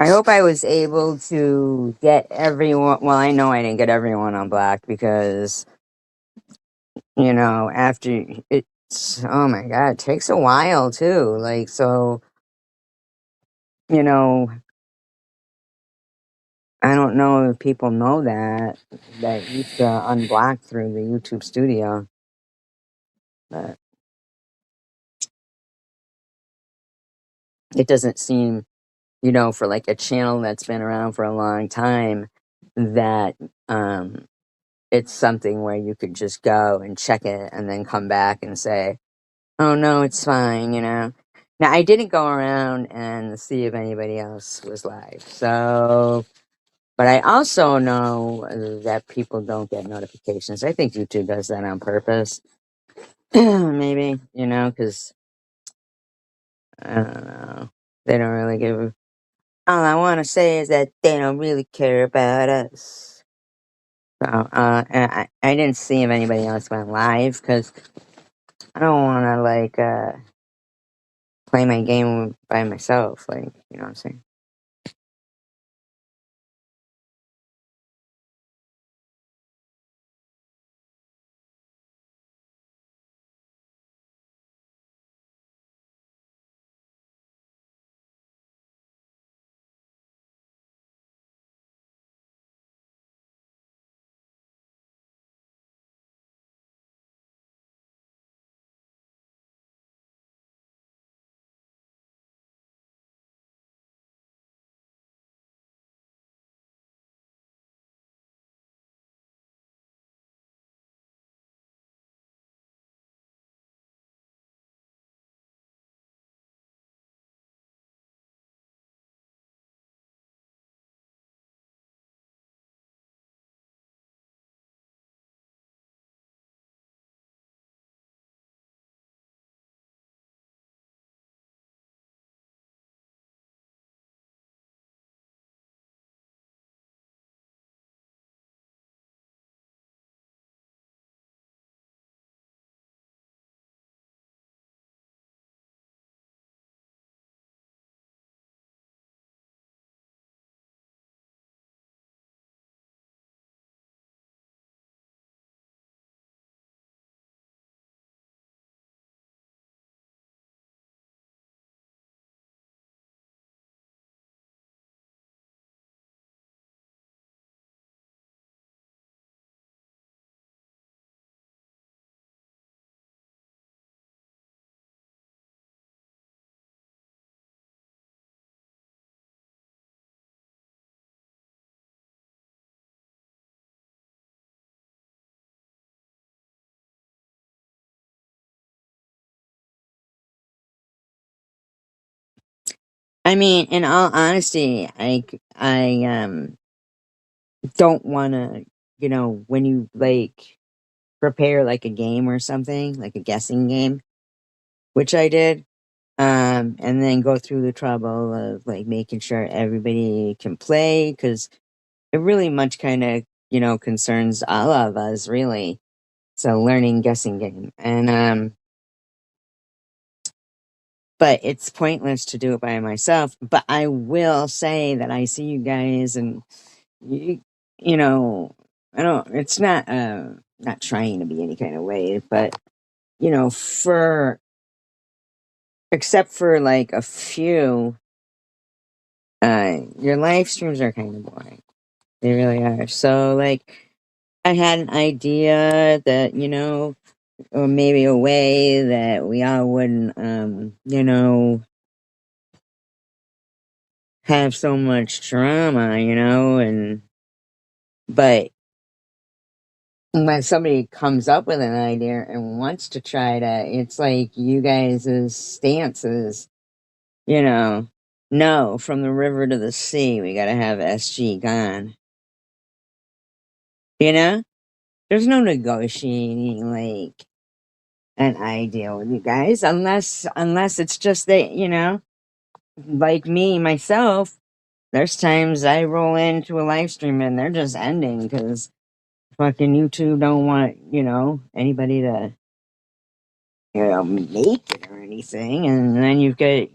I hope I was able to get everyone. Well, I know I didn't get everyone on black because, after it's, oh my God, it takes a while too. Like, so, you know, I don't know if people know that you used to unblock through the YouTube studio, but it doesn't seem, for like a channel that's been around for a long time, that, it's something where you could just go and check it and then come back and say, oh no, it's fine. Now, I didn't go around and see if anybody else was live. So, but I also know that people don't get notifications. I think YouTube does that on purpose. Maybe, because I don't know. They don't really give. All I want to say is that they don't really care about us. So, and I didn't see if anybody else went live because I don't want to, like, play my game by myself. Like, you know what I'm saying? I mean, in all honesty, I don't want to, when you like prepare like a game or something, like a guessing game, which I did, and then go through the trouble of like making sure everybody can play because it really much kind of, concerns all of us really. It's a learning guessing game. And, but it's pointless to do it by myself. But I will say that I see you guys and you, you know, I don't, it's not trying to be any kind of way, but, except for like a few, your live streams are kind of boring. They really are. So, like, I had an idea that, or maybe a way that we all wouldn't, have so much drama, but when somebody comes up with an idea and wants to try to, it's like you guys' stances, you know, no, from the river to the sea, we gotta have SG gone. You know? There's no negotiating like an idea with you guys unless it's just that, like me, myself, there's times I roll into a live stream and they're just ending because fucking YouTube don't want, anybody to, make it or anything. And then you get,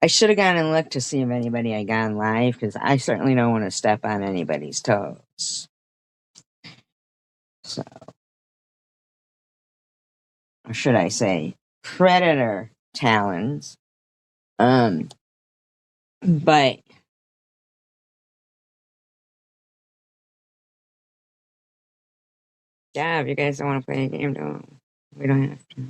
I should have gone and looked to see if anybody had gone live because I certainly don't want to step on anybody's toes. So, or should I say, predator talons. Um, but yeah, if you guys don't want to play a game, don't. We don't have to.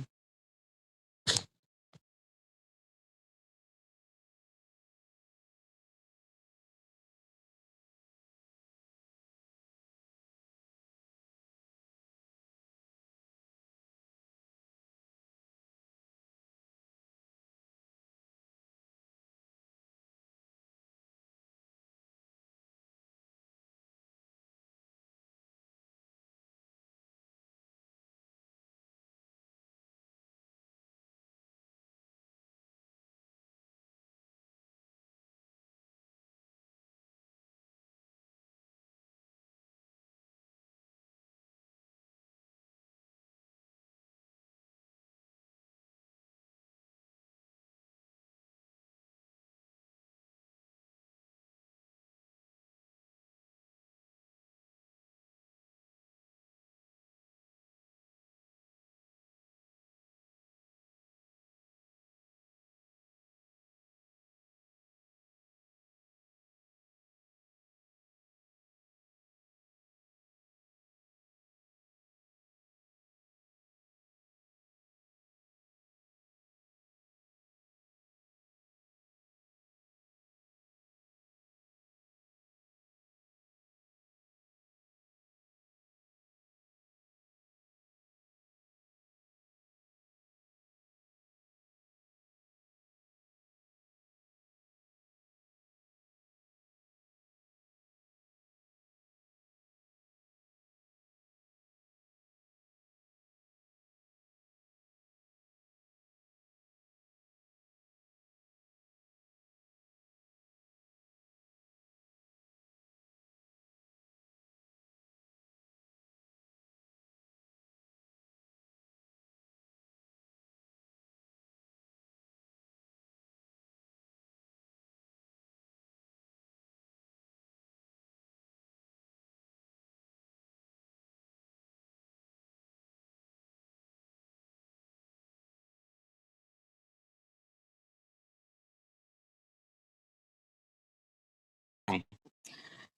Okay.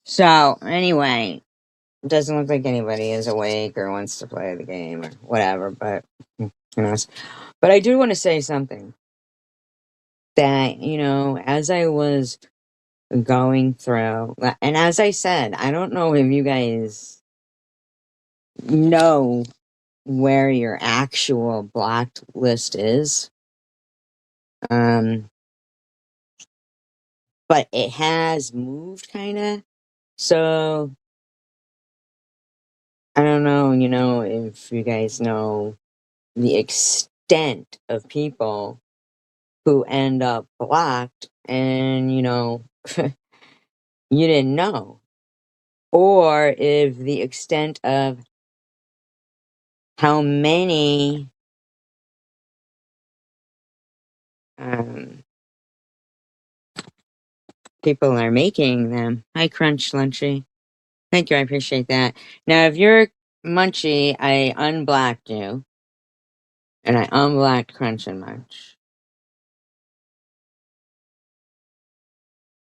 So, anyway, doesn't look like anybody is awake or wants to play the game or whatever, but who knows. But I do want to say something that, as I was going through, and as I said, I don't know if you guys know where your actual blocked list is. But it has moved kind of. So I don't know, if you guys know the extent of people who end up blocked and, you didn't know. Or if the extent of how many um, people are making them. Hi, Crunch Lunchy. Thank you, I appreciate that. Now, if you're Munchy, I unblocked you, and I unblocked Crunch and Munch.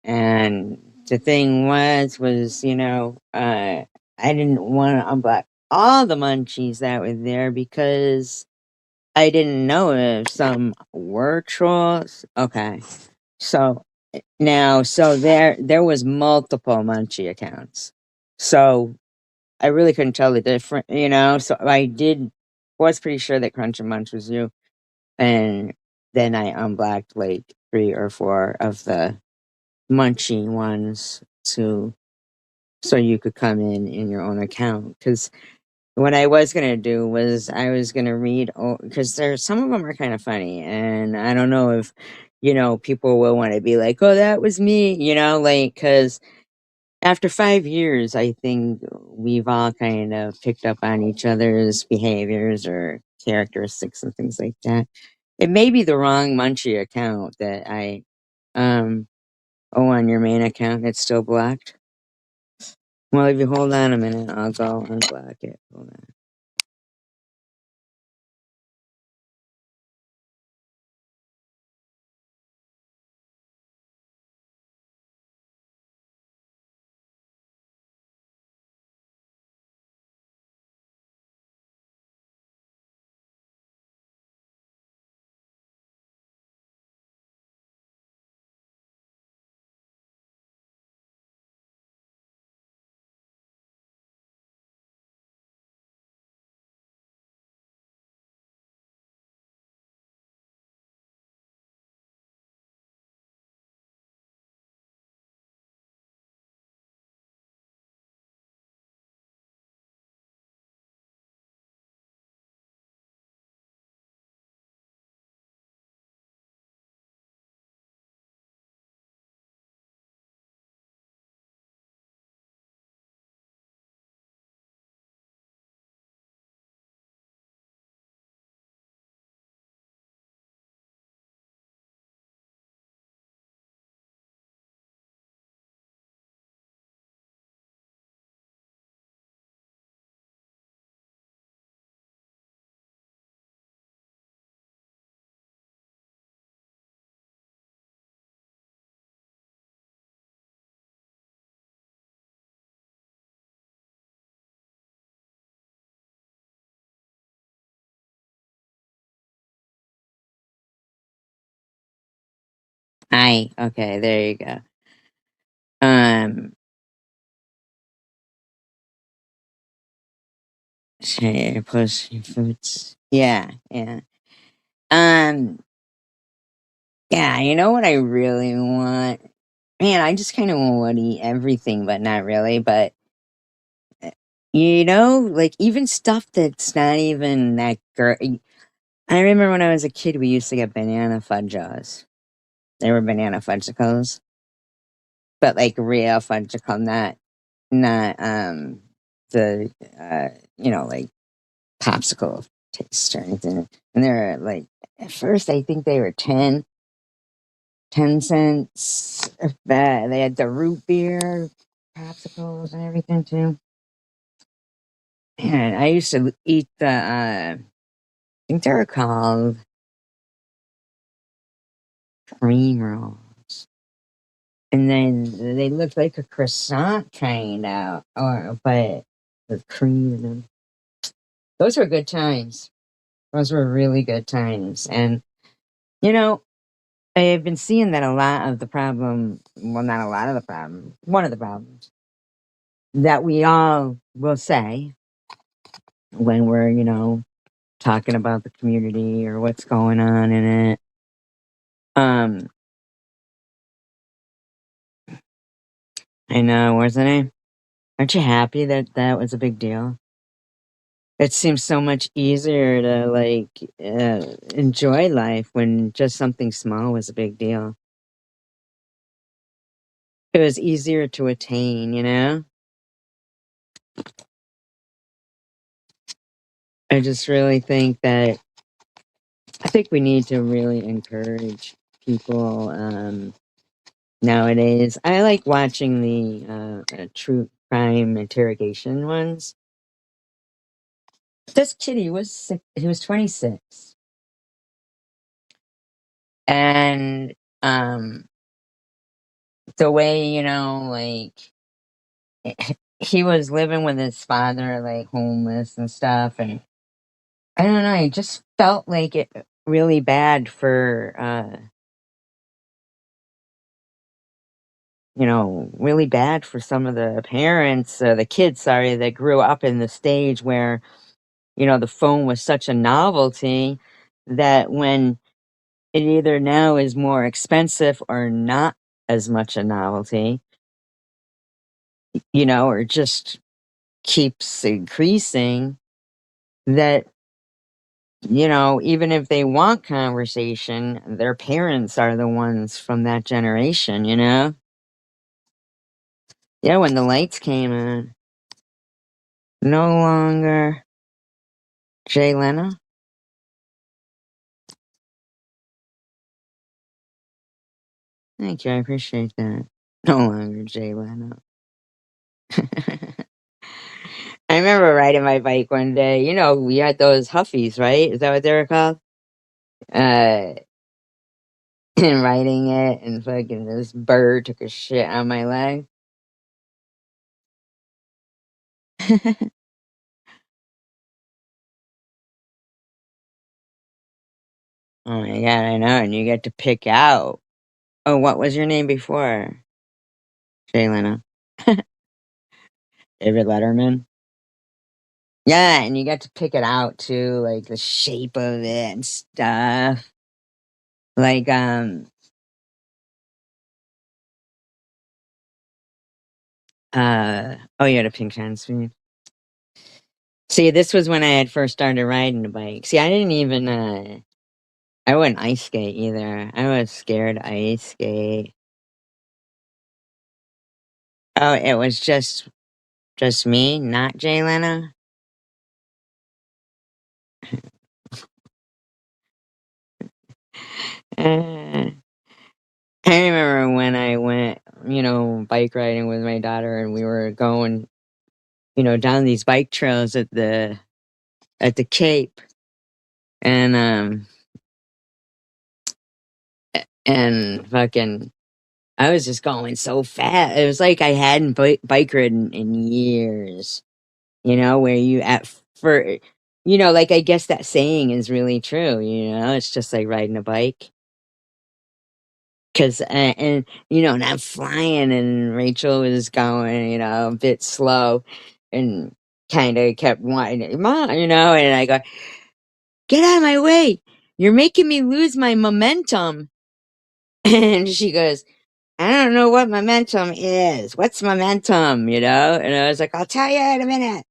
And the thing was, I didn't want to unblock all the munchies that were there because I didn't know if some were trolls. Okay. So now, so there was multiple munchie accounts. So I really couldn't tell the difference, so was pretty sure that Crunch and Munch was you. And then I unblocked like 3 or 4 of the munchy ones so you could come in your own account. Because what I was gonna do was I was gonna read, because there's some of them are kind of funny, and I don't know if people will want to be like, oh, that was me, like, because after 5 years, I think we've all kind of picked up on each other's behaviors or characteristics and things like that. It may be the wrong munchie account that I Um, oh, on your main account, it's still blocked? Well, if you hold on a minute, I'll go unblock it. Hold on. Hi. Okay, there you go. Um, share post your foods. Yeah, yeah. Um, yeah, you know what I really want? Man, I just kind of want to eat everything, but not really. But, like even stuff that's not even that great. I remember when I was a kid, we used to get banana fudges. They were banana fudgicles, but like real fudgicle, not the like popsicle taste or anything. And they're like at first I think they were 10 cents. But they had the root beer popsicles and everything too. And I used to eat I think they were called cream rolls. And then they looked like a croissant kind out, or but with cream in them. Those were good times. Those were really good times. And you know, I've been seeing that a lot of the problem, well, not a lot of the problem, one of the problems that we all will say when we're, talking about the community or what's going on in it. Um, I know, wasn't it? Aren't you happy that that was a big deal? It seems so much easier to enjoy life when just something small was a big deal. It was easier to attain, you know? I just really think that I think we need to really encourage people nowadays. I like watching the true crime interrogation ones. This kid, he was 26, and um, the way he was living with his father, like homeless and stuff, and I don't know. I just felt like it really bad for really bad for some of the parents, the kids, sorry, that grew up in the stage where, the phone was such a novelty that when it either now is more expensive or not as much a novelty, or just keeps increasing, that, even if they want conversation, their parents are the ones from that generation, you know? Yeah, when the lights came on, no longer Jay Leno. Thank you, I appreciate that. No longer Jay Leno. I remember riding my bike one day. You know, we had those Huffies, right? Is that what they were called? Uh, and riding it, and fucking this bird took a shit on my leg. Oh my god, I know, and you get to pick out. Oh, what was your name before? Jay Leno. David Letterman. Yeah, and you get to pick it out too, like the shape of it and stuff. Like, oh, you had a pink hand speed. See, this was when I had first started riding a bike. See, I didn't even, I wouldn't ice skate either. I was scared to ice skate. Oh, it was just me, not Jay Leno. Uh, I remember when I went, bike riding with my daughter, and we were going, down these bike trails at the Cape, and and fucking, I was just going so fast. It was like I hadn't bike ridden in years. Where you for, like I guess that saying is really true. It's just like riding a bike. Cause and I'm flying, and Rachel was going, a bit slow, and kind of kept whining, Mom, and I go, get out of my way. You're making me lose my momentum. And she goes, I don't know what momentum is. What's momentum, And I was like, I'll tell you in a minute.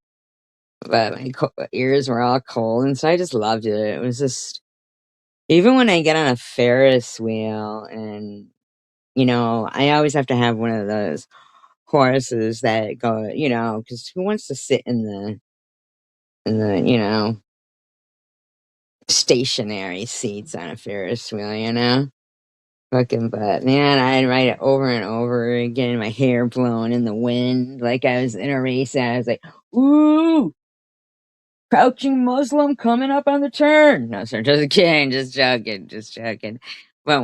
But my ears were all cold, and so I just loved it. It was just, even when I get on a Ferris wheel, and I always have to have one of those horses that go, because who wants to sit in the stationary seats on a Ferris wheel? Fucking, but man, I'd ride it over and over again, my hair blowing in the wind, like I was in a race, and I was like, ooh, crouching Muslim coming up on the turn. No, sir, just kidding, just joking, just joking. But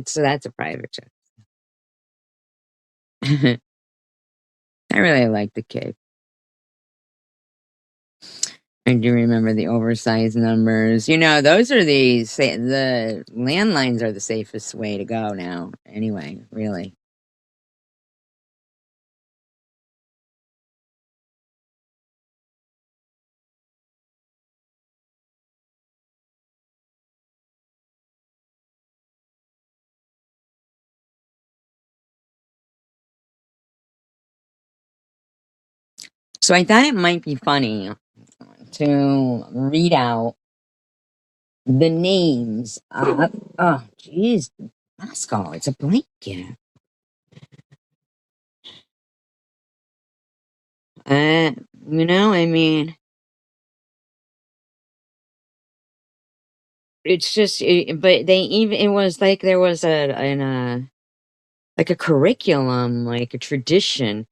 so that's a private jet. I really like the Cape. I do remember the oversized numbers. Those are the landlines are the safest way to go now. Anyway, really. So I thought it might be funny to read out the names of, oh, jeez, Moscow, it's a blanket. Uh, I mean, it's just, but it was like there was like a curriculum, like a tradition.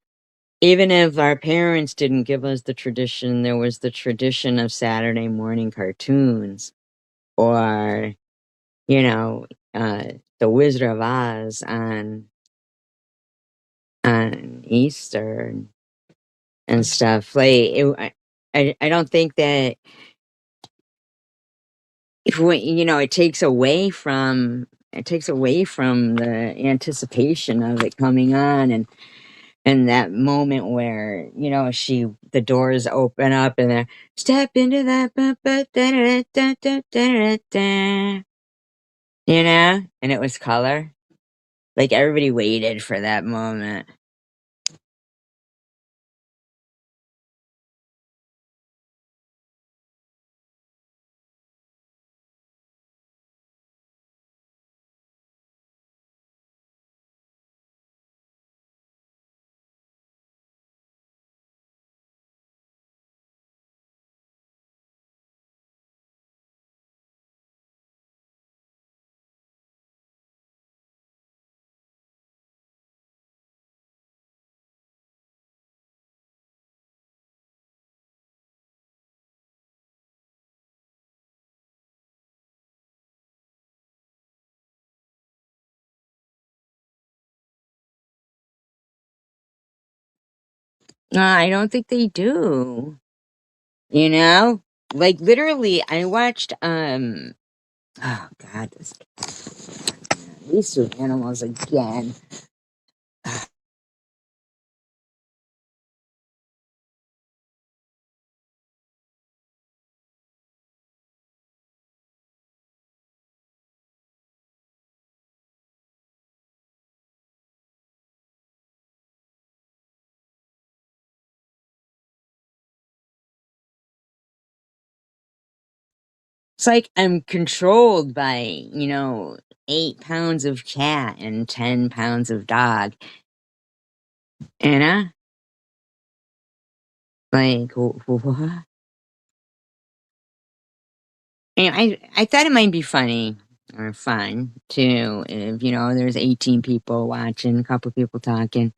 Even if our parents didn't give us the tradition, there was the tradition of Saturday morning cartoons, or, you know, uh, the Wizard of Oz on Easter and stuff. Like, I don't think that, it takes away from the anticipation of it coming on, and that moment where the doors open up, and then step into that, and it was color. Like, everybody waited for that moment. I don't think they do. You know? Like literally I watched oh god, these two animals again. It's like I'm controlled by, 8 pounds of cat and 10 pounds of dog. Anna? Like, what? And I thought it might be funny or fun too if, there's 18 people watching, a couple people talking.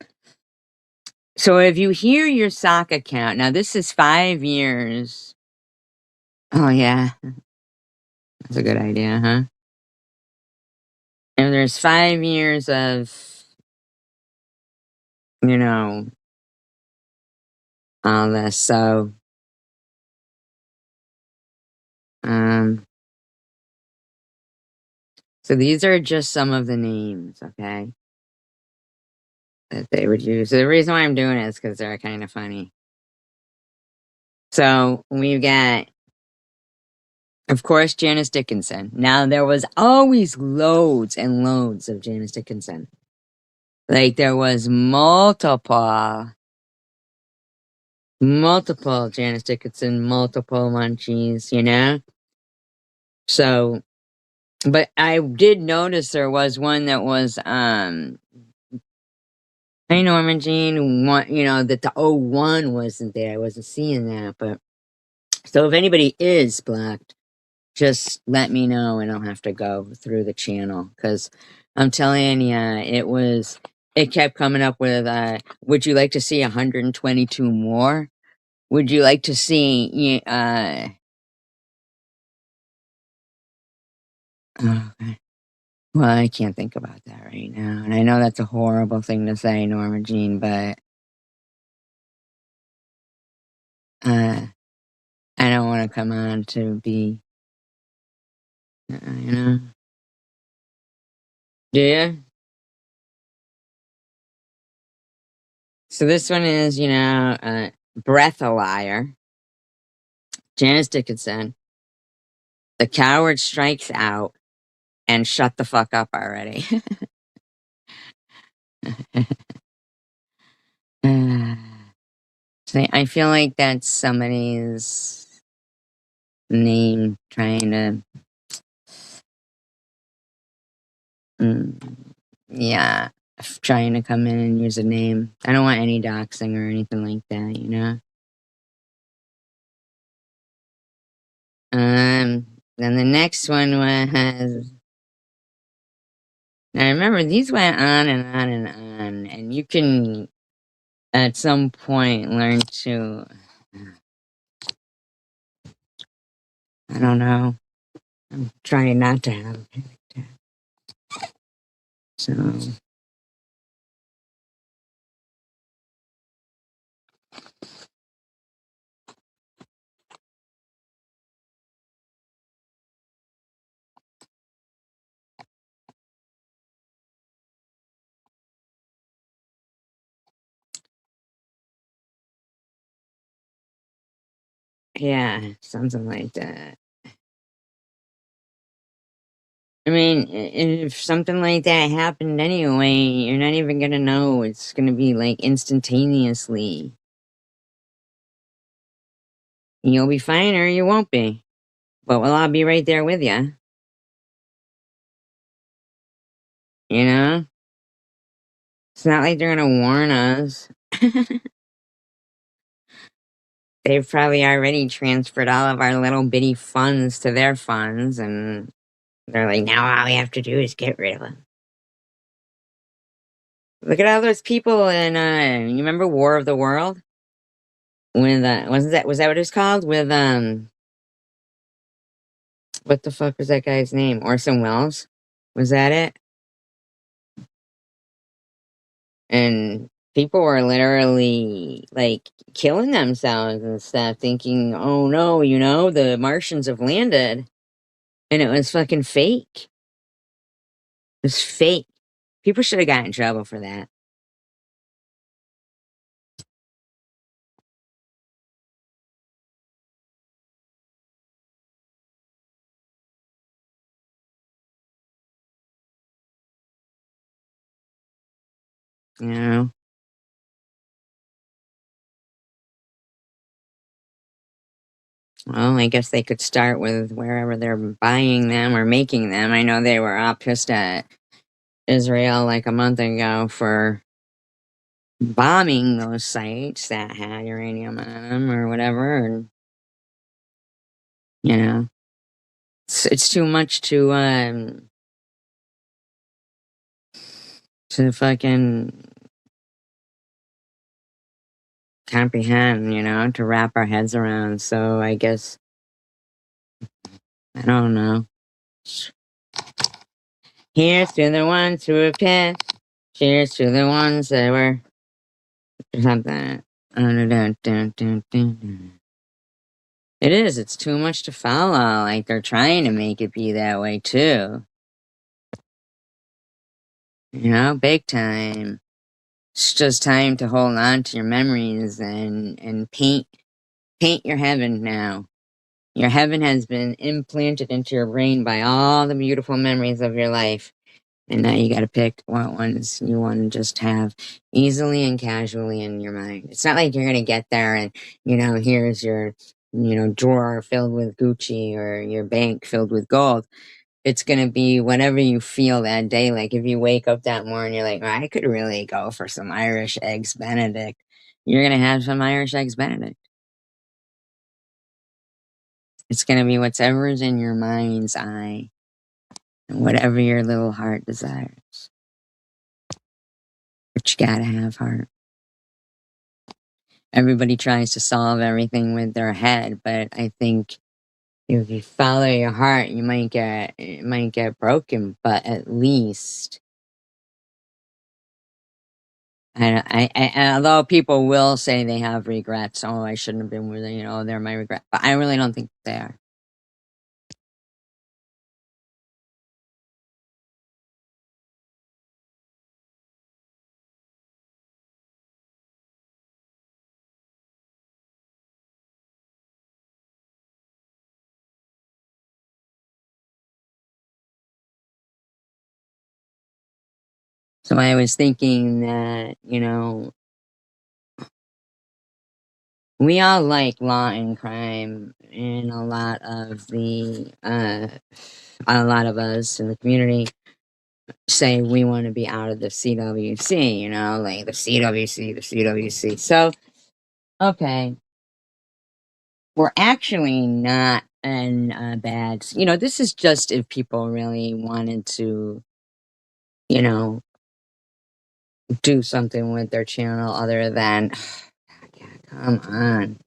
So if you hear your sock account, now this is 5 years. Oh, yeah. That's a good idea, huh? And there's 5 years of, you know, all this. Um, so these are just some of the names, okay, that they would use. So the reason why I'm doing it is because they're kind of funny. So we've got, of course, Janice Dickinson. Now there was always loads and loads of Janice Dickinson. Like there was multiple Janice Dickinson, multiple Munchies, So, but I did notice there was one that was, hey Norma Jean, one, that the '01 wasn't there. I wasn't seeing that, but so if anybody is blocked, just let me know and I'll have to go through the channel because I'm telling you, it kept coming up with, would you like to see 122 more? Would you like to see, okay. Well, I can't think about that right now. And I know that's a horrible thing to say, Norma Jean, but I don't want to come on to be, you know. Do you? So this one is, Breath a Liar, Janice Dickinson, The Coward Strikes Out, and Shut the Fuck Up Already. So I feel like that's somebody's name trying to, yeah, trying to come in and use a name. I don't want any doxing or anything like that. Then the next one was, now remember these went on and on and on, and you can at some point learn to, I don't know, I'm trying not to have a panic attack. So, yeah, something like that. I mean, if something like that happened anyway, you're not even gonna know. It's gonna be like instantaneously. You'll be fine or you won't be. But we'll all be right there with you. You know? It's not like they're gonna warn us. They've probably already transferred all of our little bitty funds to their funds, and they're like, now all we have to do is get rid of them. Look at all those people in, you remember War of the World? With, was that what it was called? With, what the fuck was that guy's name? Orson Welles? Was that it? And People were literally like killing themselves and stuff, thinking, "Oh no, the Martians have landed," and it was fucking fake. It was fake. People should have gotten in trouble for that. You know. Well, I guess they could start with wherever they're buying them or making them. I know they were all pissed at Israel like a month ago for bombing those sites that had uranium on them or whatever, and you know, it's too much to fucking comprehend, to wrap our heads around. So I guess I don't know. Here's to the ones who repent. Cheers to the ones that were something. It is. It's too much to follow. Like they're trying to make it be that way too. Big time. It's just time to hold on to your memories and paint your heaven now. Your heaven has been implanted into your brain by all the beautiful memories of your life. And now you got to pick what ones you want to just have easily and casually in your mind. It's not like you're going to get there and, here's your, drawer filled with Gucci or your bank filled with gold. It's going to be whatever you feel that day. Like if you wake up that morning, you're like, I could really go for some Irish eggs Benedict. You're going to have some Irish eggs Benedict. It's going to be whatever's in your mind's eye and whatever your little heart desires. But you got to have heart. Everybody tries to solve everything with their head, but I think if you follow your heart, it might get broken, but at least although people will say they have regrets, oh, I shouldn't have been with it, they're my regret, but I really don't think they are. So I was thinking that, we all like law and crime, and a lot of us in the community say we want to be out of the CWC, like the CWC. So, okay, we're actually not in bad. This is just if people really wanted to, you know, do something with their channel other than, yeah, come on.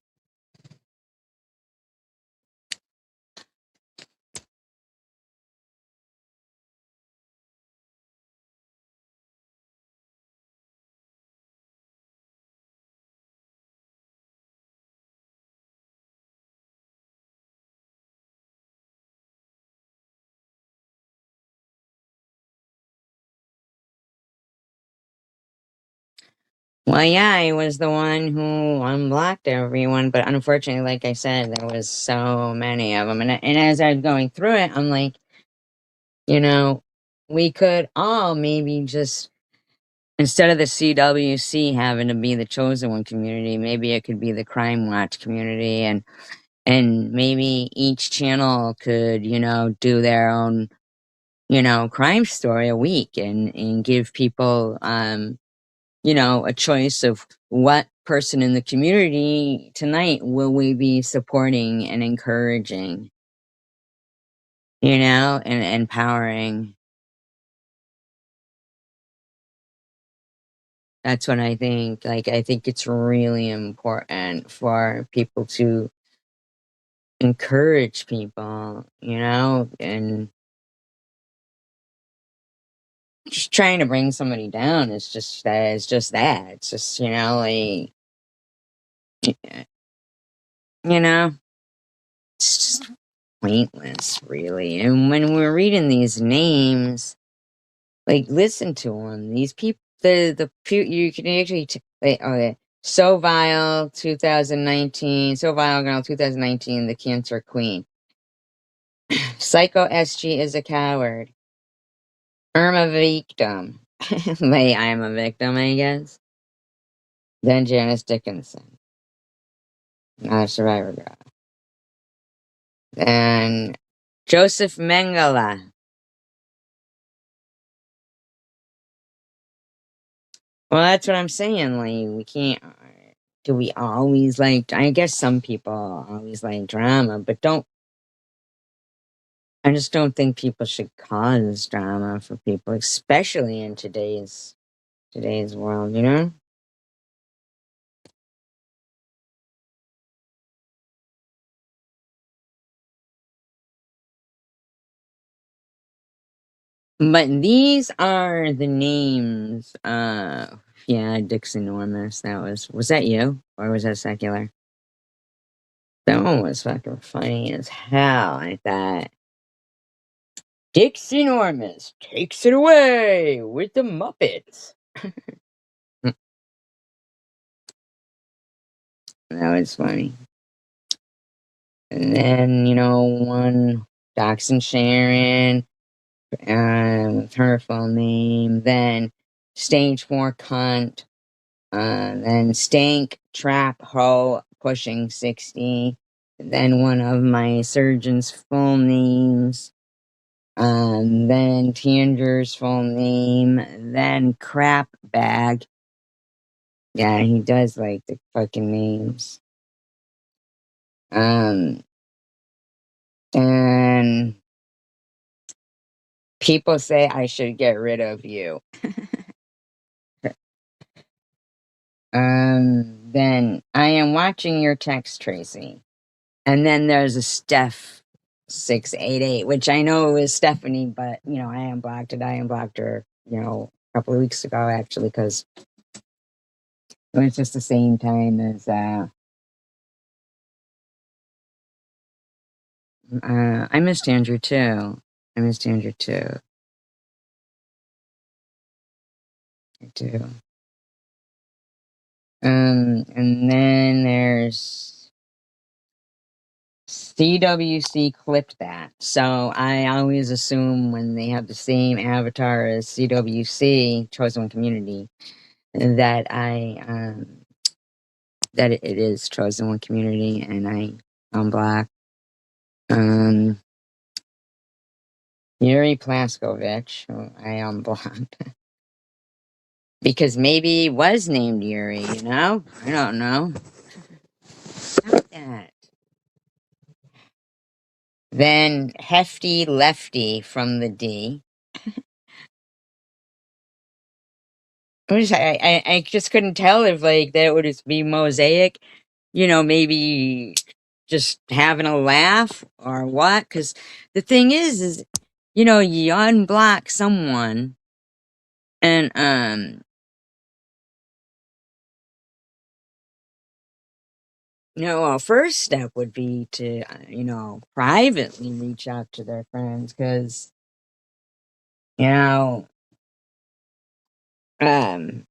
Well, yeah, I was the one who unblocked everyone, but unfortunately, like I said, there was so many of them, and as I was going through it, I'm like, we could all maybe just, instead of the CWC having to be the chosen one community, maybe it could be the Crime Watch community, and maybe each channel could, do their own, crime story a week and give people, a choice of what person in the community tonight will we be supporting and encouraging, and empowering. That's what I think. Like, I think it's really important for people to encourage people, and just trying to bring somebody down is just that. It's just that. It's just, like, you know, it's just pointless, really. And when we're reading these names, like, listen to them. These people, you can actually, okay. So Vile 2019, So Vile Girl 2019, The Cancer Queen. Psycho SG is a coward. Irma victim. Like, I'm a victim, I guess. Then Janice Dickinson. Not a survivor girl. Then Joseph Mengele. Well, that's what I'm saying. Like, we can't. Do we always like? I guess some people always like drama, but don't. I just don't think people should cause drama for people, especially in today's world. But these are the names. Yeah, Dick's enormous. Was that you or was that secular? That one was fucking funny as hell. I thought. Dick's enormous takes it away with the Muppets. That was funny. And then, one Dachshund Sharon, with her full name. Then Stage 4 Cunt. Then Stank Trap Ho pushing 60. Then one of my surgeon's full names. Then Tanger's full name. Then Crap Bag. Yeah, he does like the fucking names. And people say I should get rid of you. Then I am watching your text, Tracy. And then there's a Steph 688, which I know is Stephanie, but I unblocked it. I unblocked her, a couple of weeks ago actually, because it was just the same time as I missed Andrew too. I missed Andrew too. I do. And then there's CWC clipped that. So I always assume when they have the same avatar as CWC, Chosen One Community, that that it is Chosen One Community, and I'm black. Yuri Plaskovich, who I am black. Because maybe he was named Yuri, I don't know. Stop that. Then Hefty Lefty from the D. I just couldn't tell if like that would just be Mosaic, maybe just having a laugh or what. Because the thing is you unblock someone and first step would be to privately reach out to their friends because you know um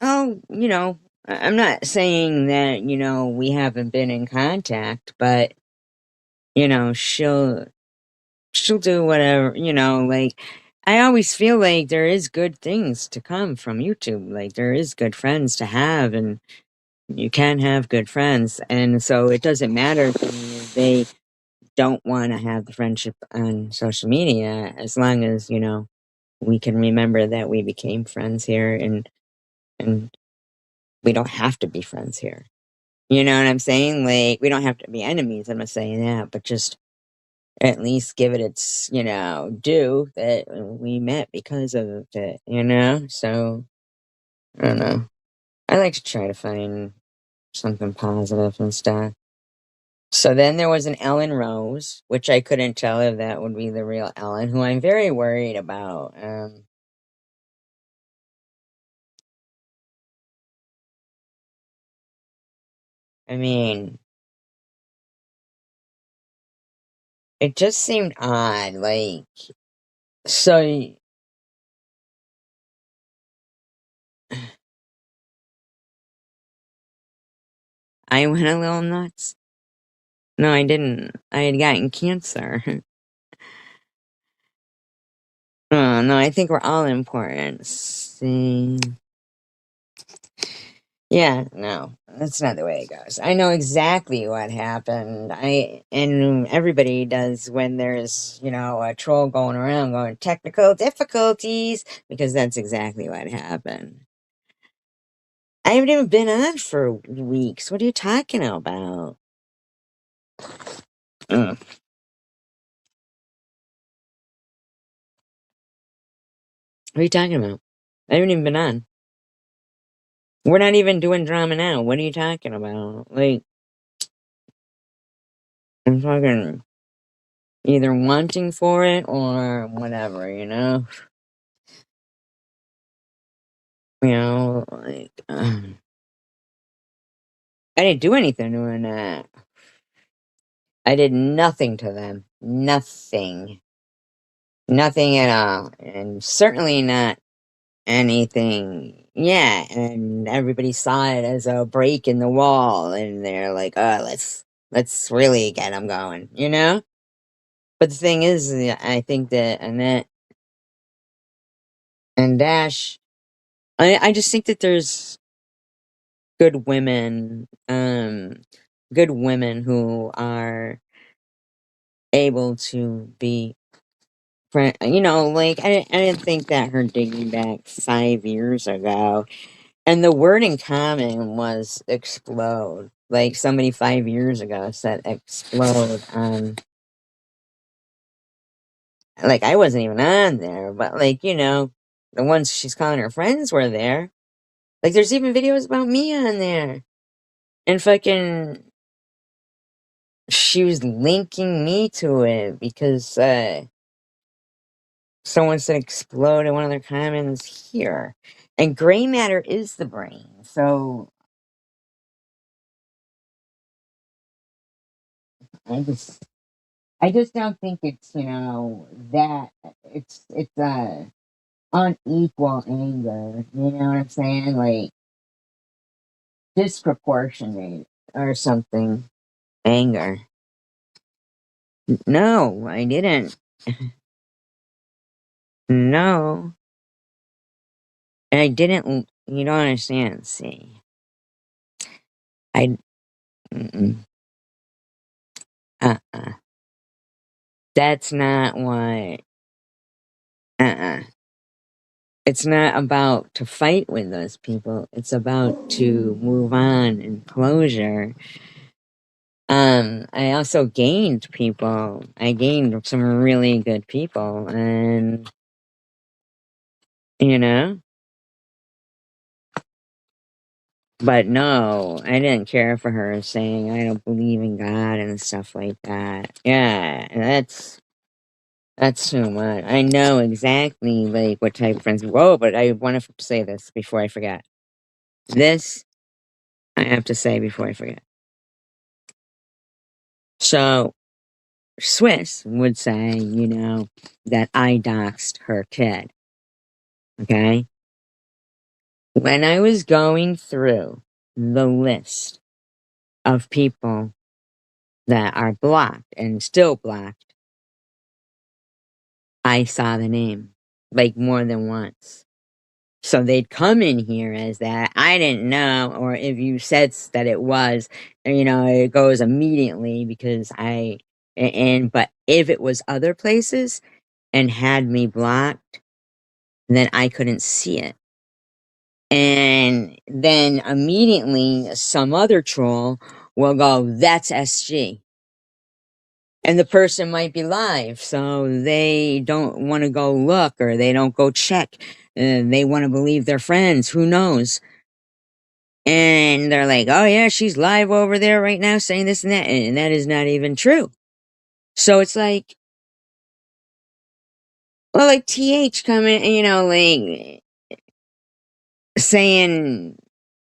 oh I'm not saying that we haven't been in contact, but she'll do whatever, like I always feel like there is good things to come from YouTube. Like there is good friends to have, and you can have good friends. And so it doesn't matter to me if they don't want to have the friendship on social media, as long as, we can remember that we became friends here, and we don't have to be friends here. You know what I'm saying? Like we don't have to be enemies. I'm not saying that, but just at least give it its, due that we met because of it, So, I don't know. I like to try to find something positive and stuff. So then there was an Ellen Rose, which I couldn't tell if that would be the real Ellen, who I'm very worried about. I mean, it just seemed odd. Like, so I went a little nuts. No, I didn't. I had gotten cancer. Oh, no, I think we're all important. See. Yeah, no, that's not the way it goes. I know exactly what happened. And everybody does when there's, a troll going around going technical difficulties, because that's exactly what happened. I haven't even been on for weeks. What are you talking about? Mm. What are you talking about? I haven't even been on. We're not even doing drama now. What are you talking about? Like, I'm fucking either wanting for it or whatever, you know? Like, I didn't do anything doing that. I did nothing to them. Nothing. Nothing at all. And certainly not anything. Yeah, and everybody saw it as a break in the wall, and they're like, "Oh, let's really get them going," you know. But the thing is, I think that Annette and Dash, I just think that there's good women, good women who are able to be like I didn't think that her digging back 5 years ago, and the word in common was explode. Like somebody 5 years ago said explode. Like I wasn't even on there, but like the ones she's calling her friends were there. Like there's even videos about me on there, and fucking she was linking me to it because someone said explode in one of their comments here. And gray matter is the brain. So I just I just don't think it's, that it's unequal anger. You know what I'm saying? Like disproportionate or something. Anger. No, I didn't. No. And I didn't you don't understand, see. I mm-mm, uh-uh. That's not what uh-uh. It's not about to fight with those people. It's about to move on and closure. I also gained people. I gained some really good people, and you know, but no, I didn't care for her saying I don't believe in God and stuff like that. Yeah, that's too much. I know exactly like what type of friends. Whoa, but I want to say this before I forget. This I have to say before I forget. So Swiss would say, that I doxed her kid. Okay. When I was going through the list of people that are blocked and still blocked, I saw the name like more than once. So they'd come in here as that. I didn't know, or if you said that it was, it goes immediately because but if it was other places and had me blocked, then I couldn't see it. And then immediately some other troll will go, that's SG. And the person might be live, so they don't want to go look or they don't go check. They want to believe their friends. Who knows? And they're like, oh yeah, she's live over there right now saying this and that. And that is not even true. So it's like, well, like TH coming, like saying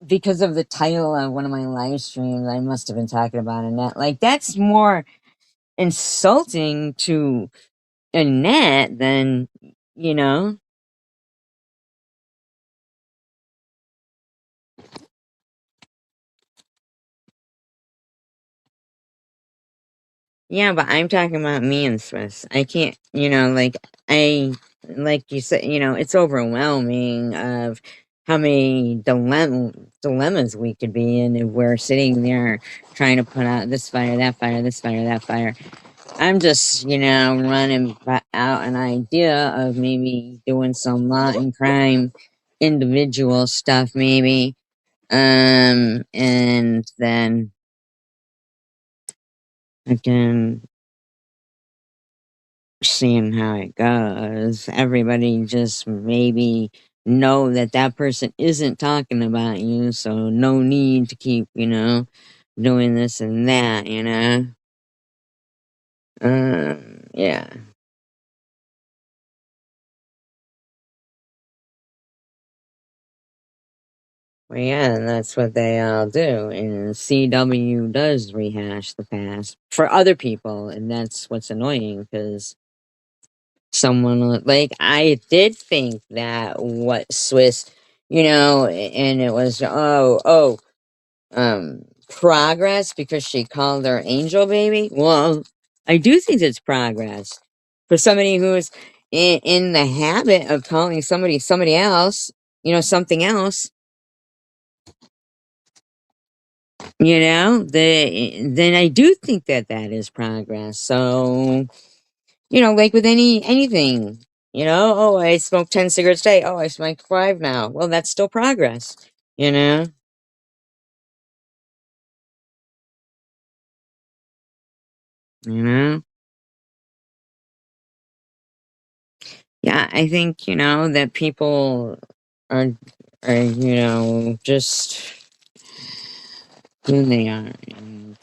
because of the title of one of my live streams, I must have been talking about Annette. Like, that's more insulting to Annette than, you know. Yeah, but I'm talking about me and Swiss. I can't, like you said, it's overwhelming of how many dilemmas we could be in if we're sitting there trying to put out this fire, that fire, this fire, that fire. I'm just, running out an idea of maybe doing some law and crime individual stuff, maybe. And then again, seeing how it goes. Everybody just maybe know that that person isn't talking about you, so no need to keep, doing this and that. Yeah. Well, yeah, and that's what they all do. And CW does rehash the past for other people, and that's what's annoying because like I did think that what Swiss, and it was progress because she called her angel baby. Well, I do think it's progress for somebody who's in the habit of calling somebody else, something else. Then I do think that that is progress. So, like with anything, oh, I smoke 10 cigarettes a day. Oh, I smoke 5 now. Well, that's still progress, you know? You know? Yeah, I think, that people are, just who they are. And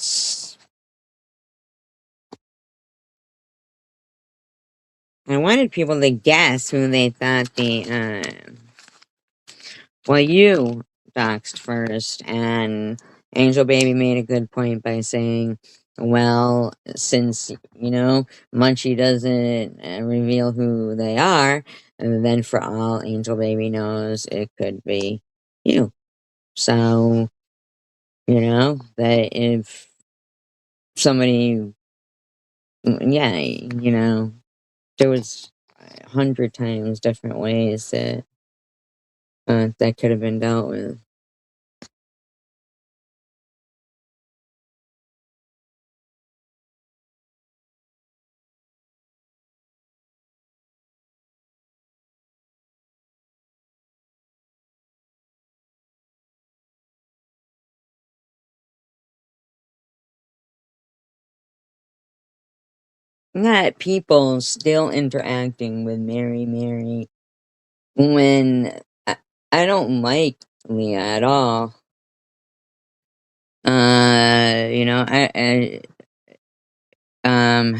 I wanted people to guess who they thought well, you doxed first, and Angel Baby made a good point by saying, well, since, Munchie doesn't reveal who they are, then for all Angel Baby knows, it could be you. So, that if somebody, yeah, there was 100 times different ways that that could have been dealt with. That people still interacting with Mary when I don't like Leah at all. Um,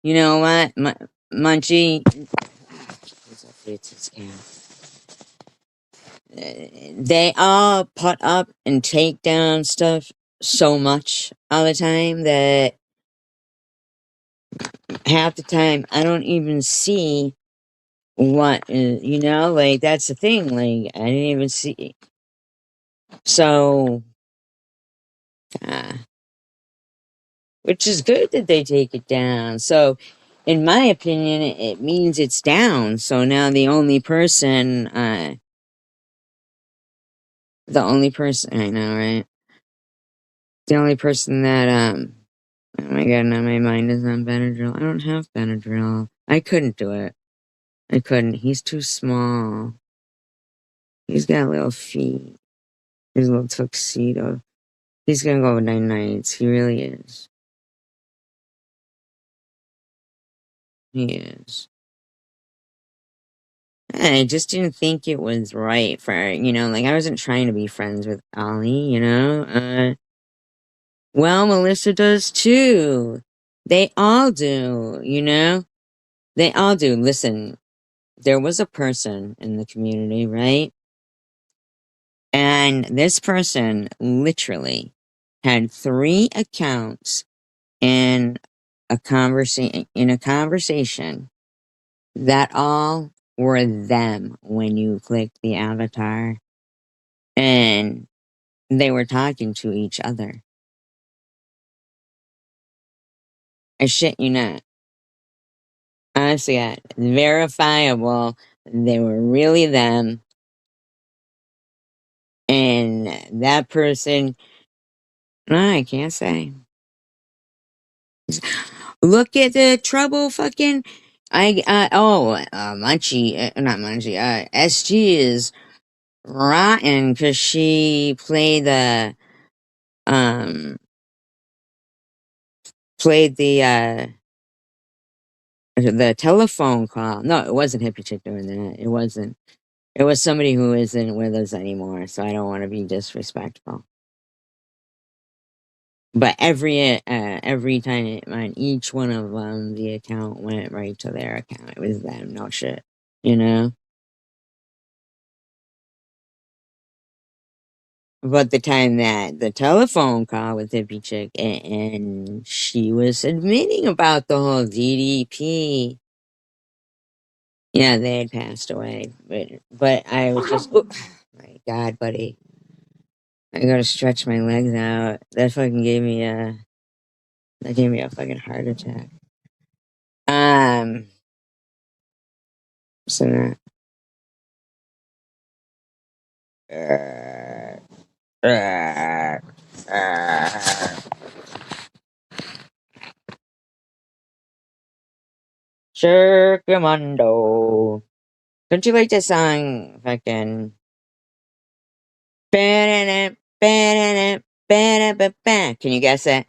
you know what, Munchie, they all put up and take down stuff so much all the time that half the time I don't even see what is, like that's the thing. Like I didn't even see. So, uh, which is good that they take it down. So, in my opinion, it means it's down. So now the only person I know, right? The only person that oh my god, now my mind is on Benadryl. I don't have Benadryl. I couldn't do it. I couldn't. He's too small. He's got little feet. His little tuxedo. He's gonna go 9 nights. He really is. He is. I just didn't think it was right for, like I wasn't trying to be friends with Ollie. Well, Melissa does too. They all do. They all do. Listen, there was a person in the community, right? And this person literally had three accounts in a conversation that all were them when you clicked the avatar, and they were talking to each other. I shit you not. Honestly, verifiable. They were really them, and that person. No, I can't say. Look at the trouble, fucking. Munchie, not Munchie. SG is rotten because she um played the telephone call. No, it wasn't Hippie Chick doing that. It wasn't. It was somebody who isn't with us anymore. So I don't want to be disrespectful. But every time on each one of them, the account went right to their account. It was them, no shit. You know. But the time that the telephone call with Hippie Chick, and she was admitting about the whole DDP. Yeah, they had passed away, but I was just, oh, my God, buddy, I gotta stretch my legs out. That gave me a fucking heart attack. Um, so now, uh, uh, Circumondo. Don't you like that song? Fucking. Can you guess it?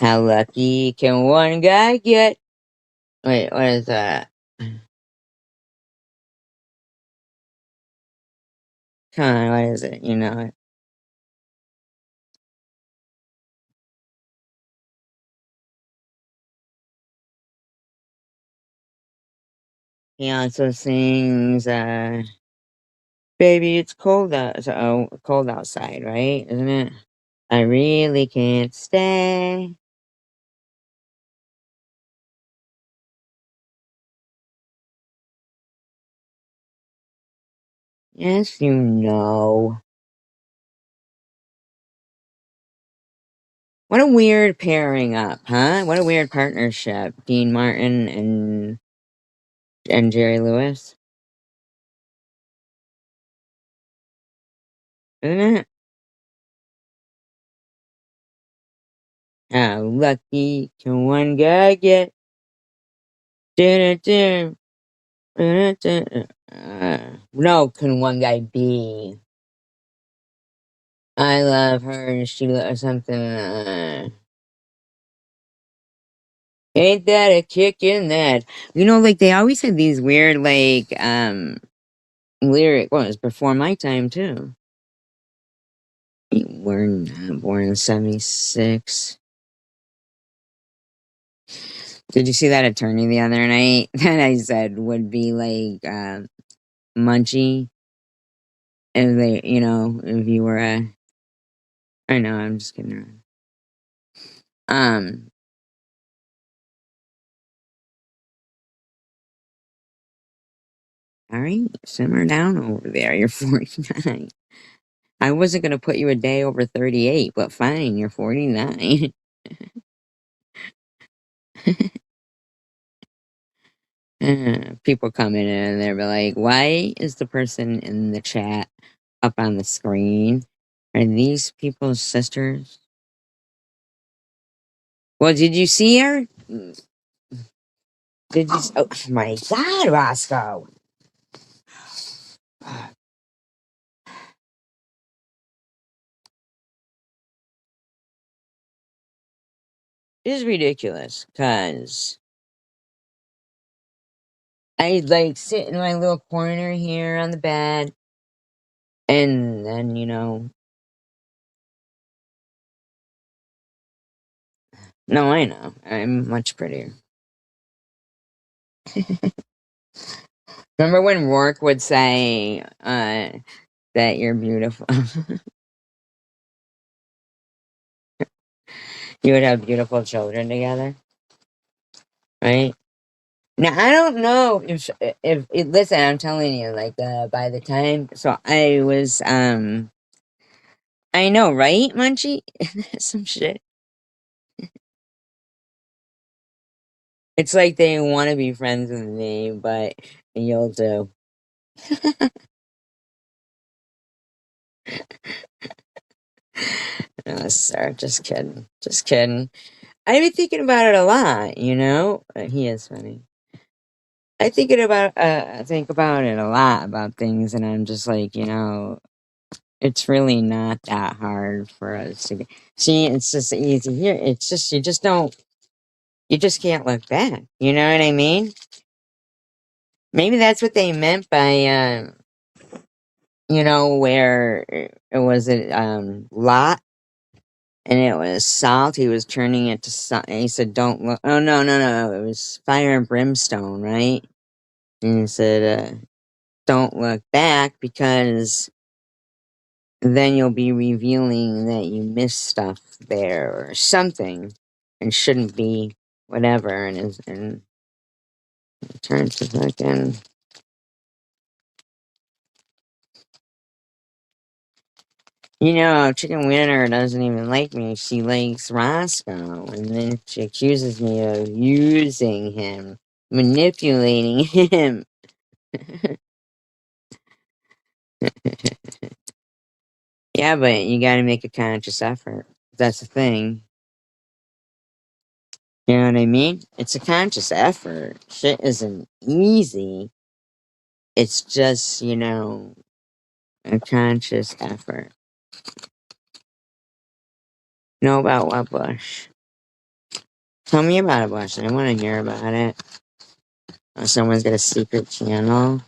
How lucky can one guy get? Wait, what is that? Come on, what is it? You know it. He also sings, "Baby, it's cold out, cold outside, right? Isn't it? I really can't stay." Yes, you know. What a weird pairing up, huh? What a weird partnership, Dean Martin and Jerry Lewis, isn't it? How lucky can one guy get? Du-du-du, du-du-du. No, can one guy be? I love her, or something. Ain't that a kick in that? Like they always had these weird, like, lyric. Well, it was before my time too. You were not born in '76. Did you see that attorney the other night that I said would be like Munchie if if you were a. I know, I'm just kidding around. Um, all right, simmer down over there. You're 49. I wasn't gonna put you a day over 38, but fine, you're 49. People come in and they'll be like, "Why is the person in the chat up on the screen? Are these people's sisters?" Well, did you see her? Did you? Oh my God, Roscoe! It is ridiculous, cause I like sit in my little corner here on the bed, and then no, I know I'm much prettier. Remember when Rourke would say that you're beautiful? You would have beautiful children together, right? Now I don't know if listen, I'm telling you, like by the time, so I was I know, right, Munchie? Some shit. It's like they want to be friends with me, but you'll do. No, sir, just kidding, just kidding. I've been thinking about it a lot, you know. He is funny. I think about it a lot about things, and I'm just like, it's really not that hard for us to get. See, it's just easy here. It's just you just don't, you just can't look back. You know what I mean? Maybe that's what they meant by, where it was Lot, and it was salt. He was turning it to salt. He said, "Don't look." Oh no, no, no! It was fire and brimstone, right? And he said, "Don't look back because then you'll be revealing that you missed stuff there or something, and shouldn't be whatever." And turn to fucking. Chicken Winner doesn't even like me. She likes Roscoe. And then she accuses me of using him, manipulating him. Yeah, but you gotta make a conscious effort. That's the thing. You know what I mean? It's a conscious effort. Shit isn't easy. It's just, a conscious effort. Know about what, Bush? Tell me about it, Bush. I want to hear about it. Oh, someone's got a secret channel.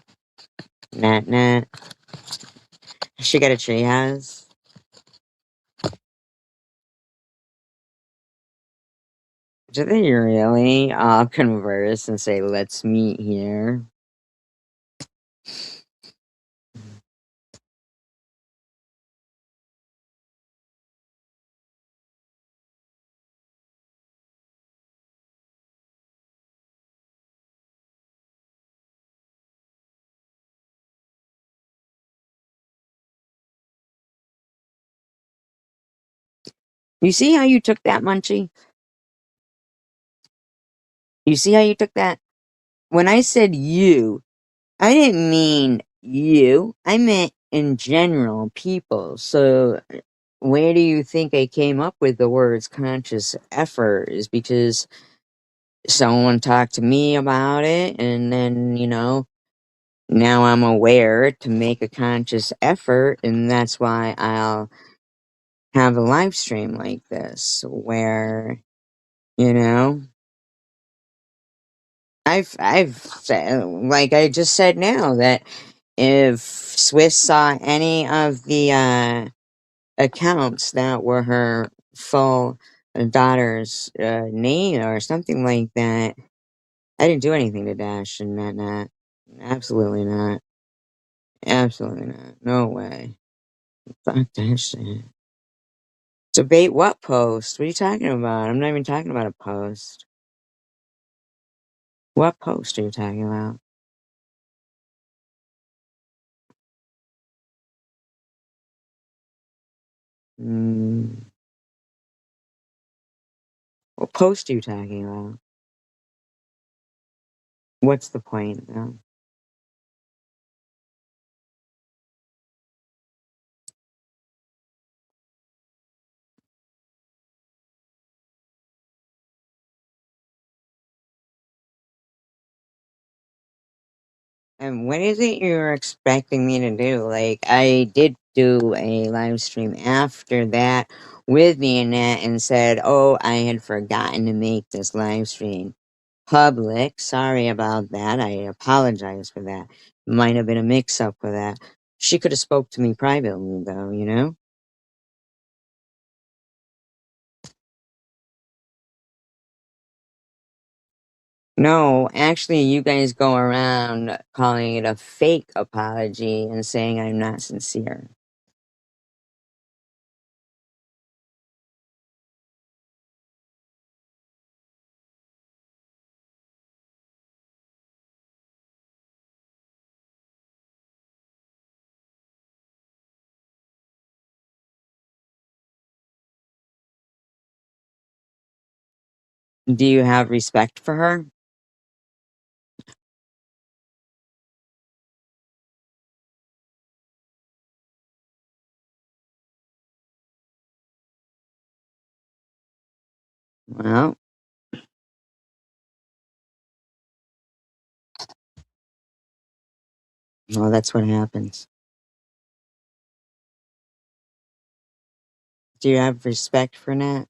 Nat Nat. She got a treehouse. Do they really all converse and say, let's meet here? You see how you took that, Munchie? You see how you took that? When I said you, I didn't mean you. I meant in general, people. So, where do you think I came up with the words conscious effort? Is because someone talked to me about it, and then, now I'm aware to make a conscious effort, and that's why I'll have a live stream like this where, you know, I've said, like I just said now, that if Swiss saw any of the accounts that were her full daughter's name or something like that, I didn't do anything to Dash and that. Absolutely not. Absolutely not. No way. Fuck that shit. Debate what post? What are you talking about? I'm not even talking about a post. What post are you talking about? Mm, what post are you talking about? What's the point, though? And what is it you're expecting me to do? Like, I did do a live stream after that with me and that and said, oh, I had forgotten to make this live stream. public. Sorry about that. I apologize for that. Might have been a mix up with that. She could have spoke to me privately though, you know? No, actually you guys go around calling it a fake apology and saying I'm not sincere. Do you have respect for her? Well, well, that's what happens. Do you have respect for Nat?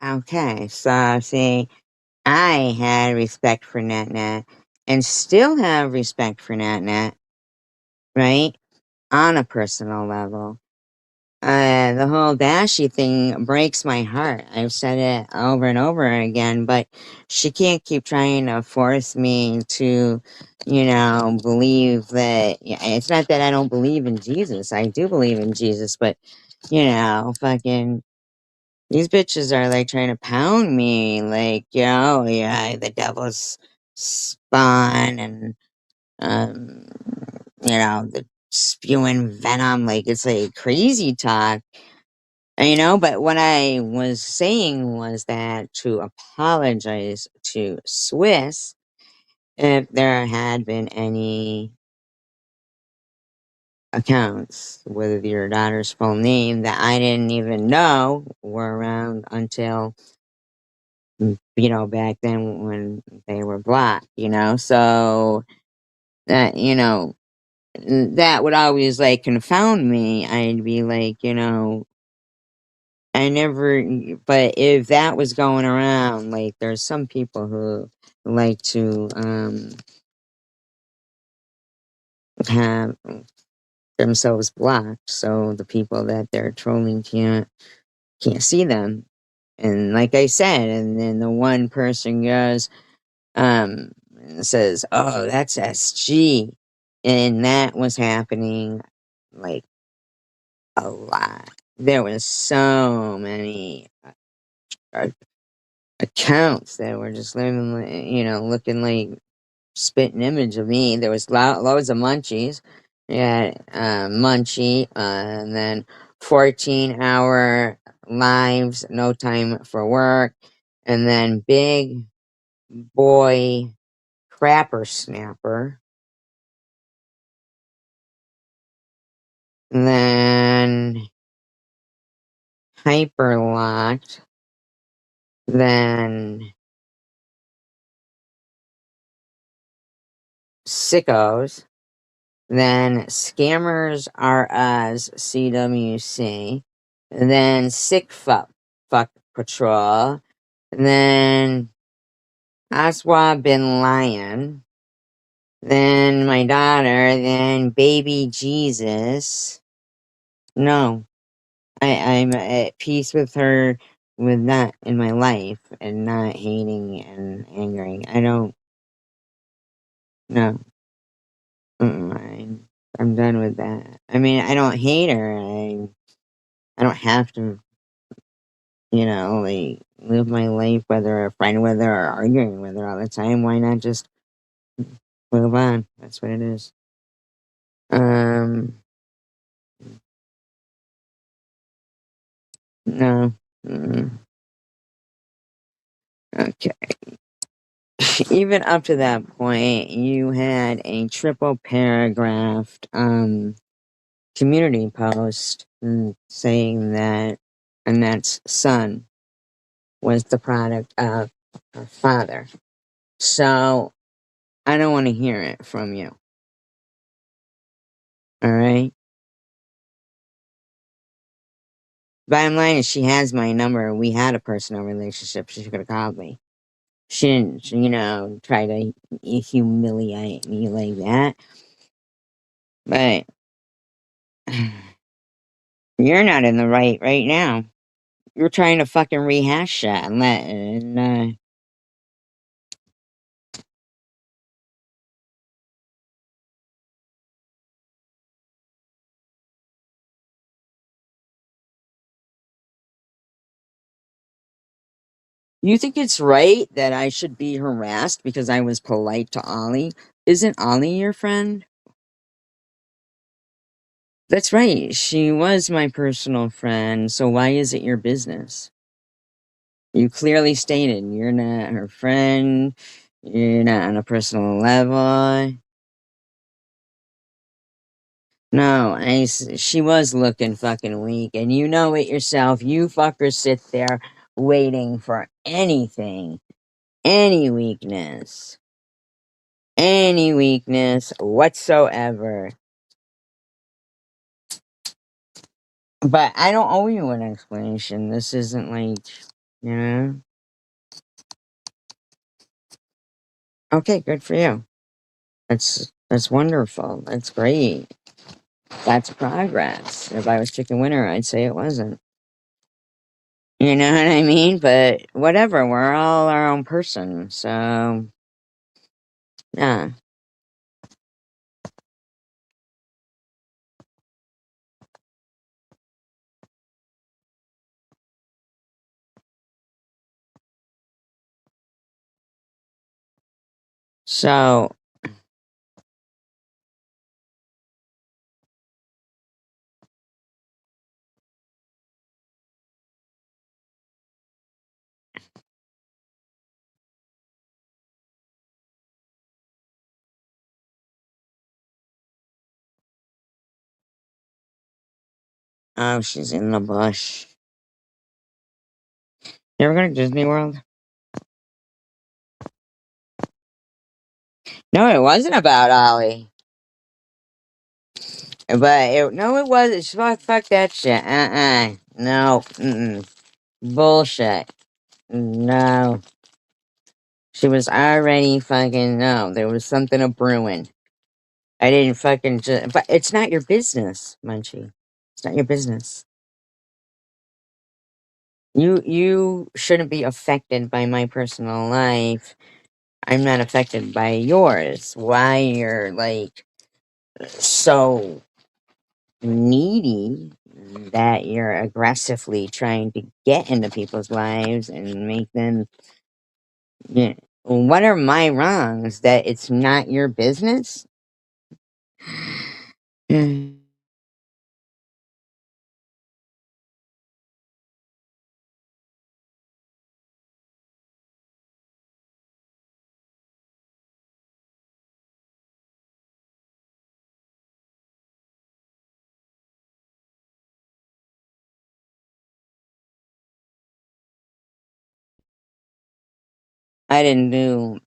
Okay, so see, I had respect for Nat Nat and still have respect for Nat Nat, right? On a personal level. The whole Dashy thing breaks my heart. I've said it over and over again, but she can't keep trying to force me to, believe that. Yeah, it's not that I don't believe in Jesus. I do believe in Jesus, but, fucking. These bitches are like trying to pound me, like, yeah, the devil's spawn and, um, the spewing venom, like it's like crazy talk. But what I was saying was that to apologize to Swiss if there had been any accounts with your daughter's full name that I didn't even know were around until, back then when they were blocked, So that, that would always like confound me. I'd be like, I never, but if that was going around, like there's some people who like to have themselves blocked, so the people that they're trolling can't see them. And like I said, and then the one person goes, and says, "Oh, that's SG," and that was happening like a lot. There was so many uh, accounts that were just living, looking like spitting image of me. There was loads of munchies. Yeah, Munchie, and then 14-hour lives, no time for work, and then Big Boy Crapper Snapper, and then Hyperlocked, then Sickos, then Scammers R Us CWC, then Fuck Patrol, and then Aswa Bin Lion, then my daughter, then Baby Jesus. No, I'm at peace with her, with that in my life, and not hating and angering. I don't, no. I'm done with that. I mean, I don't hate her. I don't have to, like live my life whether a friend with her or arguing with her all the time. Why not just move on? That's what it is. Um, no. Okay. Even up to that point, you had a triple paragraphed community post saying that Annette's son was the product of her father. So I don't want to hear it from you. All right. Bottom line is, she has my number. We had a personal relationship. She could have called me. She didn't, try to humiliate me like that. But you're not in the right now. You're trying to fucking rehash that and you think it's right that I should be harassed because I was polite to Ollie? Isn't Ollie your friend? That's right. She was my personal friend. So why is it your business? You clearly stated you're not her friend. You're not on a personal level. No, she was looking fucking weak, and you know it yourself. You fuckers sit there waiting for any weakness, any weakness whatsoever. But I don't owe you an explanation. This isn't like, you know. Okay, good for you. That's wonderful. That's great. That's progress. If I was chicken winner, I'd say it wasn't. You know what I mean? But whatever, we're all our own person. So, yeah. So, oh, she's in the bush. You ever go to Disney World? No, it wasn't about Ollie. But, no, it wasn't. Fuck that shit. No. Mm-mm. Bullshit. No. She was already fucking, no. There was something a brewing. I didn't fucking just, but it's not your business, Munchie. It's not your business. You shouldn't be affected by my personal life. I'm not affected by yours. Why you're like so needy that you're aggressively trying to get into people's lives and make them, you what are my wrongs that it's not your business? I didn't do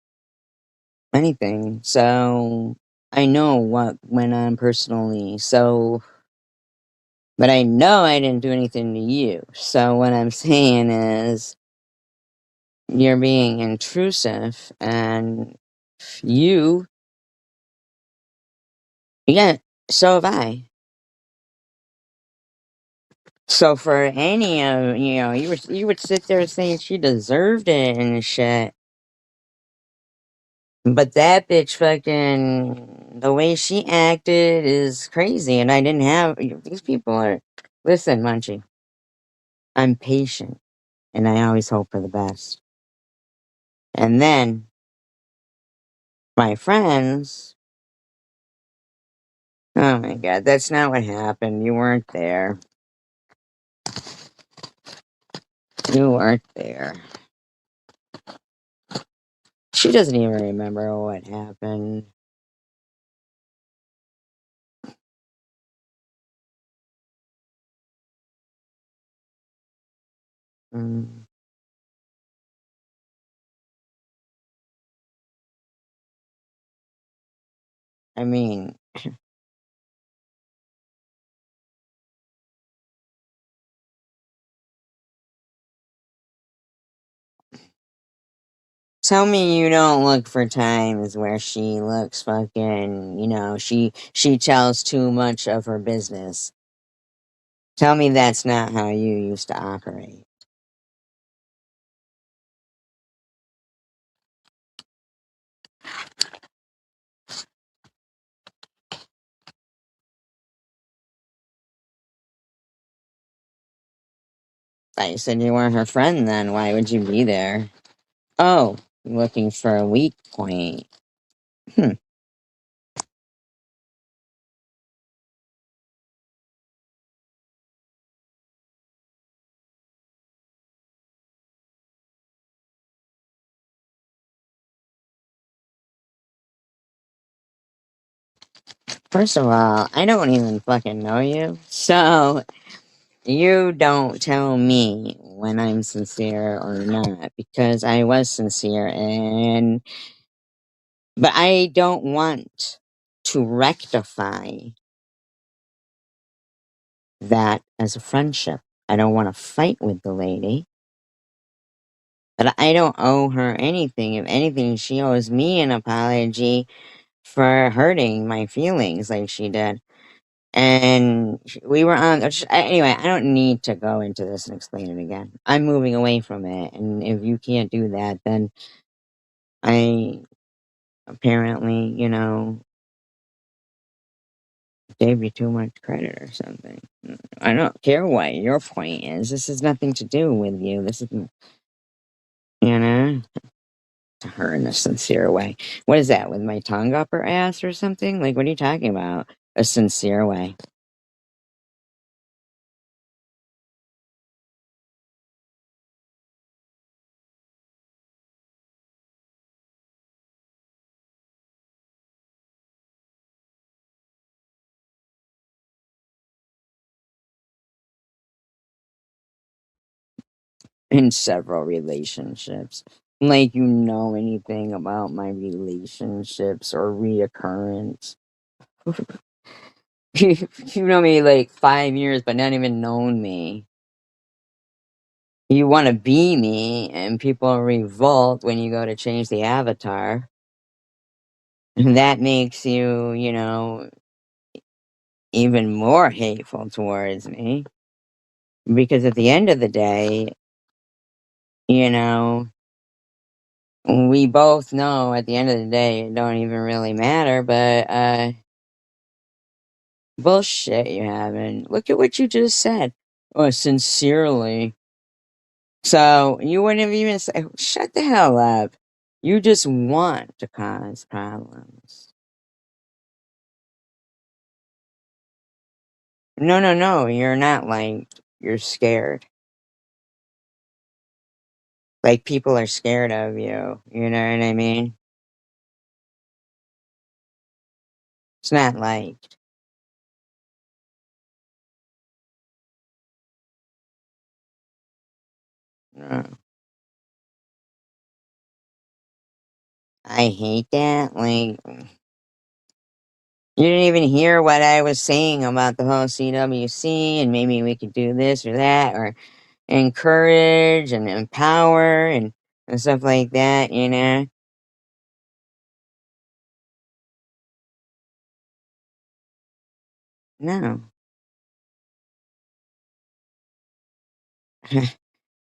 anything, so I know what went on personally. So, but I know I didn't do anything to you. So what I'm saying is you're being intrusive, and you, yeah, so have I. So for any of you would sit there saying she deserved it and shit. But that bitch fucking the way she acted is crazy, and I didn't have these people are. Listen, Munchie, I'm patient, and I always hope for the best. And then my friends, oh my god, that's not what happened. You weren't there. You weren't there. She doesn't even remember what happened. Mm, I mean, tell me you don't look for times where she looks fucking, she tells too much of her business. Tell me that's not how you used to operate. I said you weren't her friend then. Why would you be there? Oh, looking for a weak point. Hmm. First of all, I don't even fucking know you. So you don't tell me when I'm sincere or not because I was sincere but I don't want to rectify that as a friendship. I don't want to fight with the lady, but I don't owe her anything. If anything, she owes me an apology for hurting my feelings like she did. And we were on. Anyway, I don't need to go into this and explain it again. I'm moving away from it. And if you can't do that, then I apparently, gave you too much credit or something. I don't care what your point is. This has nothing to do with you. This is, you know, to her in a sincere way. What is that, with my tongue up her ass or something? Like, what are you talking about? A sincere way. In several relationships. Like, you know anything about my relationships or reoccurrence. You know me like 5 years, but not even known me. You want to be me, and people revolt when you go to change the avatar. And that makes you, even more hateful towards me. Because at the end of the day, you know, we both know at the end of the day it don't even really matter, but bullshit you haven't. Look at what you just said. Oh, sincerely. So you wouldn't have even said, shut the hell up. You just want to cause problems. No, no, no. You're not like, you're scared. Like people are scared of you. You know what I mean? It's not like, no. I hate that. Like, you didn't even hear what I was saying about the whole CWC and maybe we could do this or that or encourage and empower and stuff like that, No.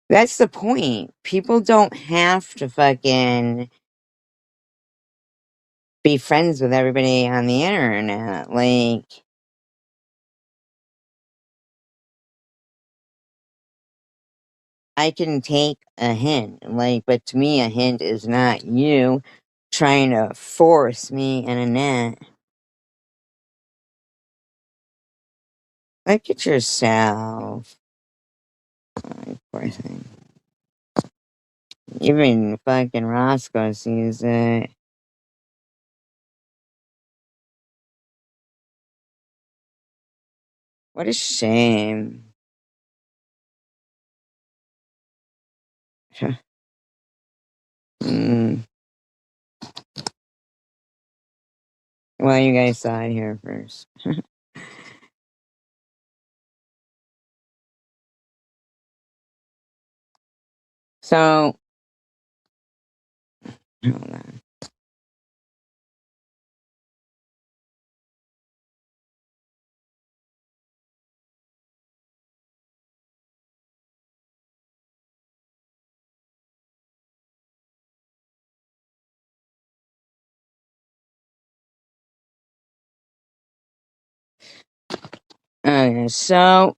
That's the point. People don't have to fucking be friends with everybody on the internet. Like, I can take a hint, like, but to me, a hint is not you trying to force me in a net. Look at yourself. Oh, poor thing. Even fucking Roscoe sees it. What a shame. Mm. Well, you guys saw it here first. So, hold on. Okay, so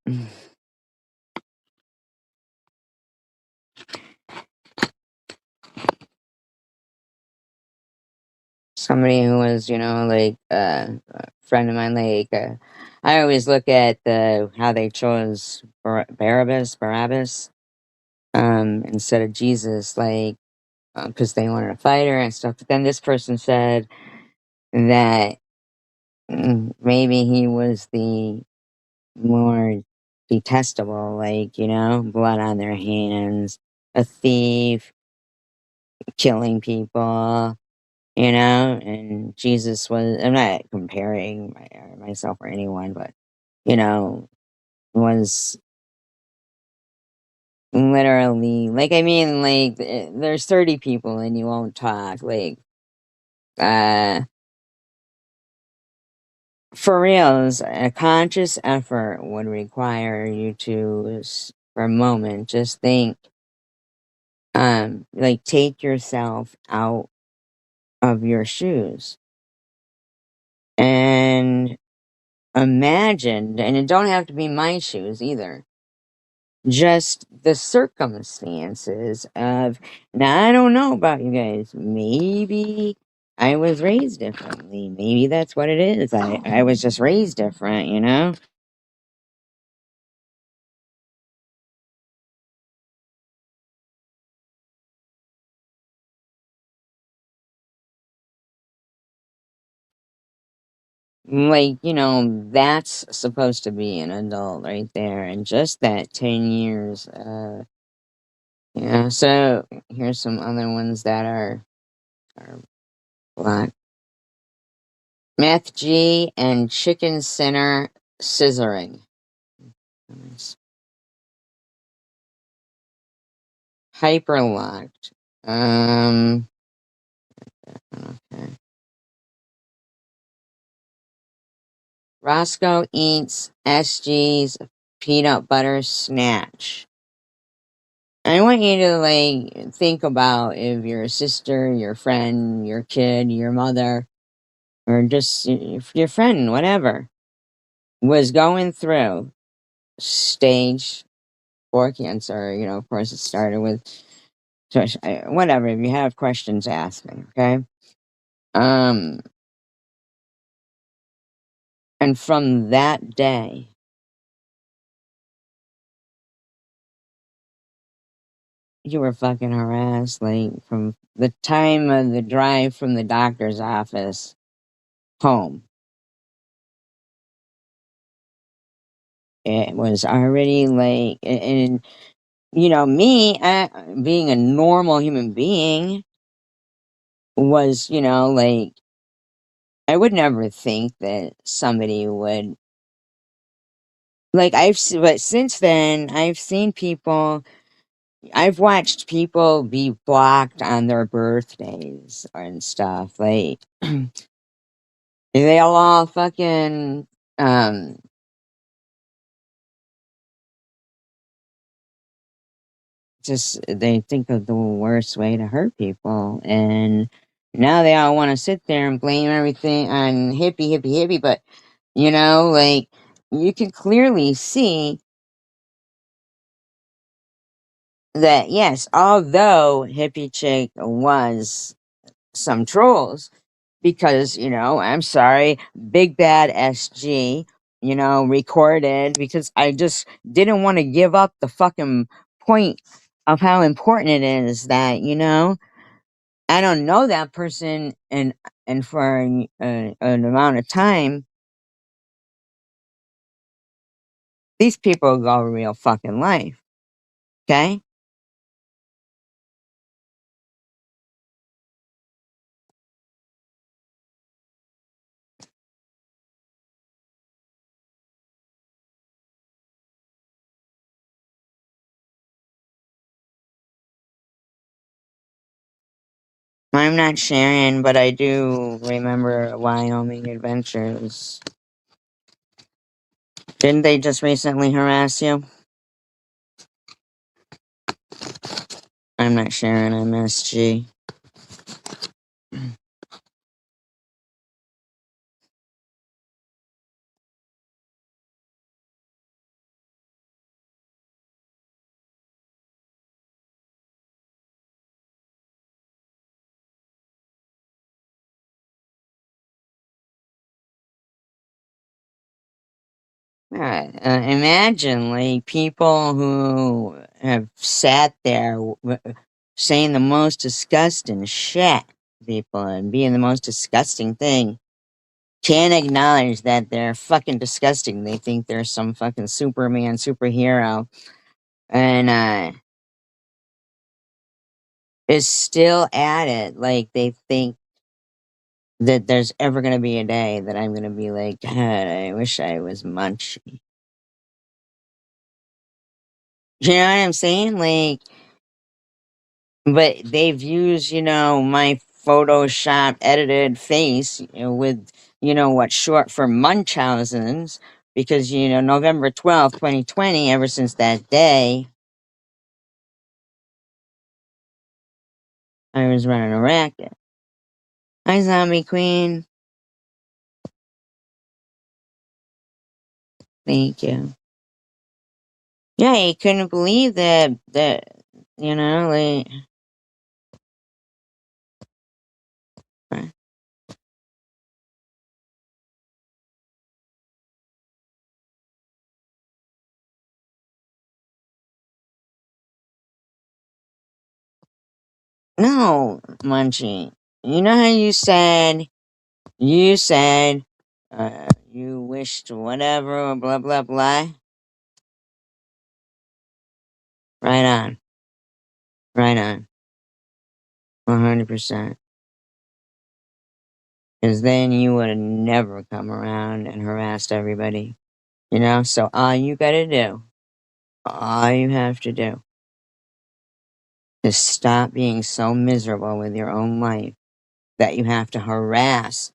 somebody who was, like a friend of mine, like I always look at the how they chose Barabbas, instead of Jesus, like because they wanted a fighter and stuff. But then this person said that maybe he was the more detestable, like blood on their hands, a thief, killing people. And Jesus was, I'm not comparing myself or anyone, but, you know, was literally, like, I mean, like, there's 30 people and you won't talk. Like, uh, for reals, a conscious effort would require you to, for a moment, just think, like, take yourself out of your shoes and imagine, and it don't have to be my shoes either, just the circumstances of, now I don't know about you guys, maybe I was raised differently, maybe that's what it is, I was just raised different. Like, that's supposed to be an adult right there, and just that 10 years. Yeah, so here's some other ones that are black. Meth G and Chicken Center scissoring. Hyperlocked. Okay. Roscoe eats SG's peanut butter snatch. I want you to like think about if your sister, your friend, your kid, your mother, or just your friend, whatever, was going through stage 4 cancer. Of course, it started with whatever. If you have questions, ask me. Okay. Um, and from that day, you were fucking harassed, like from the time of the drive from the doctor's office home. It was already like, and me, being a normal human being, was, like, I would never think that somebody would, like, but since then, I've seen people, I've watched people be blocked on their birthdays and stuff. Like, they all fucking, um, just they think of the worst way to hurt people, and now they all want to sit there and blame everything on hippie hippie hippie. But like, you can clearly see that, yes, although hippie chick was some trolls, because I'm sorry, big bad SG, recorded, because I just didn't want to give up the fucking point of how important it is that I don't know that person, and for an amount of time, these people go real fucking life. Okay, I'm not sharing, but I do remember Wyoming adventures. Didn't they just recently harass you? I'm not sharing MSG. Imagine, like, people who have sat there saying the most disgusting shit, people, and being the most disgusting thing, can't acknowledge that they're fucking disgusting. They think they're some fucking Superman, superhero, and, is still at it. Like, they think that there's ever gonna be a day that I'm gonna be like, God, I wish I was Munchie. You know what I'm saying? Like, but they've used, my Photoshop edited face, with, what's short for Munchausen's, because, November 12th, 2020, ever since that day, I was running a racket. Hi, Zombie Queen. Thank you. Yeah, I couldn't believe like, uh, no, Munchie. You know how you said, you wished whatever, blah, blah, blah? Right on. Right on. 100%. Because then you would have never come around and harassed everybody. So all you have to do is stop being so miserable with your own life that you have to harass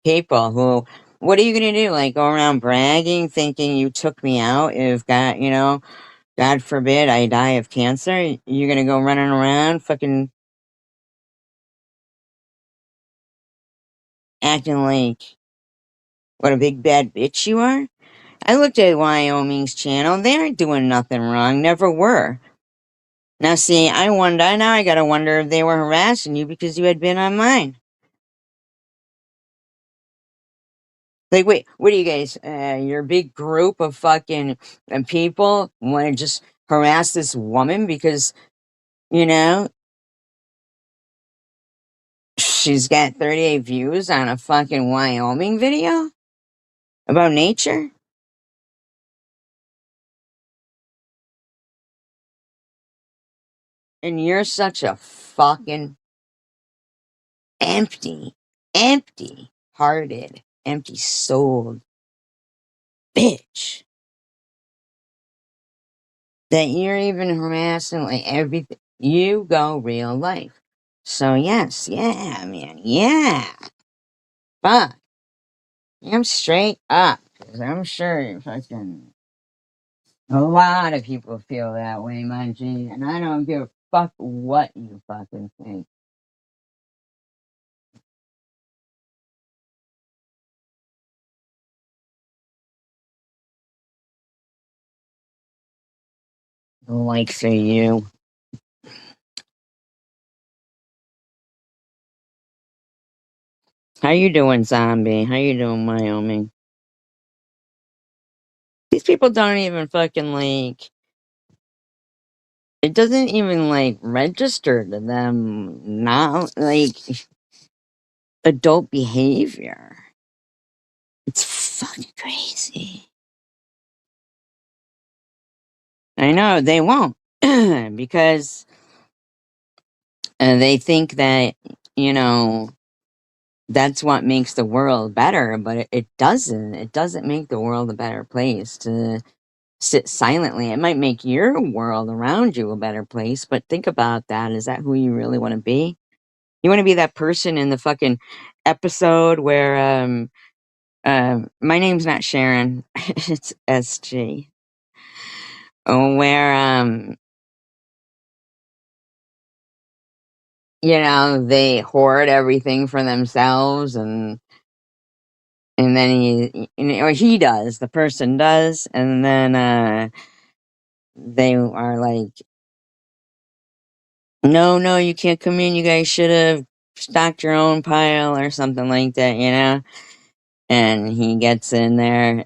people who, what are you going to do? Like, go around bragging, thinking you took me out if God forbid I die of cancer? You're going to go running around fucking acting like what a big bad bitch you are? I looked at Wyoming's channel. They aren't doing nothing wrong. Never were. Now, see, now I gotta wonder if they were harassing you because you had been on mine. Like, wait, what are you guys, your big group of fucking people want to just harass this woman because, you know, she's got 38 views on a fucking Wyoming video about nature? And you're such a fucking empty, empty hearted, empty souled bitch that you're even harassing like everything. You go real life. So, yes, yeah, man, yeah. Fuck. I'm straight up. 'Cause I'm sure you fucking. A lot of people feel that way, my G. And I don't give a fuck what you fucking think. The likes of you. How you doing, zombie? How you doing, Wyoming? These people don't even fucking like. It doesn't even like register to them now. Like adult behavior. It's fucking crazy. I know they won't because they think that you know that's what makes the world better, but it doesn't. It doesn't make the world a better place to sit silently. It might make your world around you a better place, but think about that. Is that who you really want to be? You want to be that person in the fucking episode where my name's not Sharon, it's SG. Where they hoard everything for themselves, and then or he does, the person does, and then they are like, no, you can't come in, you guys should have stocked your own pile or something like that. And he gets in there,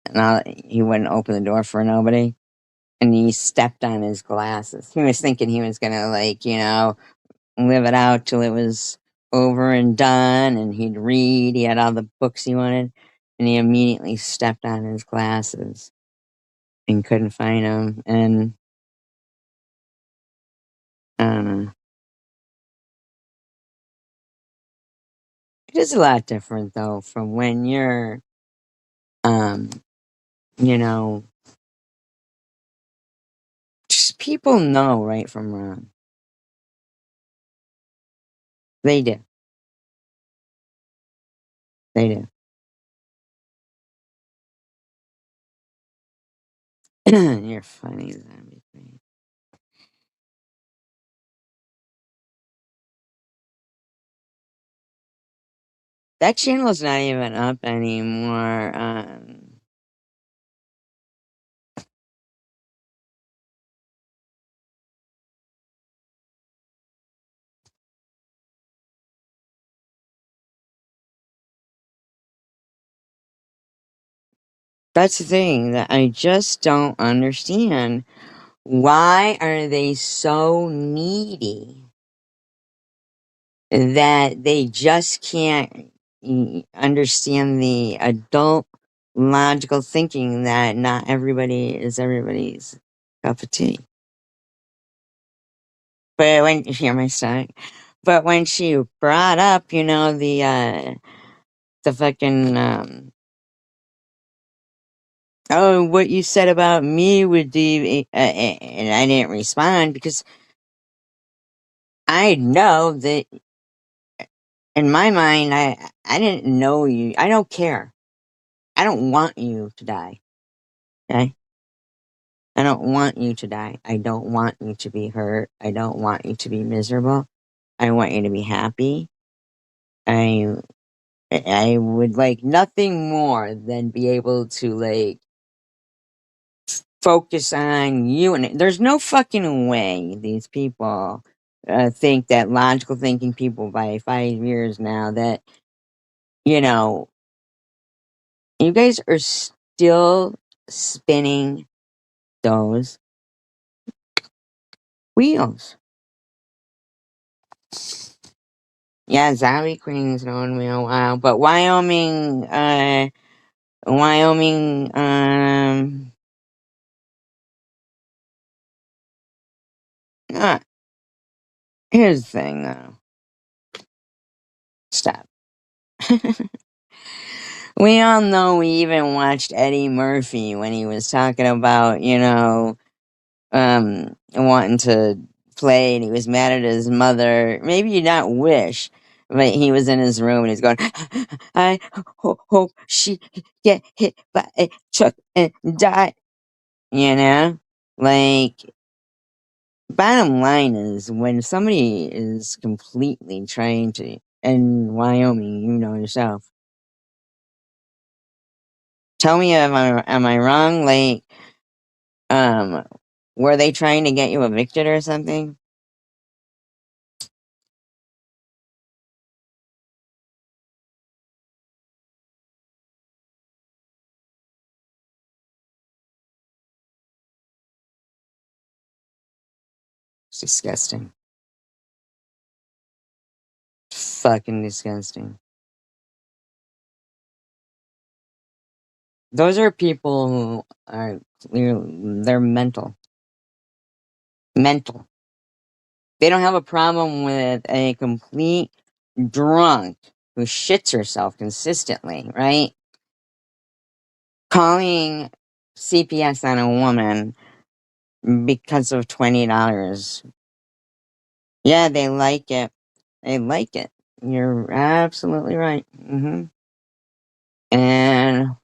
and he wouldn't open the door for nobody, and he stepped on his glasses. He was thinking he was gonna, like, live it out till it was over and done, and he'd read. He had all the books he wanted, and he immediately stepped on his glasses and couldn't find them. And I don't know. It is a lot different though from when you're, um, you know, just people know right from wrong. They do. They do. You're funny, zombie queen. That channel's not even up anymore. That's the thing that I just don't understand. Why are they so needy that they just can't understand the adult logical thinking that not everybody is everybody's cup of tea? But when you hear my song, but when she brought up, the fucking oh, what you said about me would be, and I didn't respond because I know that in my mind, I didn't know you. I don't care. I don't want you to die. Okay? I don't want you to die. I don't want you to be hurt. I don't want you to be miserable. I want you to be happy. I I would like nothing more than be able to, like, focus on you. And there's no fucking way these people think that logical thinking people by 5 years now that you know you guys are still spinning those wheels. Yeah, zombie queen's known me a while, but Wyoming, uh, here's the thing though. Stop. We all know, we even watched Eddie Murphy when he was talking about, wanting to play, and he was mad at his mother. Maybe you not wish, but he was in his room and he's going, I hope she get hit by a truck and die. You know? Like, bottom line is when somebody is completely trying to, in Wyoming, you know yourself. Tell me, am I wrong? Like, um, were they trying to get you evicted or something? It's disgusting. Fucking disgusting. Those are people who are they're mental. Mental. They don't have a problem with a complete drunk who shits herself consistently, right? Calling CPS on a woman because of $20. Yeah, they like it. I like it. You're absolutely right. And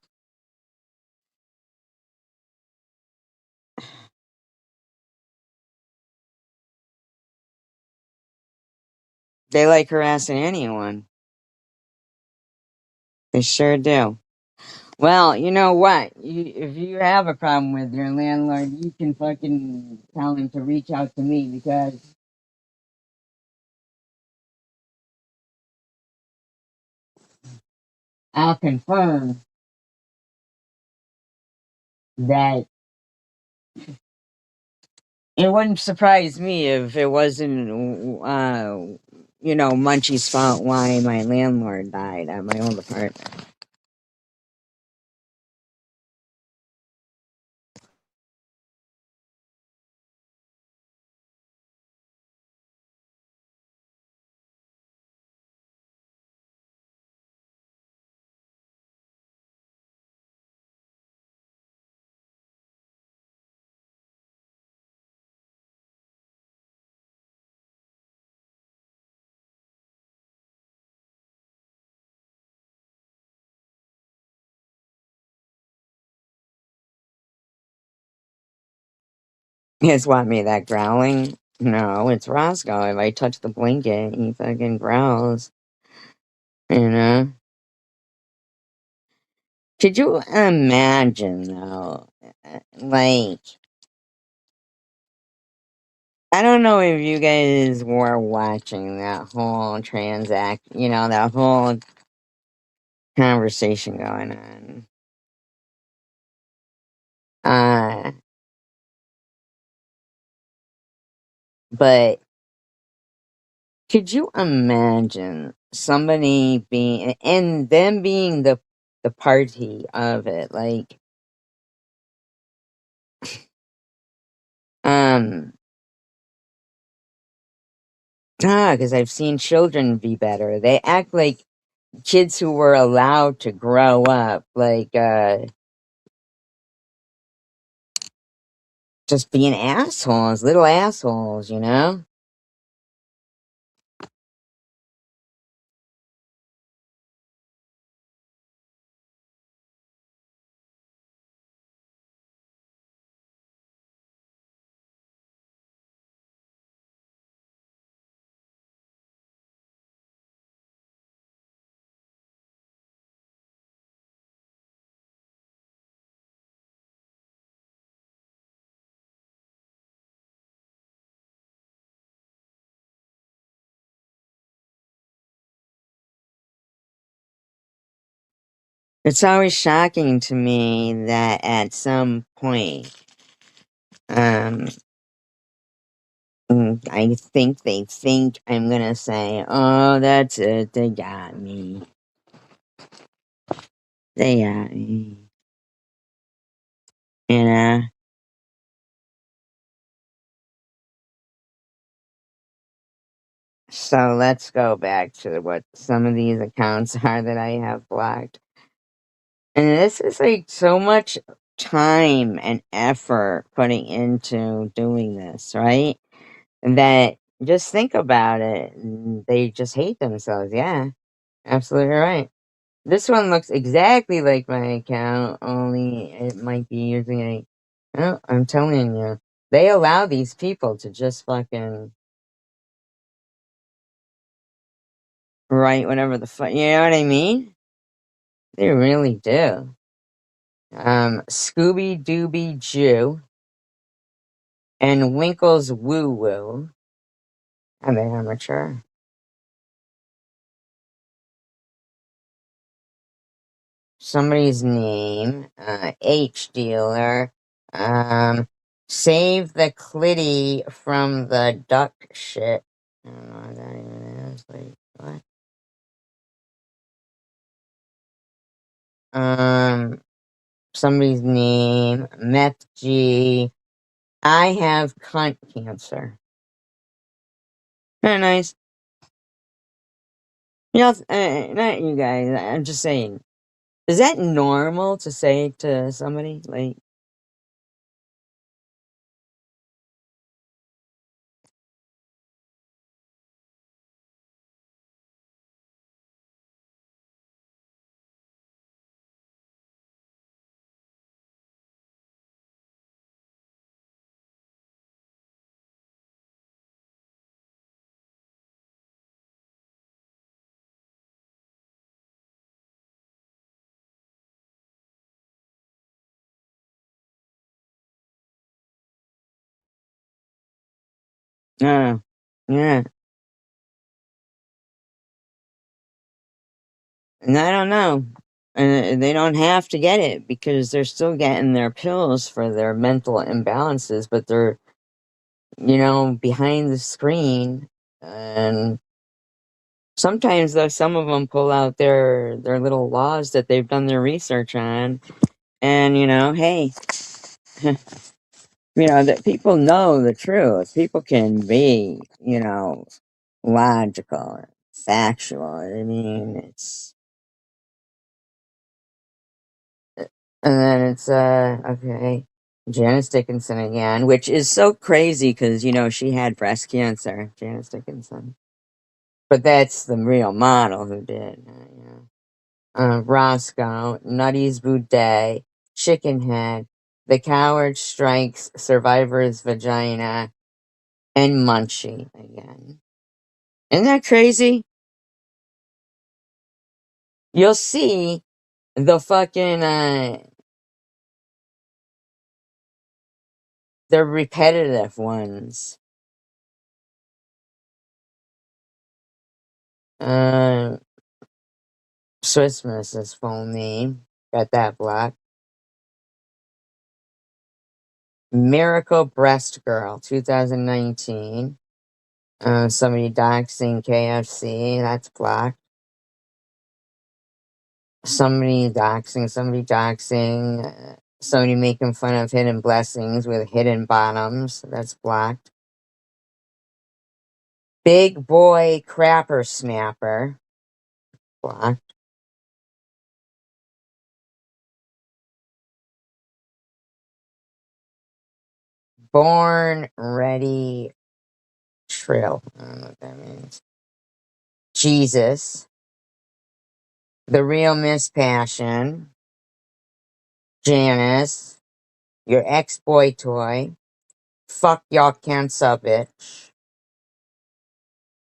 they like harassing anyone. They sure do. Well, you know what? If you have a problem with your landlord, you can fucking tell him to reach out to me because I'll confirm that it wouldn't surprise me if it wasn't, Munchie's fault why my landlord died at my old apartment. Is what me that growling? No, it's Roscoe. If I touch the blanket, he fucking growls. You know? Could you imagine though? Like, I don't know if you guys were watching that whole that whole conversation going on. But could you imagine somebody being and them being the party of it? Like, um, because I've seen children be better. They act like kids who were allowed to grow up, like, just being assholes, little assholes, you know? It's always shocking to me that at some point, um, I think they think I'm gonna say, "Oh, that's it. They got me. They got me." You know. So let's go back to what some of these accounts are that I have blocked. And this is like so much time and effort putting into doing this, right? That just think about it. They just hate themselves. Yeah, absolutely right. This one looks exactly like my account, only it might be using a. Oh, I'm telling you, they allow these people to just fucking write whatever the fuck. You know what I mean? They really do. Scooby Dooby Jew and Winkle's Woo Woo. I'm an amateur. Somebody's name, H dealer. Um, Save the clitty from the duck shit. I don't know what that even is. Like, what? Somebody's name, Meth G. I have cunt cancer. Very nice. Not you guys. I'm just saying. Is that normal to say to somebody? Like, Uh, yeah. And I don't know. And they don't have to get it because they're still getting their pills for their mental imbalances, but they're, behind the screen. And sometimes, though, some of them pull out their little laws that they've done their research on. And, hey, that people know the truth. People can be, logical, factual. I mean, and then it's, okay, Janice Dickinson again, which is so crazy because, she had breast cancer, Janice Dickinson. But that's the real model who did, Roscoe, Nutty's Boudet, Chickenhead, The Coward Strikes Survivor's Vagina, and Munchie again. Isn't that crazy? You'll see the fucking, the repetitive ones. Uh, Swiss Miss is full name. Got that block. Miracle Breast Girl, 2019. Somebody doxing KFC, that's blocked. Somebody making fun of hidden blessings with hidden bottoms, that's blocked. Big Boy Crapper Snapper, blocked. Born Ready Trill, I don't know what that means. Jesus, The Real Miss Passion, Janice, Your Ex-Boy Toy, Fuck Y'all Cancer Bitch,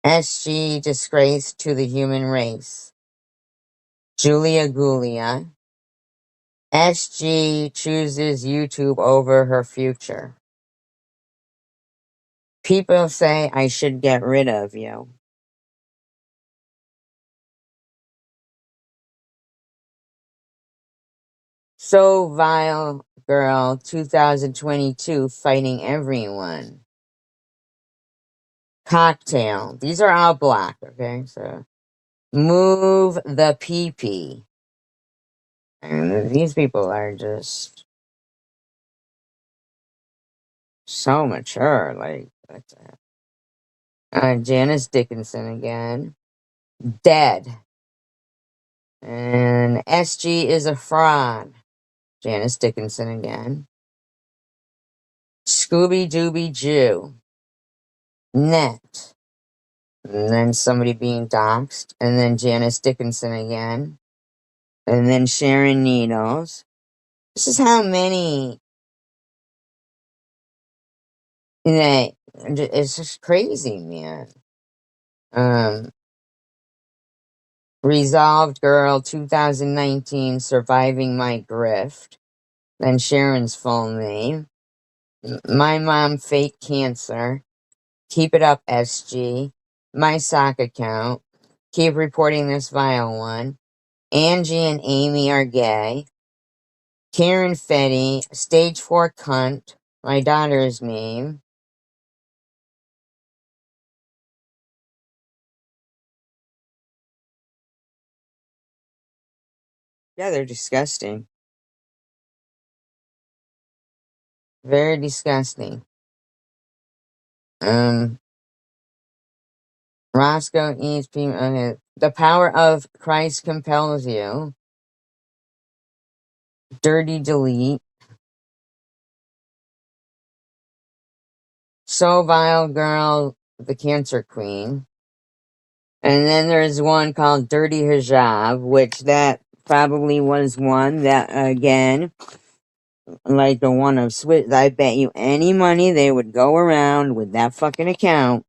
SG Disgrace to the Human Race, Julia Gulia, SG chooses YouTube over her future. People say I should get rid of you. So Vile Girl 2022 fighting everyone. Cocktail. These are all black, okay? So Move the pee-pee. And these people are just so mature. Like, what's that? Janice Dickinson again. Dead. And SG is a fraud. Janice Dickinson again. Scooby Dooby Jew. Net. And then somebody being doxxed. And then Janice Dickinson again. And then Sharon Needles. This is how many. It's just crazy, man. Resolved Girl 2019 Surviving My Grift. Then Sharon's full name. My Mom Fake Cancer. Keep It Up SG. My Sock Account. Keep Reporting This Vile One. Angie and Amy Are Gay. Karen Fetty. Stage 4 Cunt. My daughter's name. Yeah, they're disgusting. Very disgusting. Roscoe eats people. Okay. The power of Christ compels you. Dirty Delete. So Vile Girl, the Cancer Queen. And then there's one called Dirty Hijab, which that probably was one that, again, like the one of Swiss, I bet you any money they would go around with that fucking account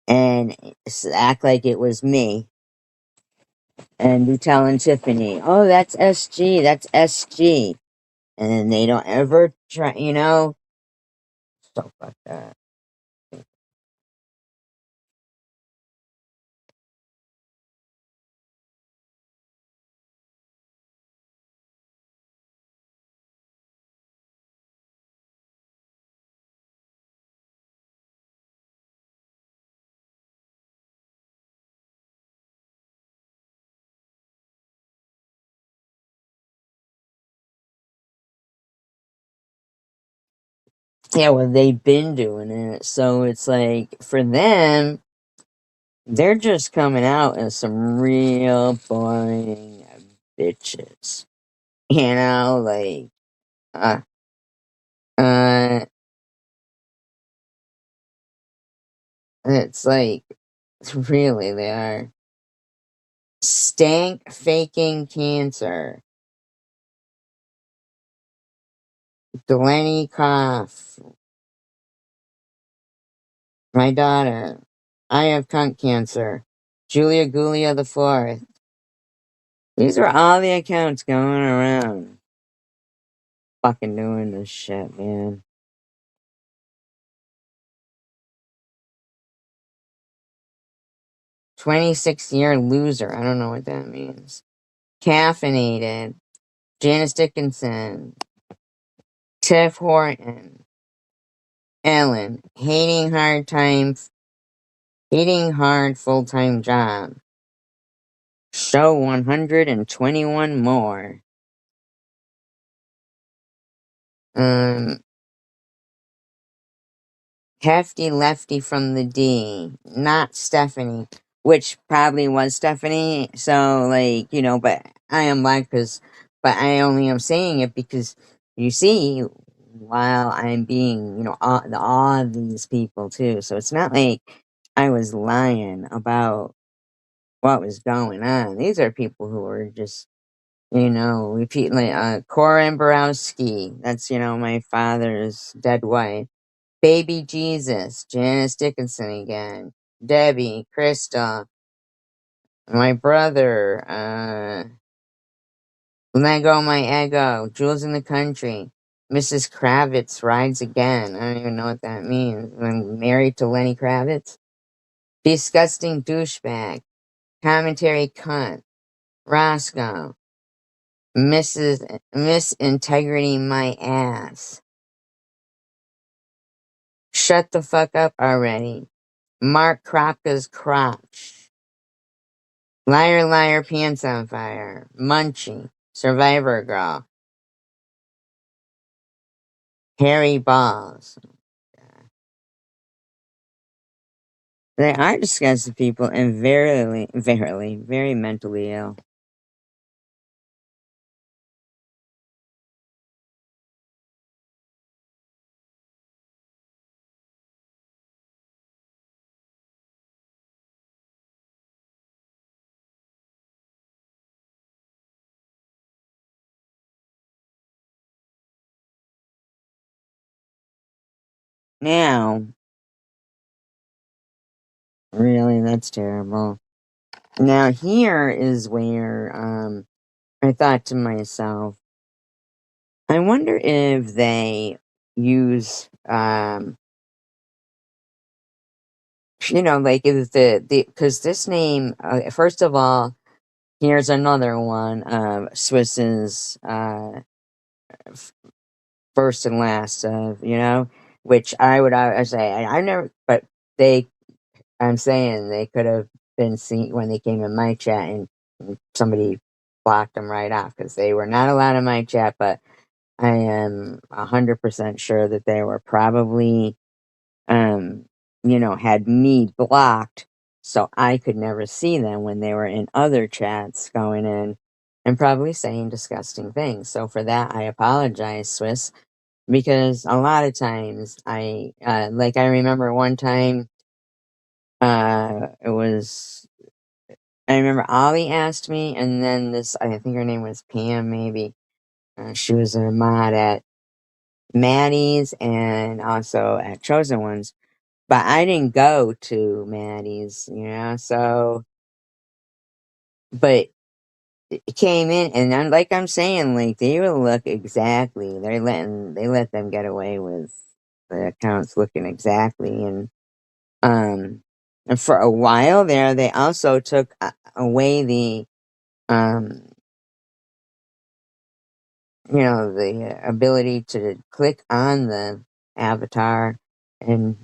and act like it was me and be telling Tiffany, oh, that's SG, that's SG. And then they don't ever try, So fuck that. Yeah, well, they've been doing it, so it's like for them, they're just coming out as some real boring bitches. You know, like, uh, uh, it's like, really, they are. Stank faking cancer. Delaney cough. My daughter. I have cunt cancer. Julia Gulia the fourth. These are all the accounts going around. Fucking doing this shit, man. 26-year loser. I don't know what that means. Caffeinated. Janice Dickinson. Tiff Horton. Ellen. Hating hard full-time job. Show 121 more. Um, Hefty Lefty from the D, not Stephanie, which probably was Stephanie. So, like, but I am like, but I only am saying it because you see, while I'm being, all of these people too. So it's not like I was lying about what was going on. These are people who were just, repeating, like, Corin Borowski. That's, my father's dead wife. Baby Jesus, Janice Dickinson again, Debbie, Krista, my brother, Lego My Ego, Jules in the Country, Mrs. Kravitz rides again. I don't even know what that means. I'm married to Lenny Kravitz. Disgusting douchebag, commentary cunt, Roscoe, Miss Integrity my ass. Shut the fuck up already. Mark Kropka's crotch. Liar, liar, pants on fire. Munchie. Survivor girl. Hairy balls. They are disgusting people and very mentally ill. Now, really, that's terrible. Now, here is where I thought to myself, I wonder if they use, like if because this name, first of all, here's another one of Swiss's first and last of, which I say, I never, but they, I'm saying they could have been seen when they came in my chat and somebody blocked them right off because they were not allowed in my chat, but I am 100% sure that they were probably, had me blocked so I could never see them when they were in other chats going in and probably saying disgusting things. So for that, I apologize, Swiss, because a lot of times I remember one time, it was, I remember Ollie asked me, and then I think her name was Pam, maybe. She was a mod at Maddie's and also at Chosen Ones. But I didn't go to Maddie's, so, but it came in, and like I'm saying, like, they will look exactly, they let them get away with the account's looking exactly. And for a while there, they also took away the, um, the ability to click on the avatar and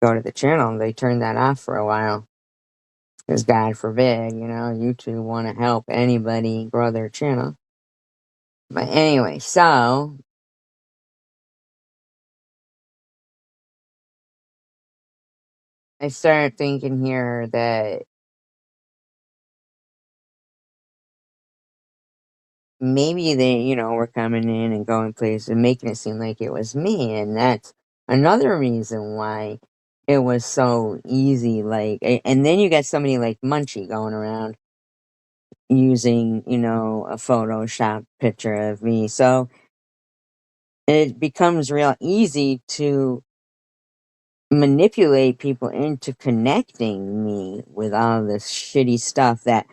go to the channel. They turned that off for a while. Because God forbid, YouTube want to help anybody grow their channel. But anyway, so I started thinking here that maybe they, were coming in and going places and making it seem like it was me. And that's another reason why it was so easy. Like, and then you got somebody like Munchie going around using, a Photoshop picture of me. So it becomes real easy to manipulate people into connecting me with all this shitty stuff that,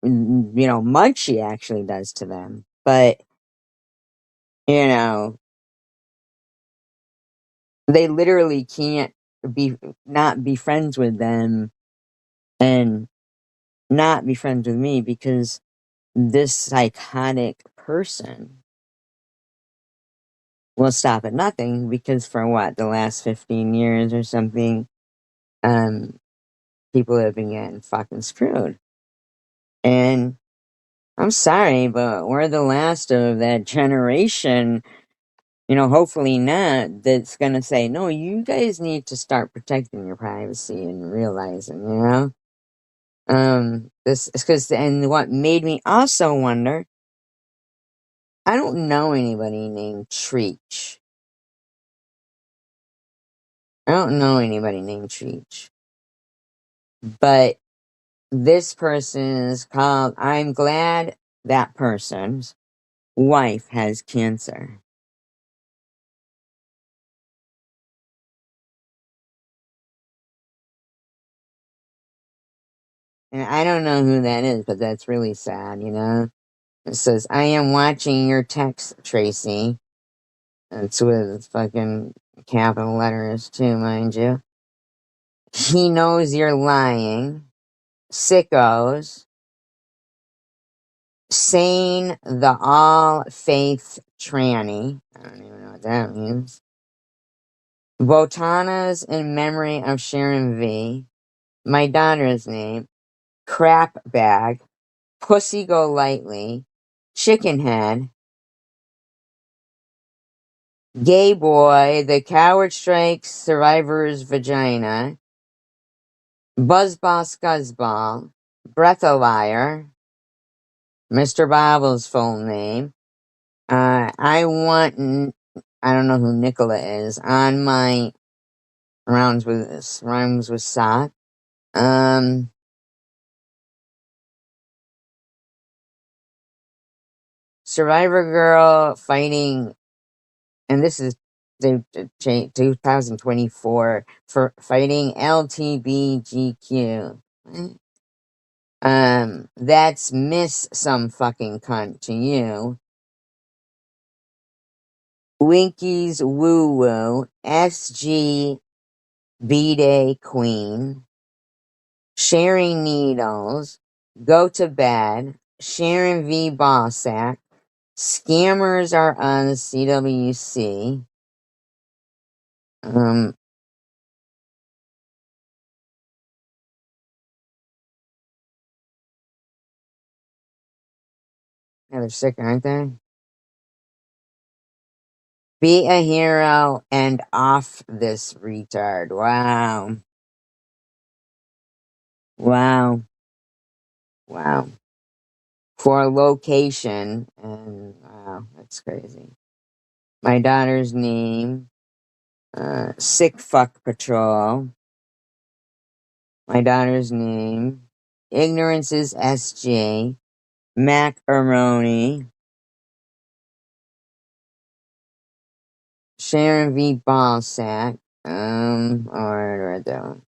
Munchie actually does to them. But, you know, they literally can't be not be friends with them and not be friends with me because this psychotic person will stop at nothing because for what, the last 15 years or something, um, people have been getting fucking screwed. And I'm sorry, but we're the last of that generation, hopefully not, that's gonna say, no, you guys need to start protecting your privacy and realizing, this is because, and what made me also wonder, I don't know anybody named Treach. I don't know anybody named Treach. But this person is called, I'm glad that person's wife has cancer. And I don't know who that is, but that's really sad. It says, I am watching your text, Tracy. It's with fucking capital letters, too, mind you. He knows you're lying. Sickos. Sane the all faith tranny. I don't even know what that means. Botanas in memory of Sharon V. My daughter's name. Crap bag. Pussy go lightly. Chicken head. Gay boy. The coward strikes survivor's vagina. Buzzball scuzzball. Breathalyre. Mr. Bible's full name. I want, I don't know who Nicola is, on my rhymes with sock. Survivor girl fighting, and this is the 2024 for fighting LTBGQ. That's Miss some fucking cunt to you. Winkies Woo Woo, SG B-Day Queen, Sharing Needles, Go to Bed, Sharon V. Bossack, Scammers Are on the CWC, yeah, they're sick, aren't they? Be a hero and off this retard. Wow. Wow. Wow. For location, and wow, that's crazy. My daughter's name, Sick Fuck Patrol. My daughter's name, Ignorance is SJ, Macaroni, Sharon V. Ballsack, alright, right that one.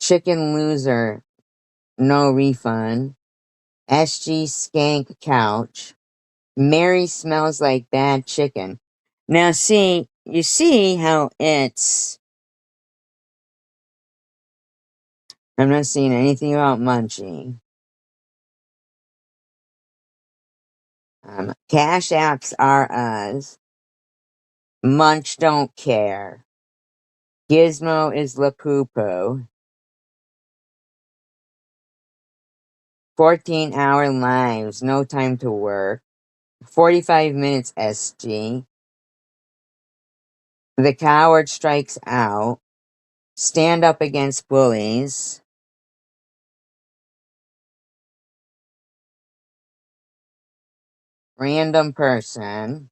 Chicken Loser, No Refund, SG Skank Couch, Mary smells like bad chicken. Now, see, you see how I'm not seeing anything about Munchie. Cash apps are us. Munch don't care. Gizmo is La Poo Poo. 14-hour lives, no time to work. 45 minutes SG. The coward strikes out. Stand up against bullies. Random person.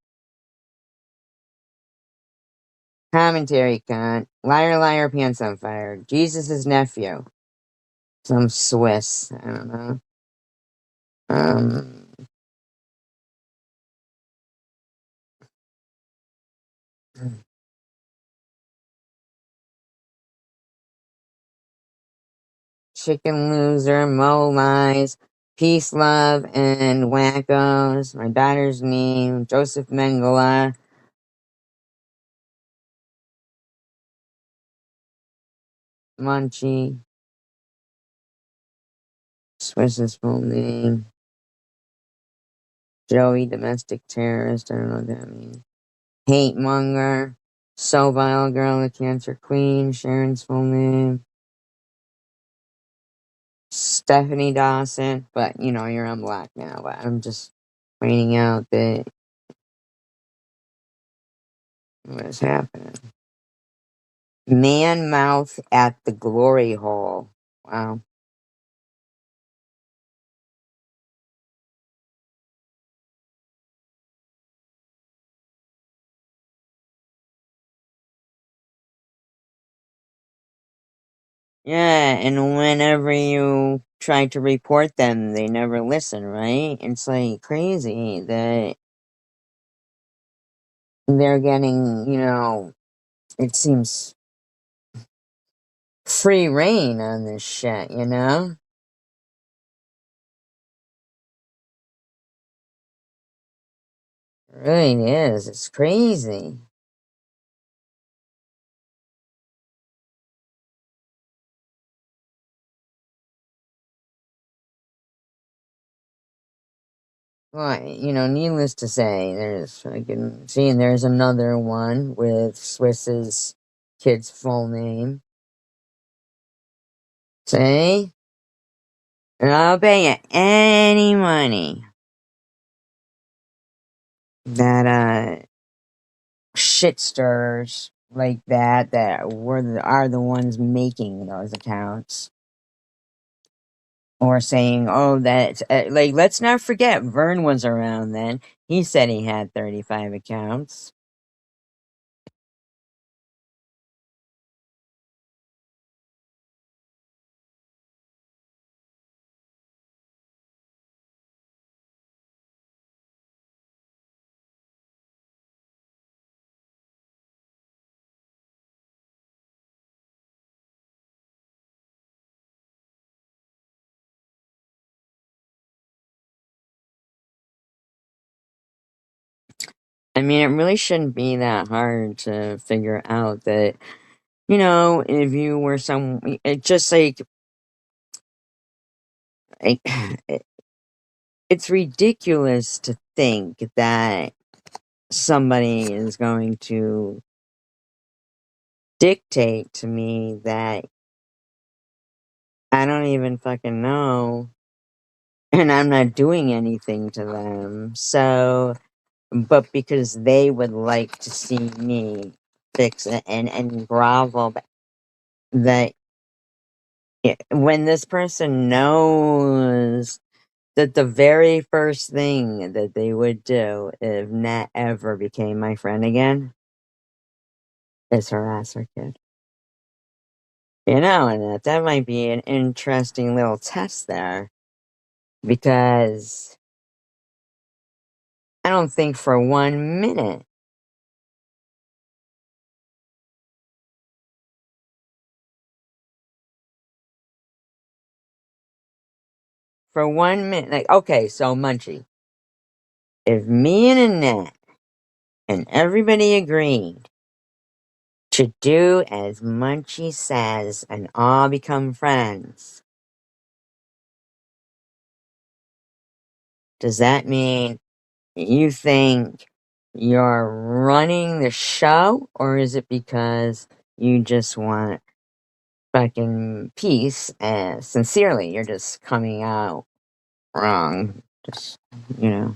Commentary cunt. Liar, liar, pants on fire. Jesus' nephew. Some Swiss. I don't know. Um, Chicken loser, Mo lies, peace, love, and wackos. My daughter's name, Joseph Mengele. Munchie. Swiss's full name. Joey, domestic terrorist. I don't know what that means. Hate monger. So vile girl, the cancer queen. Sharon's full name. Stephanie Dawson. But, you know, you're on black now. But I'm just pointing out that what is happening. Man mouth at the glory hole. Wow. Yeah, and whenever you try to report them, they never listen, right? It's like crazy that they're getting, it seems free reign on this shit, you know? It really is. It's crazy. Well, needless to say, there's another one with Swiss's kid's full name. See? And I'll pay you any money that, shit stirrers like that are the ones making those accounts. Or saying, oh, that, like, let's not forget, Vern was around then. He said he had 35 accounts. I mean, it really shouldn't be that hard to figure out that, if you were it just like it's ridiculous to think that somebody is going to dictate to me that I don't even fucking know, and I'm not doing anything to them. So, but because they would like to see me fix it and grovel, that when this person knows that the very first thing that they would do if Nat ever became my friend again is harass her kid. And that might be an interesting little test there, because I don't think for 1 minute, like, okay, so Munchie, if me and Annette and everybody agreed to do as Munchie says and all become friends, does that mean you think you're running the show, or is it because you just want fucking peace and sincerely you're just coming out wrong? Just, you know.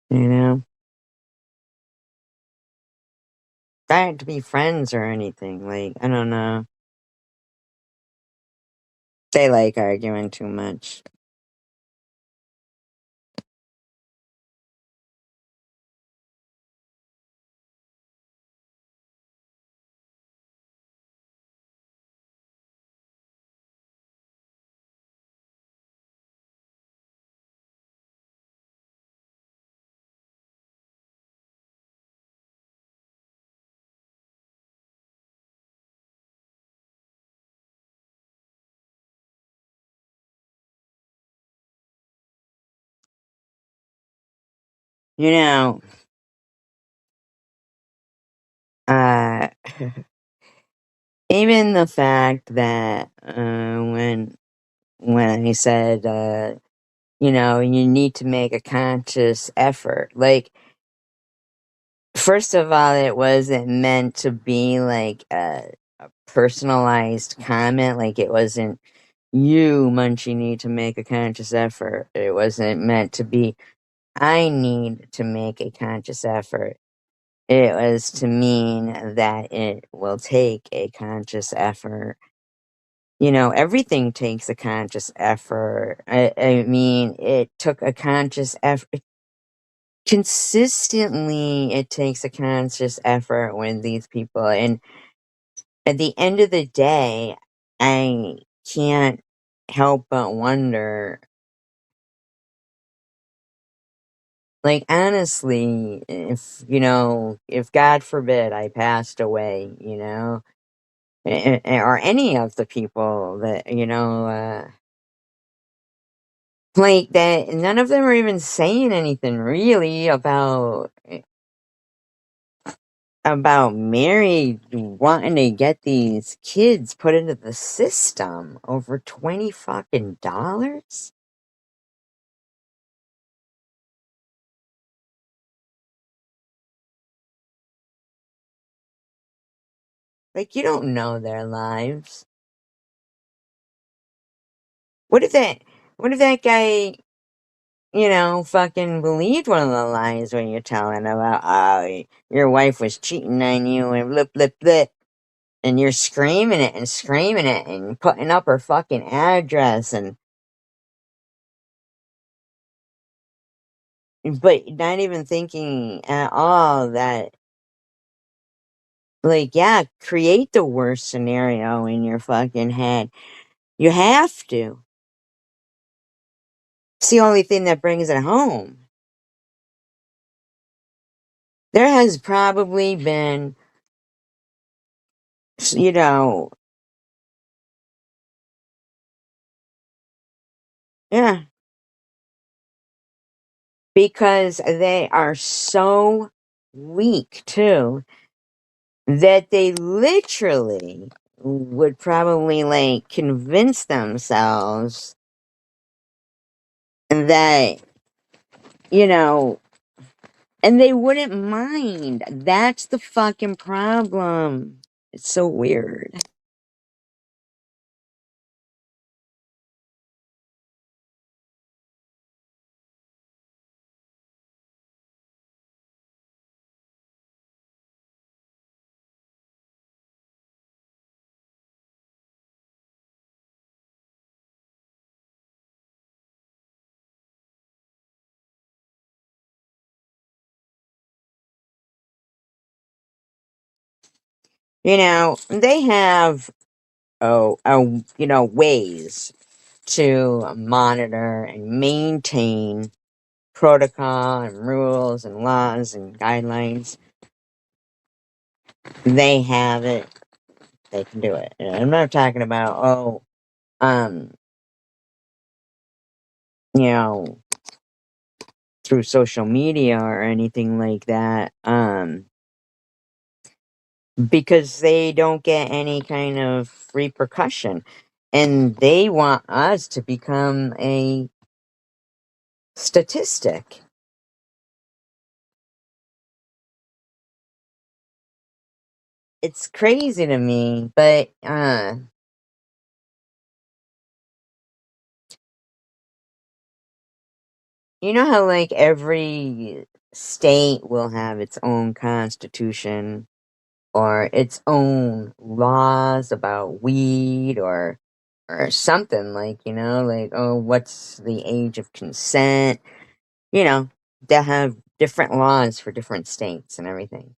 You know? Not to be friends or anything. Like, I don't know. They like arguing too much. You know, uh, even the fact that when he said, you know, you need to make a conscious effort. Like, first of all, it wasn't meant to be like a personalized comment. Like, it wasn't you, Munchie, need to make a conscious effort. It wasn't meant to be I need to make a conscious effort. It was to mean that it will take a conscious effort. You know, everything takes a conscious effort. I mean, it took a conscious effort. Consistently, it takes a conscious effort when these people, and at the end of the day, I can't help but wonder, like, honestly, if, you know, if God forbid I passed away, you know, or any of the people that, you know, like that, none of them are even saying anything really about Mary wanting to get these kids put into the system over 20 fucking dollars. Like, you don't know their lives. What if that, what if that guy, you know, fucking believed one of the lies when you're telling about, oh, your wife was cheating on you and blip, blip, blip. And you're screaming it and putting up her fucking address and, but not even thinking at all that, like, yeah, create the worst scenario in your fucking head. You have to. It's the only thing that brings it home. There has probably been, you know, yeah, because they are so weak too that they literally would probably like convince themselves that, you know, and they wouldn't mind. That's the fucking problem. It's so weird. They have, ways to monitor and maintain protocol and rules and laws and guidelines. They have it. They can do it. And I'm not talking about, um, you know, through social media or anything like that. Because they don't get any kind of repercussion. And they want us to become a statistic. It's crazy to me, but you know how like every state will have its own constitution or its own laws about weed or something, like, like, oh, what's the age of consent? They'll have different laws for different states and everything.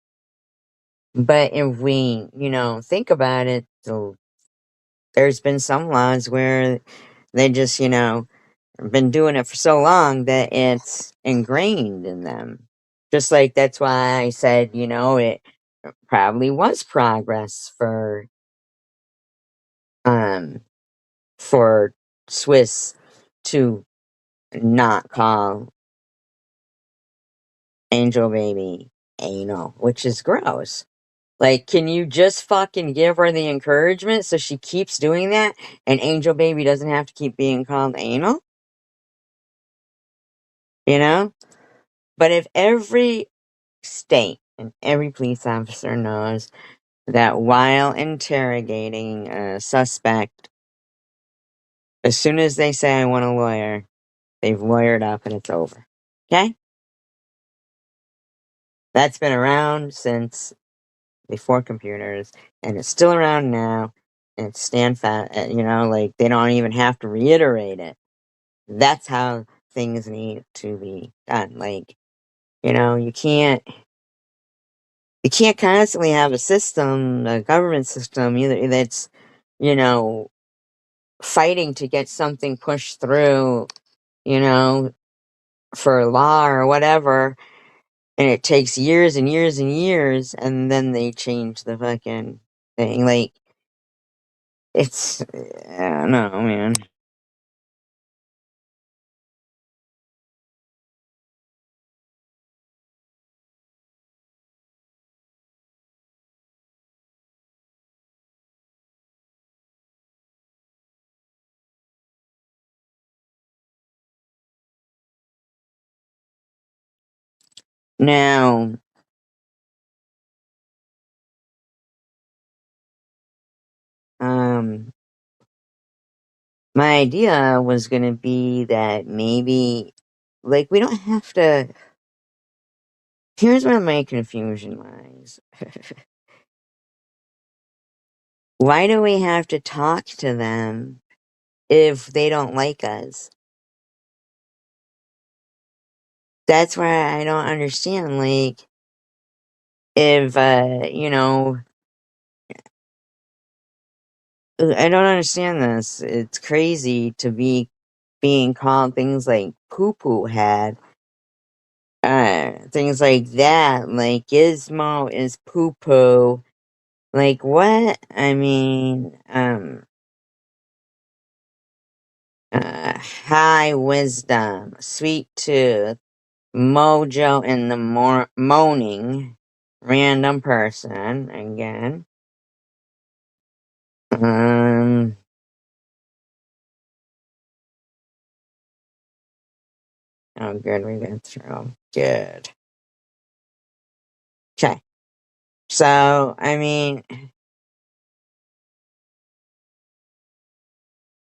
But if we, think about it, so there's been some laws where they just, been doing it for so long that it's ingrained in them. Just like that's why I said, it probably was progress um for Swiss to not call Angel Baby anal, which is gross. Like, can you just fucking give her the encouragement so she keeps doing that and Angel Baby doesn't have to keep being called anal? You know? But if every state and every police officer knows that while interrogating a suspect, as soon as they say, I want a lawyer, they've lawyered up and it's over. Okay? That's been around since before computers, and it's still around now, and it's stand fat, like they don't even have to reiterate it. That's how things need to be done. Like, you can't constantly have a system, a government system, either that's, you know, fighting to get something pushed through, you know, for law or whatever, and it takes years and years and years, and then they change the fucking thing. Like, it's, I don't know, man. Now, um, my idea was gonna be that maybe, like, we don't have to. Here's where my confusion lies. Why do we have to talk to them if they don't like us? That's where I don't understand. Like, if, I don't understand this. It's crazy to be being called things like poo poo head, things like that. Like, Gizmo is poo poo. Like, what? I mean, high wisdom, sweet tooth, mojo in the moaning, random person, again. Um, oh, good, we got through. Good. Okay. So, I mean,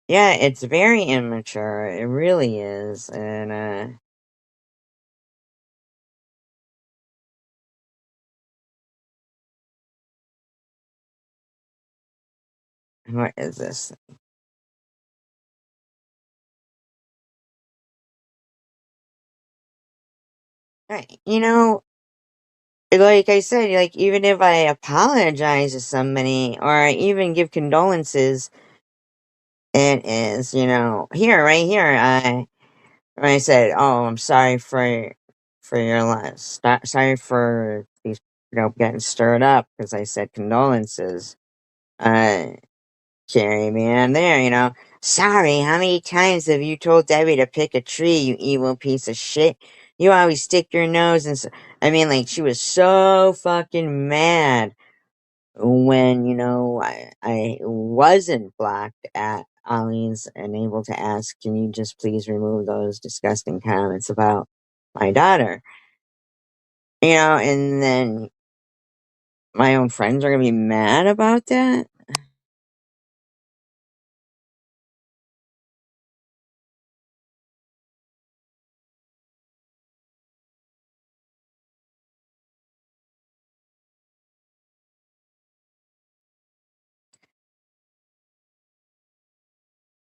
yeah, it's very immature. It really is. And, what is this? Right. like I said, like even if I apologize to somebody or I even give condolences, it is, here, right here, when I said, "Oh, I'm sorry for your loss. Sorry for these, getting stirred up because I said condolences." Uh, Carrie, man, there, Sorry, how many times have you told Debbie to pick a tree, you evil piece of shit? You always stick your nose in. I mean, like, she was so fucking mad when, I wasn't blocked at Ollie's and able to ask, can you just please remove those disgusting comments about my daughter? And then my own friends are going to be mad about that?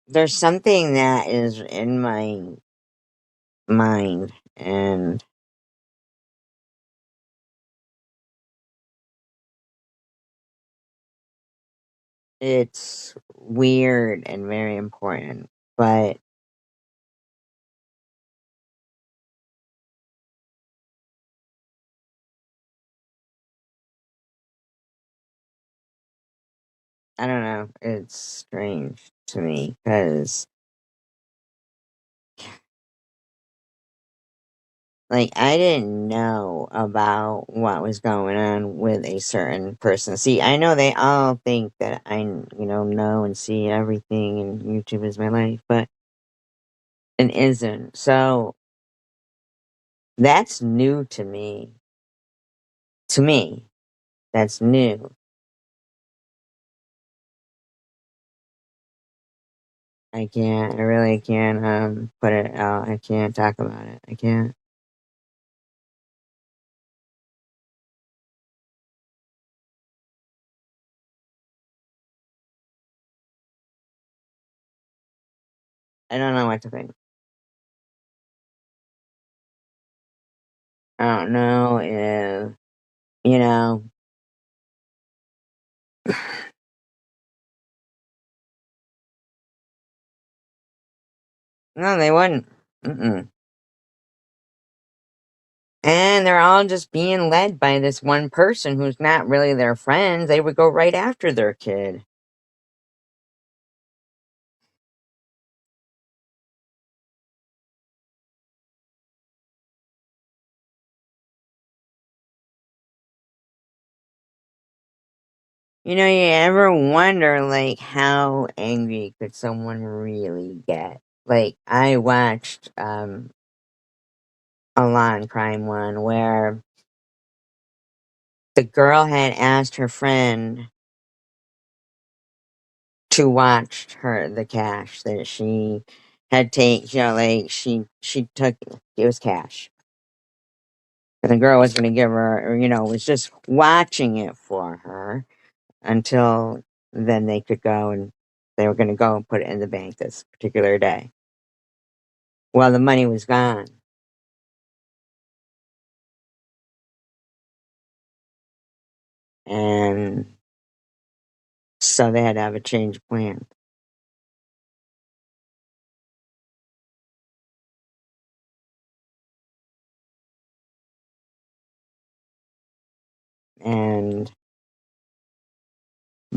There's something that is in my mind, and it's weird and very important, but I don't know, it's strange to me because, like, I didn't know about what was going on with a certain person. See, I know they all think that I, know and see everything, and YouTube is my life, but it isn't. So that's new to me. To me, that's new. I can't. I really can't put it out. I can't talk about it. I can't. I don't know what to think. I don't know if you know. No, they wouldn't. Mm-mm. And they're all just being led by this one person who's not really their friend. They would go right after their kid. You ever wonder, like, how angry could someone really get? Like, I watched a law and crime one where the girl had asked her friend to watch the cash that she had taken, like she took, it was cash. And the girl was going to give her, or, was just watching it for her until then they could go and they were going to go and put it in the bank this particular day. Well, the money was gone. And so they had to have a change of plan. And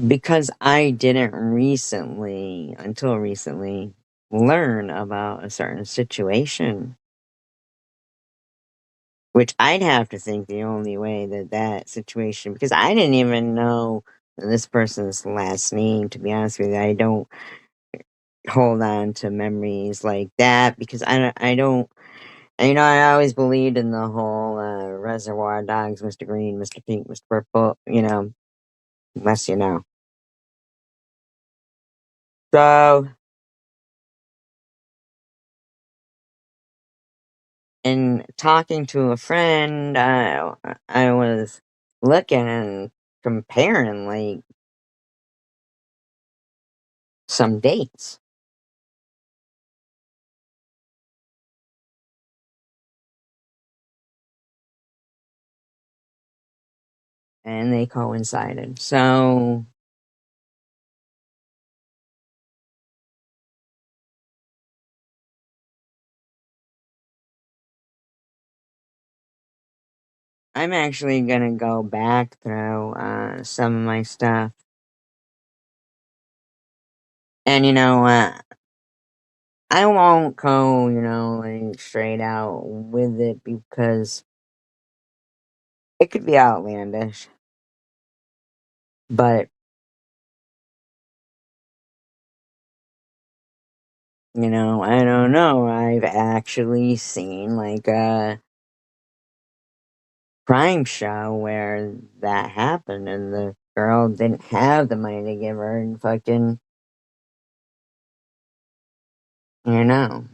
because I didn't until recently, learn about a certain situation, which I'd have to think the only way that situation, because I didn't even know this person's last name, to be honest with you. I don't hold on to memories like that because I don't, I always believed in the whole Reservoir Dogs, Mr. Green, Mr. Pink, Mr. Purple, unless you know. So, in talking to a friend, I was looking and comparing like some dates. and they coincided. So I'm actually gonna go back through some of my stuff, and I won't go, like straight out with it because it could be outlandish. But I don't know. I've actually seen like a crime show where that happened, and the girl didn't have the money to give her, and fucking, you know.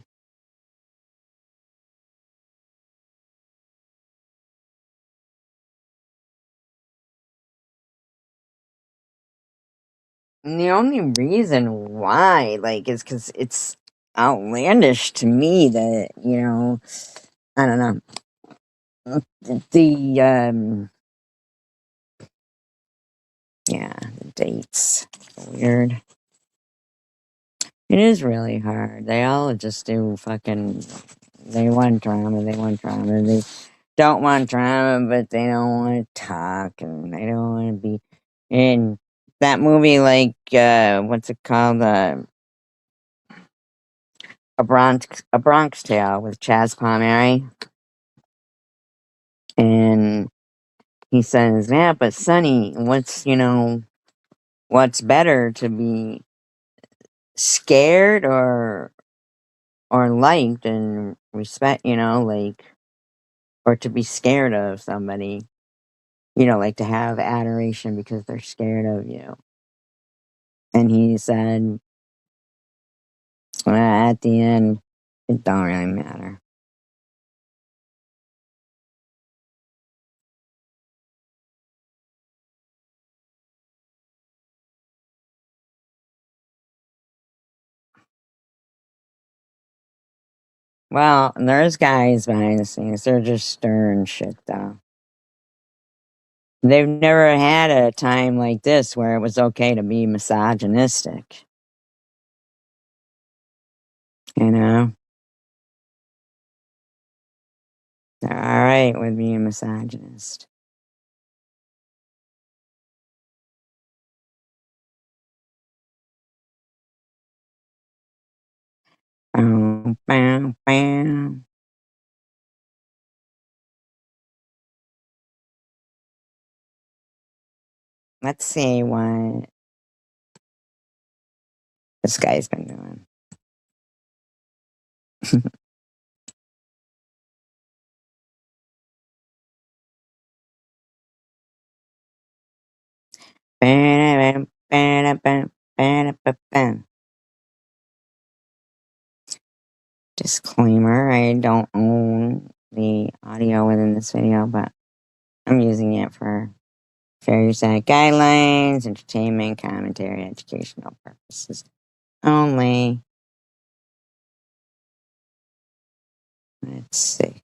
And the only reason why, like, is because it's outlandish to me that, I don't know. The yeah, the dates. Weird. It is really hard. They all just do fucking. They want drama. They want drama. They don't want drama, but they don't want to talk, and they don't want to be in that movie. Like, what's it called? A Bronx Tale with Chaz Palmeri, and he says, "Yeah, but Sonny, what's better to be scared or liked and respect, like, or to be scared of somebody, like to have adoration because they're scared of you." And he said, well, at the end, it don't really matter. Well, there's guys behind the scenes. They're just stirring shit, though. They've never had a time like this where it was okay to be misogynistic. You know? They're alright with being misogynist. Bam, bam. Let's see what this guy's been doing. Bam, bam, bam, bam, bam, bam. Disclaimer, I don't own the audio within this video, but I'm using it for fair use act guidelines, entertainment, commentary, educational purposes only. Let's see.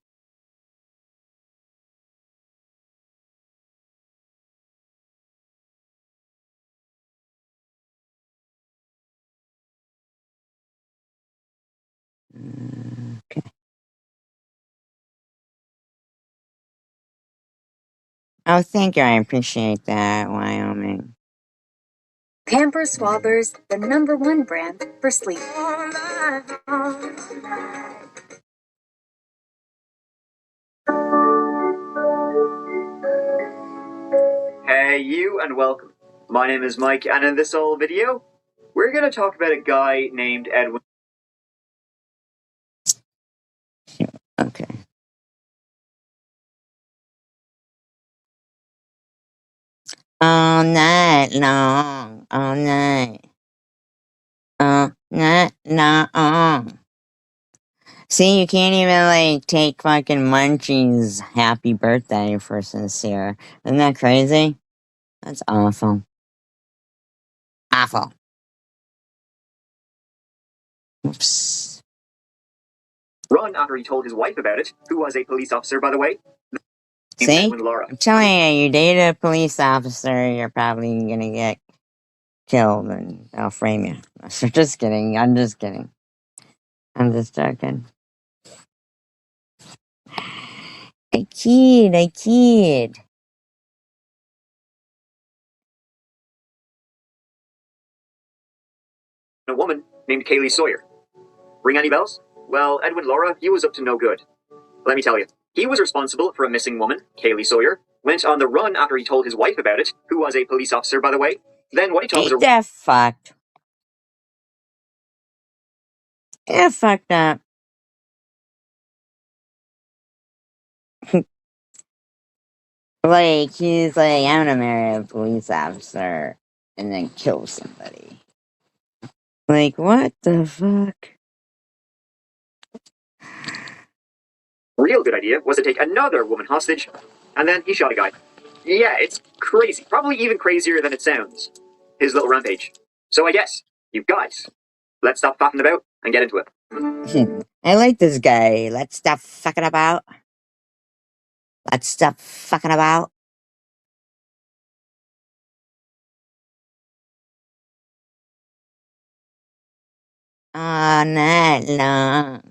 Okay. Oh, thank you. I appreciate that, Wyoming. Pampers Swabbers, the #1 brand for sleep. Hey you and welcome. My name is Mike, and in this old video, we're going to talk about a guy named Edwin. Okay. All night long. All night. All night long. See, you can't even, like, take fucking Munchie's happy birthday for sincere. Isn't that crazy? That's awful. Awful. Oops. Run after he told his wife about it, who was a police officer, by the way. See? Edwin Laura. I'm telling you, you date a police officer, you're probably gonna get killed and they'll frame you. Just kidding. I'm just kidding. I'm just joking. I kid. A woman named Kaylee Sawyer. Ring any bells? Well, Edwin Laura, he was up to no good. Let me tell you. He was responsible for a missing woman, Kaylee Sawyer, went on the run after he told his wife about it, who was a police officer, by the way. Then what he told was Ain't that fucked? Yeah, fucked up. Like, he's like, I'm gonna marry a police officer and then kill somebody. Like, what the fuck? real good idea was to take another woman hostage, and then he shot a guy. Yeah, it's crazy. Probably even crazier than it sounds. His little rampage. So I guess, you guys, let's stop faffing about and get into it. I like this guy. Let's stop fucking about. Let's stop fucking about. All night long.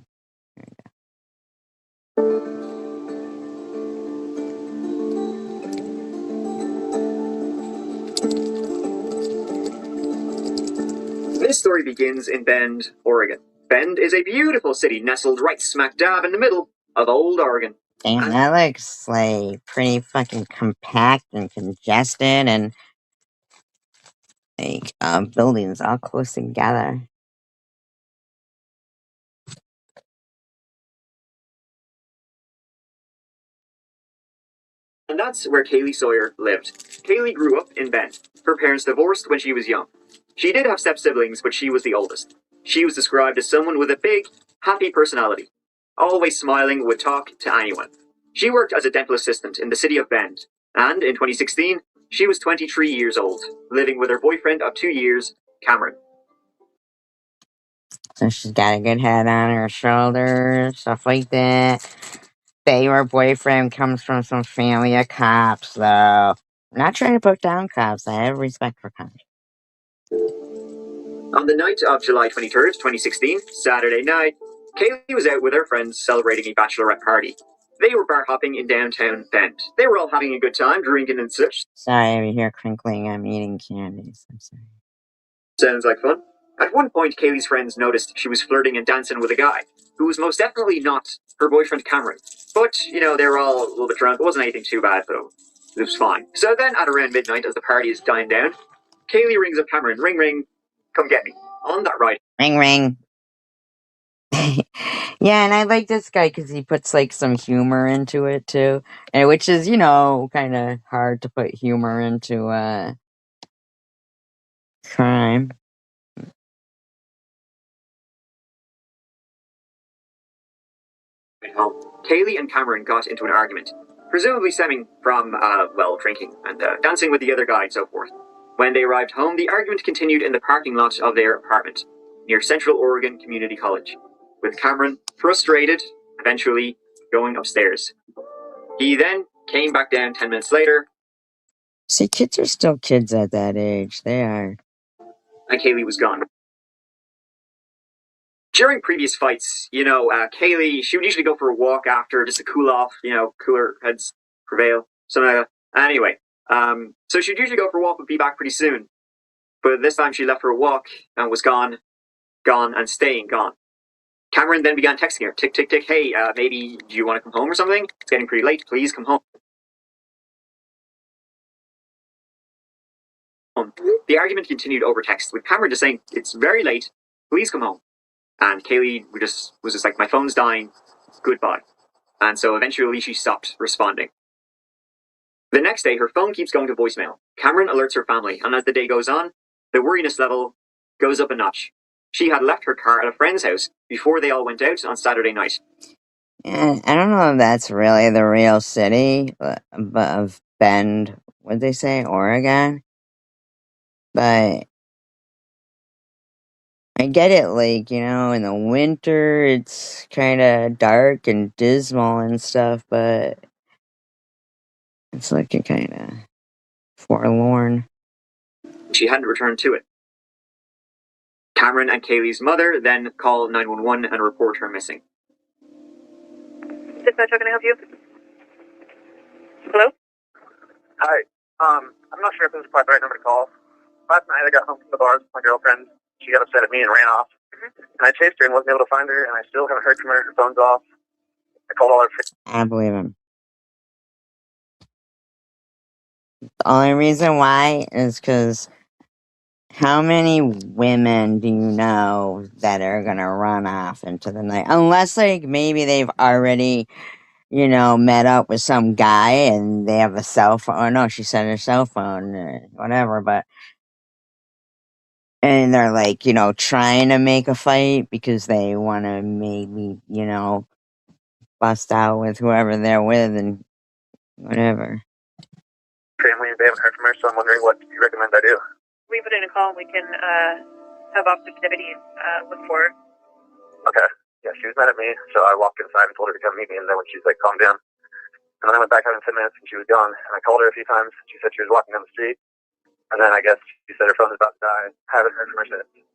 This story begins in Bend, Oregon. Bend is a beautiful city nestled right smack dab in the middle of old Oregon. Damn, that looks like pretty fucking compact and congested and like buildings all close together. And that's where Kaylee Sawyer lived. Kaylee grew up in Bend. Her parents divorced when she was young. She did have step-siblings, but she was the oldest. She was described as someone with a big, happy personality. Always smiling, would talk to anyone. She worked as a dental assistant in the city of Bend. And in 2016, she was 23 years old, living with her boyfriend of 2 years, Cameron. So she's got a good head on her shoulders, stuff like that. Her boyfriend comes from some family of cops, though. I'm not trying to put down cops. I have respect for cops. On the night of July 23rd, 2016, Saturday night, Kaylee was out with her friends celebrating a bachelorette party. They were bar hopping in downtown Bend. They were all having a good time, drinking and such. Sorry, I hear crinkling. I'm eating candies. I'm sorry. Sounds like fun. At one point, Kaylee's friends noticed she was flirting and dancing with a guy, who was most definitely not her boyfriend Cameron. But, they were all a little bit drunk. It wasn't anything too bad, but it was fine. So then, at around midnight, as the party is dying down, Kaylee rings up Cameron. Ring, ring. Come get me. On that ride. Ring, ring. Yeah, and I like this guy because he puts like some humor into it too, and which is kind of hard to put humor into crime. Home. Kaylee and Cameron got into an argument, presumably stemming from, drinking and dancing with the other guy and so forth. When they arrived home, the argument continued in the parking lot of their apartment, near Central Oregon Community College, with Cameron, frustrated, eventually going upstairs. He then came back down 10 minutes later. See, kids are still kids at that age. They are. And Kaylee was gone. During previous fights, Kaylee, she would usually go for a walk after just to cool off, cooler heads prevail, something like that. Anyway, so she'd usually go for a walk but be back pretty soon. But this time she left for a walk and was gone, and staying gone. Cameron then began texting her, tick, tick, tick, hey, maybe do you want to come home or something? It's getting pretty late, please come home. The argument continued over text, with Cameron just saying, it's very late, please come home. And Kaylee was just like, my phone's dying, goodbye. And so eventually she stopped responding. The next day, her phone keeps going to voicemail. Cameron alerts her family, and as the day goes on, the worriness level goes up a notch. She had left her car at a friend's house before they all went out on Saturday night. Yeah, I don't know if that's really the real city of Bend. What'd they say? Oregon? But I get it, like, in the winter it's kind of dark and dismal and stuff, but It's looking kind of forlorn. She hadn't returned to it. Cameron and Kaylee's mother then call 911 and report her missing. Dispatch, how can I help you? Hello? Hi. I'm not sure if this is quite the right number to call. Last night I got home from the bars with my girlfriend. She got upset at me and ran off. And I chased her and wasn't able to find her, and I still haven't heard from her. Her phone's off. I called all her friends. I don't believe him. The only reason why is because how many women do you know that are gonna run off into the night? Unless, like, maybe they've already, met up with some guy and they have a cell phone. Or no, she said her cell phone, or whatever, but. And they're like, trying to make a fight because they want to maybe, bust out with whoever they're with and whatever. Family, and they haven't heard from her, so I'm wondering what you recommend I do. We put in a call and we can have Officer Activity look for her. Okay. Yeah, she was mad at me, so I walked inside and told her to come meet me, and then when she's like, calm down. And then I went back out in 10 minutes and she was gone. And I called her a few times. She said she was walking down the street. And then I guess she said her phone was about to die. I haven't heard from her since.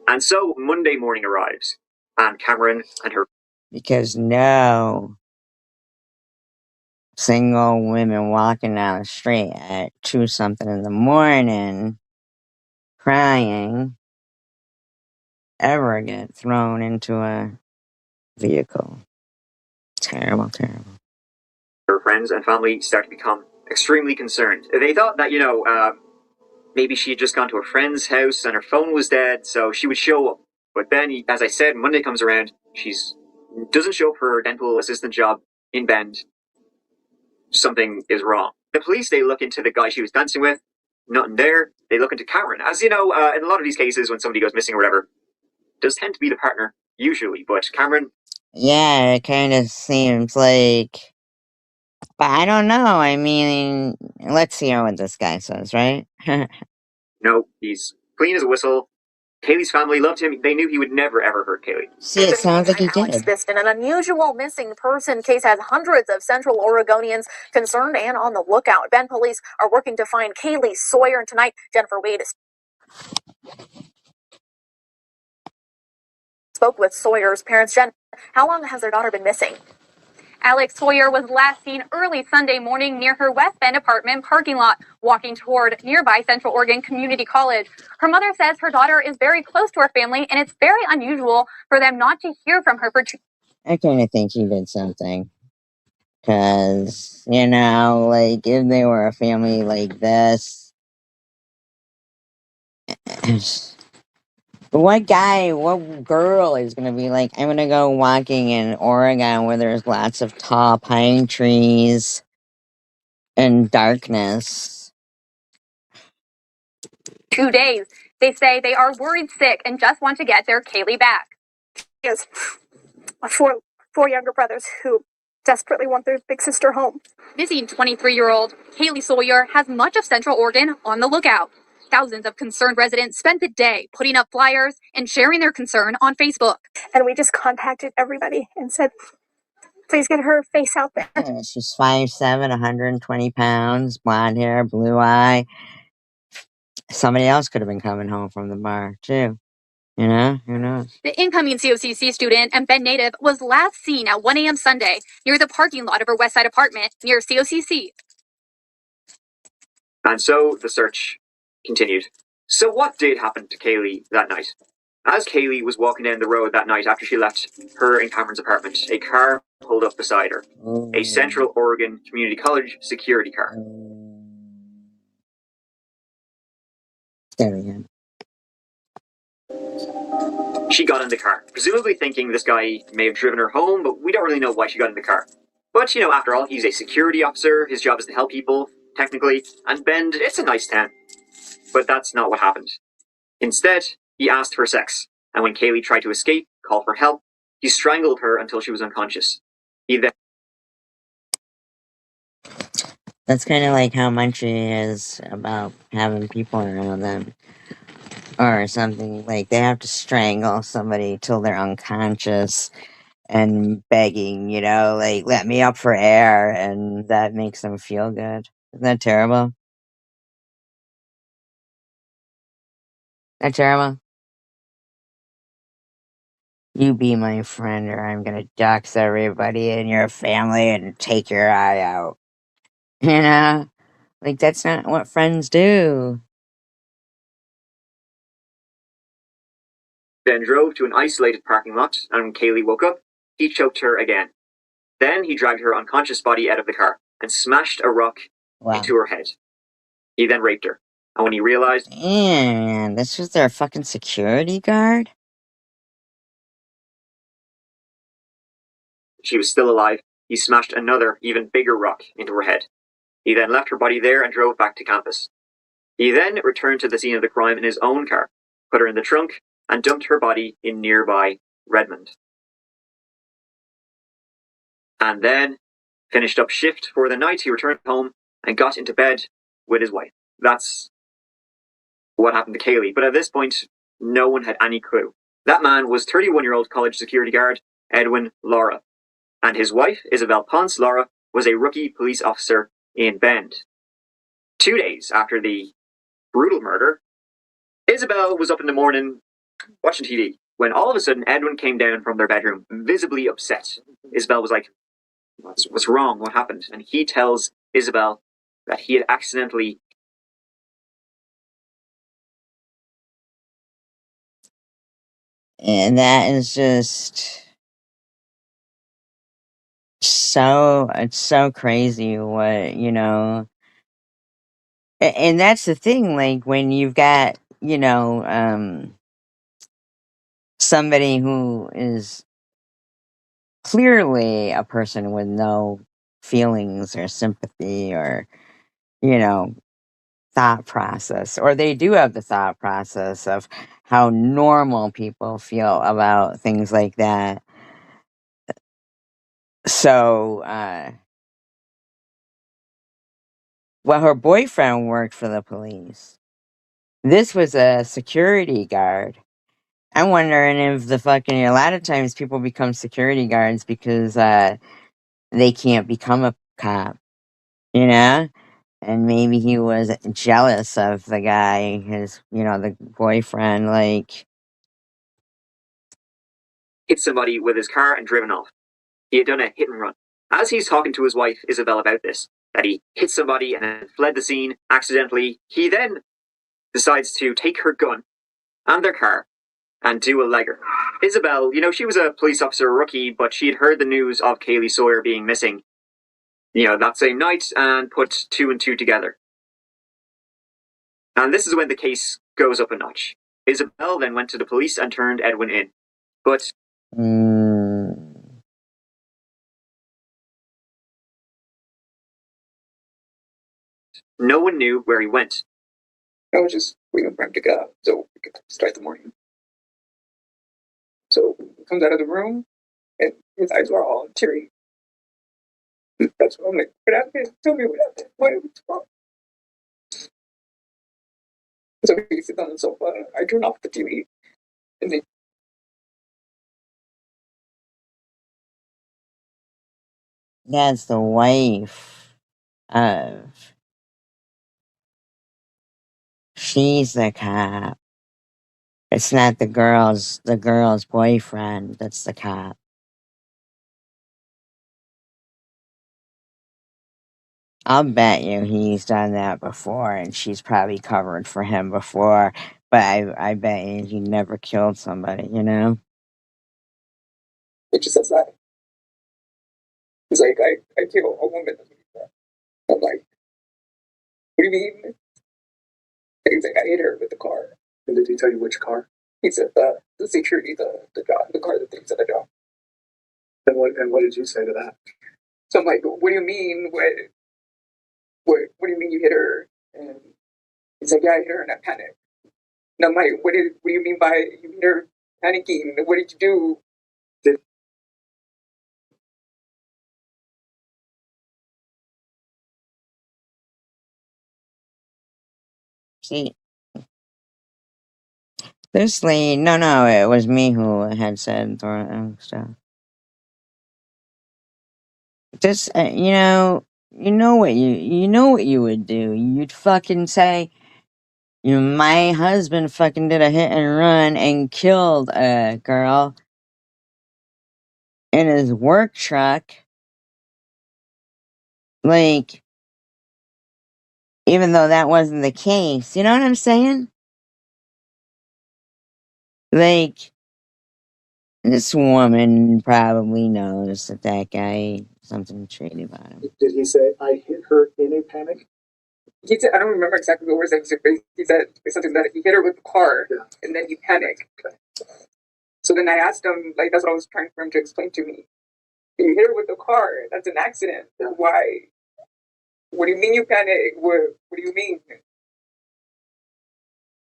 And so Monday morning arrives, and Cameron and her... Because no single women walking down the street at 2 something in the morning crying ever get thrown into a vehicle. Terrible, terrible. Her friends and family start to become extremely concerned. They thought that, maybe she had just gone to a friend's house and her phone was dead, so she would show up. But then, as I said, Monday comes around, doesn't show up for her dental assistant job in Bend. Something is wrong. The police, they look into the guy she was dancing with. Nothing there. They look into Cameron. As you know, in a lot of these cases, when somebody goes missing or whatever, it does tend to be the partner, usually. But Cameron... Yeah, it kind of seems like... But I don't know. I mean, let's hear what this guy says, right? No, he's clean as a whistle. Kaylee's family loved him. They knew he would never, ever hurt Kaylee. See, it sounds like he Alex did. Biston, an unusual missing person case has hundreds of Central Oregonians concerned and on the lookout. Bend police are working to find Kaylee Sawyer, and tonight Jennifer Wade spoke with Sawyer's parents. Jen, how long has their daughter been missing? Alex Sawyer was last seen early Sunday morning near her West Bend apartment parking lot, walking toward nearby Central Oregon Community College. Her mother says her daughter is very close to her family, and it's very unusual for them not to hear from her for 2 I kind of think he did something. Because, like, if they were a family like this, what girl is going to be like, I'm going to go walking in Oregon where there's lots of tall pine trees and darkness? 2 days. They say they are worried sick and just want to get their Kaylee back. Yes, my four younger brothers who desperately want their big sister home. Missing 23-year-old Kaylee Sawyer has much of Central Oregon on the lookout. Thousands of concerned residents spent the day putting up flyers and sharing their concern on Facebook. And we just contacted everybody and said, please get her face out there. She's 5'7", 120 pounds, blonde hair, blue eye. Somebody else could have been coming home from the bar, too. Who knows? The incoming COCC student and Bend native was last seen at 1 a.m. Sunday near the parking lot of her Westside apartment near COCC. And so the search continued. So what did happen to Kaylee that night? As Kaylee was walking down the road that night after she left her and Cameron's apartment, a car pulled up beside her. A Central Oregon Community College security car. There we go. She got in the car, presumably thinking this guy may have driven her home, but we don't really know why she got in the car. But, after all, he's a security officer, his job is to help people, technically, and Bend, it's a nice town. But that's not what happened. Instead, he asked for sex, and when Kaylee tried to escape, call for help, he strangled her until she was unconscious. He then... That's kind of like how Munchie is about having people around them. Or something, like they have to strangle somebody till they're unconscious. and begging, like, let me up for air, and that makes them feel good. Isn't that terrible? Isn't that terrible? You be my friend, or I'm gonna dox everybody in your family and take your eye out. You know? Like, that's not what friends do. Then drove to an isolated parking lot, and when Kaylee woke up, he choked her again. Then he dragged her unconscious body out of the car and smashed a rock Wow. into her head. He then raped her. And when he realized And this was their fucking security guard? she was still alive, he smashed another, even bigger rock into her head. He then left her body there and drove back to campus. He then returned to the scene of the crime in his own car, put her in the trunk, and dumped her body in nearby Redmond. And then finished up shift for the night. He returned home and got into bed with his wife. That's what happened to Kaylee. But at this point, no one had any clue. That man was 31-year-old college security guard Edwin Lara, and his wife, Isabel Ponce Lara, was a rookie police officer in Bend. 2 days after the brutal murder, Isabel was up in the morning watching TV when all of a sudden Edwin came down from their bedroom, visibly upset. Isabel was like, what's wrong? What happened? And he tells Isabel that he had accidentally. And that is just it's so crazy what, and that's the thing, like, when you've got, somebody who is clearly a person with no feelings or sympathy or, you know, thought process, or they do have the thought process of how normal people feel about things like that. So, well, her boyfriend worked for the police. This was a security guard. I'm wondering if a lot of times people become security guards because they can't become a cop, you know? And maybe he was jealous of the guy, the boyfriend, like. Hit somebody with his car and driven off. He had done a hit and run. As he's talking to his wife, Isabel, about this, that he hit somebody and then fled the scene accidentally, he then decides to take her gun and their car and do a legger. Isabel, she was a police officer rookie, but she had heard the news of Kaylee Sawyer being missing, that same night, and put two and two together. And this is when the case goes up a notch. Isabel then went to the police and turned Edwin in. But no one knew where he went. I was just waiting for him to get up so we could start the morning. So he comes out of the room and his eyes were all teary. That's what I'm like, what happened? Tell me what happened. What's wrong? So we sit on the sofa. I turn off the TV. And then That's the wife of. She's the cop. It's not the girl's boyfriend that's the cop. I'll bet you he's done that before, and she's probably covered for him before. But I bet you he never killed somebody, it just says that. He's like, I kill a woman. I'm like, what do you mean? He's like, I hit her with the car. And did he tell you which car? He said the security, the job, the car that takes at the job. And what did you say to that? So I'm like, what do you mean? What do you mean you hit her? And he's like, yeah, I hit her and I panicked. And I'm like, what do you mean by you hit her panicking? What did you do? See, this lady, no, it was me who had said stuff. Just you know what you would do. You'd fucking say, my husband fucking did a hit and run and killed a girl in his work truck. Like, even though that wasn't the case, you know what I'm saying? Like, this woman probably knows that guy something shady about him. Did he say, I hit her in a panic? He said, I don't remember exactly the words that he said something that he hit her with the car, and then he panicked. Okay. So then I asked him, like, that's what I was trying for him to explain to me. You hit her with the car, that's an accident. Yeah. Why? What do you mean you panic? What do you mean?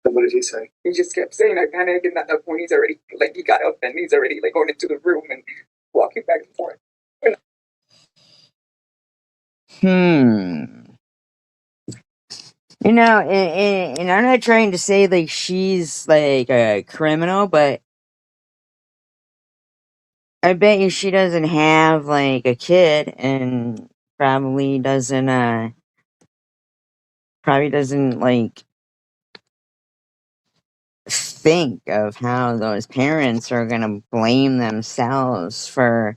And what did he say? He just kept saying, I panic, and at that point he's already, like, he got up and he's already, like, going into the room and walking back and forth. And I'm not trying to say, like, she's, like, a criminal, but I bet you she doesn't have, like, a kid and probably doesn't, like, think of how those parents are gonna blame themselves for,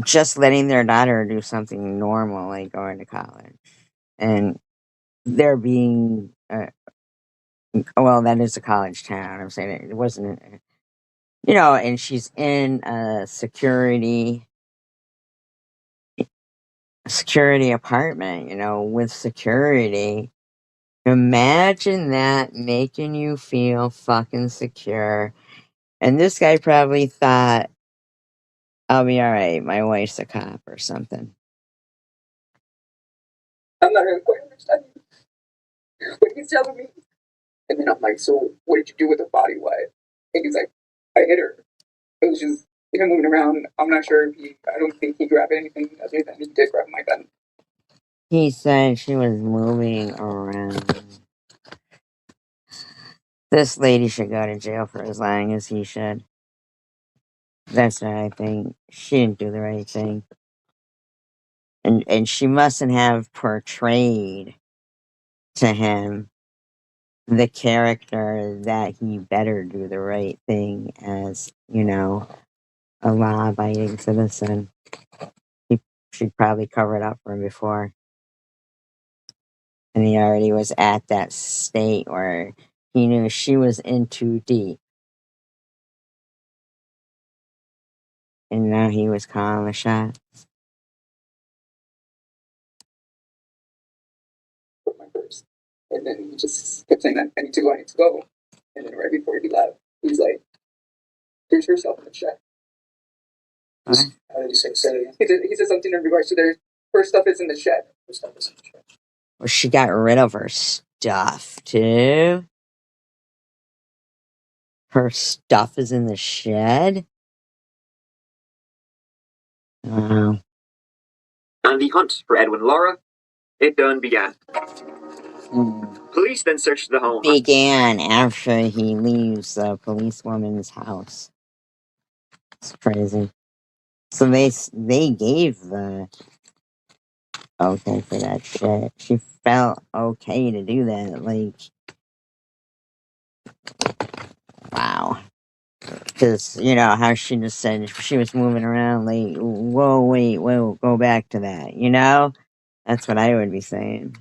just letting their daughter do something normal, like going to college. And there being, well, that is a college town. I'm saying it wasn't, and she's in a security apartment, with security. Imagine that making you feel fucking secure. And this guy probably thought, I'll be alright, my wife's a cop or something. I'm not really quite understanding what he's telling me. And then I'm like, so what did you do with the body? Why? And he's like, I hit her. It was just him moving around. I'm not sure if I don't think he grabbed anything other than he did grab my gun. He said she was moving around. This lady should go to jail for as long as he should. That's what I think. She didn't do the right thing. And she mustn't have portrayed to him the character that he better do the right thing as, a law-abiding citizen. She'd probably cover it up for him before. And he already was at that state where he knew she was in too deep. And now he was calling the shot. Put my purse. And then he just kept saying, I need to go, I need to go. And then right before he left, he's like, here's yourself in the check. What? How did he say it? He said something in regards to her stuff is in the shed. Her stuff is in the shed. Well, she got rid of her stuff, too. Her stuff is in the shed? Wow. And the hunt for Edwin and Laura, it done began. Police then searched the home. Began after he leaves the policewoman's house. It's crazy. So they gave the okay for that shit. She felt okay to do that. Like, wow. Because, how she just said she was moving around, like, whoa, go back to that, That's what I would be saying.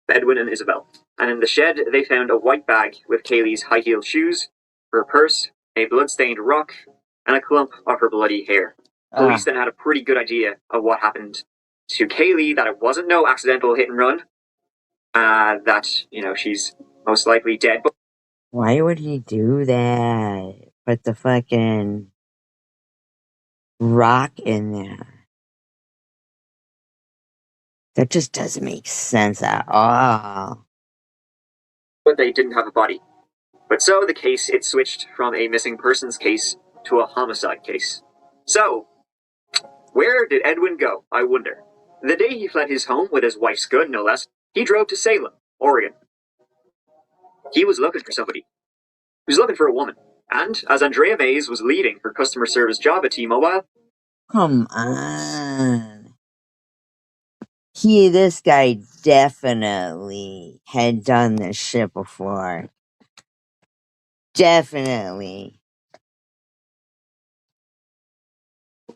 Edwin and Isabel. And in the shed, they found a white bag with Kaylee's high-heeled shoes, her purse, a blood-stained rock, and a clump of her bloody hair. Police then had a pretty good idea of what happened to Kaylee, that it wasn't no accidental hit and run, that, she's most likely dead. Why would he do that? Put the fucking rock in there. That just doesn't make sense at all. But they didn't have a body. But so the case, it switched from a missing persons case to a homicide case. So, where did Edwin go, I wonder? The day he fled his home with his wife's gun, no less, he drove to Salem, Oregon. He was looking for somebody. He was looking for a woman. And as Andrea Mays was leaving her customer service job at T-Mobile, Come on. This guy definitely had done this shit before. Definitely.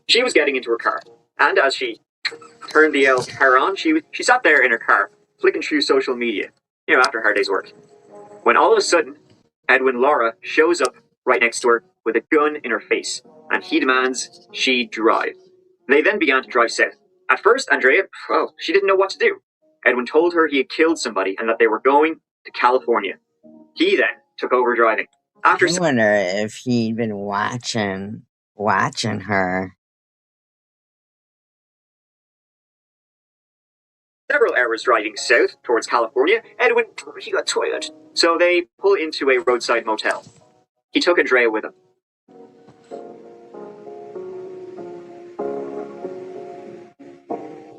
She was getting into her car, and as she turned the car on, she sat there in her car, flicking through social media, after a hard day's work. When all of a sudden, Edwin Laura shows up right next to her with a gun in her face, and he demands she drive. They then began to drive south. At first, Andrea, she didn't know what to do. Edwin told her he had killed somebody and that they were going to California. He then took over driving. I wonder if he'd been watching her. Several hours driving south towards California, Edwin, he got tired. So they pull into a roadside motel. He took Andrea with him.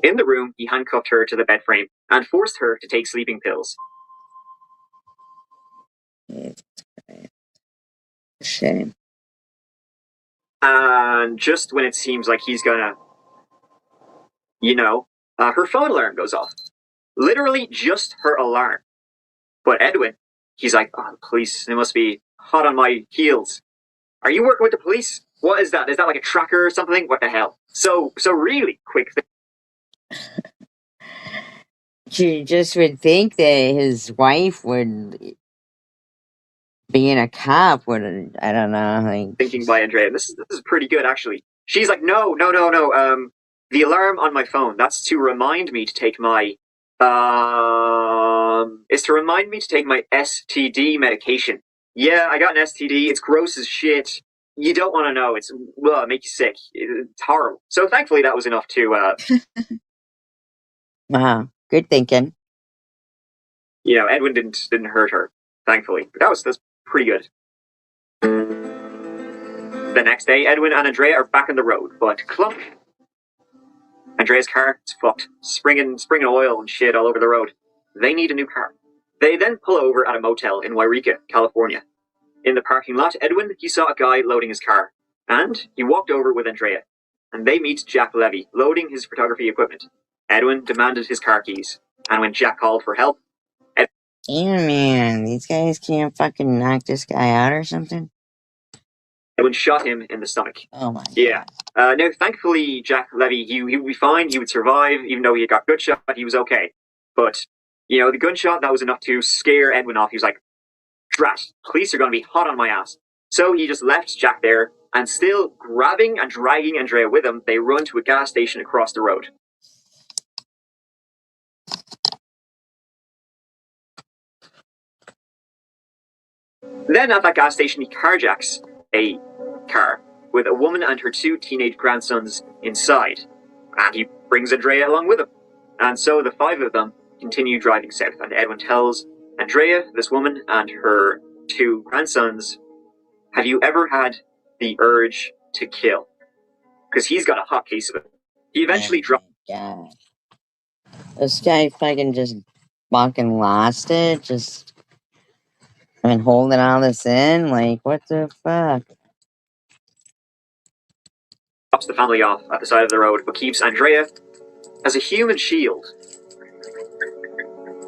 In the room, he handcuffed her to the bed frame and forced her to take sleeping pills. Shame. And just when it seems like he's gonna, her phone alarm goes off. Literally just her alarm. But Edwin, he's like, oh, the police, they must be hot on my heels. Are you working with the police? What is that? Is that like a tracker or something? What the hell? So really quick. You just would think that his wife would, being a cop, would, I don't know, like... Thinking by Andrea, this is pretty good, actually. She's like, no, the alarm on my phone, that's to remind me to take my, it's to remind me to take my STD medication. Yeah, I got an STD, it's gross as shit. You don't want to know, it makes you sick. It's horrible. So thankfully that was enough to, Wow, good thinking. Edwin didn't hurt her, thankfully. But that's pretty good. The next day, Edwin and Andrea are back on the road, but clump. Andrea's car is fucked, springing oil and shit all over the road. They need a new car. They then pull over at a motel in Wairika, California. In the parking lot, Edwin, he saw a guy loading his car, and he walked over with Andrea, and they meet Jack Levy, loading his photography equipment. Edwin demanded his car keys, and when Jack called for help, Damn, man, these guys can't fucking knock this guy out or something? Edwin shot him in the stomach. Oh my God. Now, thankfully, Jack Levy, he would be fine, he would survive, even though he got gunshot, he was okay. But, the gunshot, that was enough to scare Edwin off. He was like, drat, police are going to be hot on my ass. So he just left Jack there, and still grabbing and dragging Andrea with him, they run to a gas station across the road. Then at that gas station, he carjacks a car with a woman and her 2 teenage grandsons inside, and he brings Andrea along with him. And so the 5 of them continue driving south, and Edwin tells Andrea, this woman, and her 2 grandsons, have you ever had the urge to kill? Because he's got a hot case of it. He eventually dropped. God. This guy fucking just fucking lost it, just... holding all this in, like, what the fuck? Drops the family off at the side of the road, but keeps Andrea as a human shield.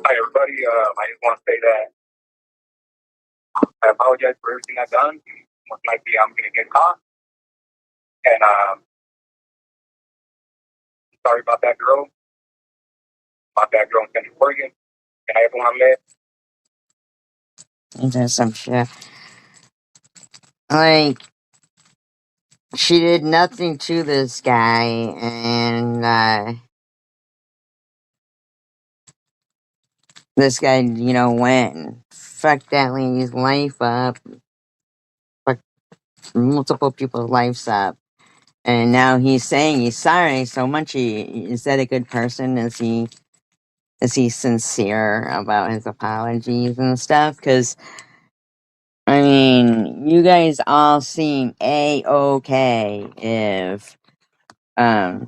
Hi everybody, I just want to say that I apologize for everything I've done. Most likely I'm going to get caught. And sorry about that girl. About that girl in Central Oregon. And I ever want to live. Into some shit. Like, she did nothing to this guy, and, this guy, went and fucked that lady's life up. Fucked multiple people's lives up. And now he's saying he's sorry so much. Is that a good person? Is he sincere about his apologies and stuff? Because, you guys all seem A-okay if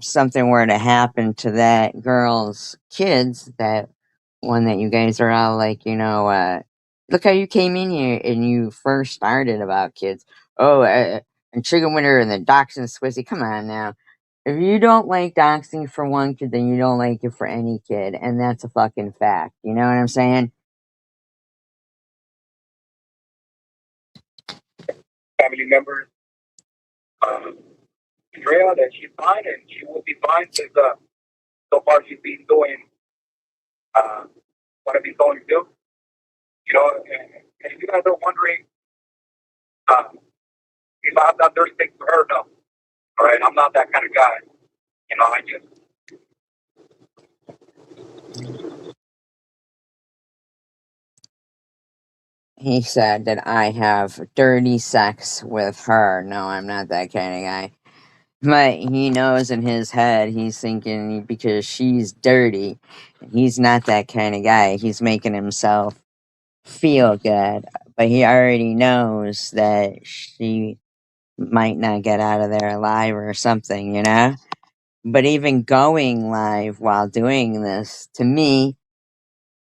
something were to happen to that girl's kids, that one that you guys are all like, look how you came in here and you first started about kids. Oh, and Chicken Winter and the Dachshund Swizzy. Come on now. If you don't like doxing for one kid, then you don't like it for any kid, and that's a fucking fact. You know what I'm saying? Family members, Andrea, that she's fine and she will be fine because so far she's been doing what I've been going to do. You know, and if you guys are wondering if I've done dirty things to her, no. All right, I'm not that kind of guy. You know, I just. He said that I have dirty sex with her. No, I'm not that kind of guy. But he knows in his head, he's thinking because she's dirty, he's not that kind of guy. He's making himself feel good. But he already knows that she might not get out of there alive or something, you know? But even going live while doing this, to me,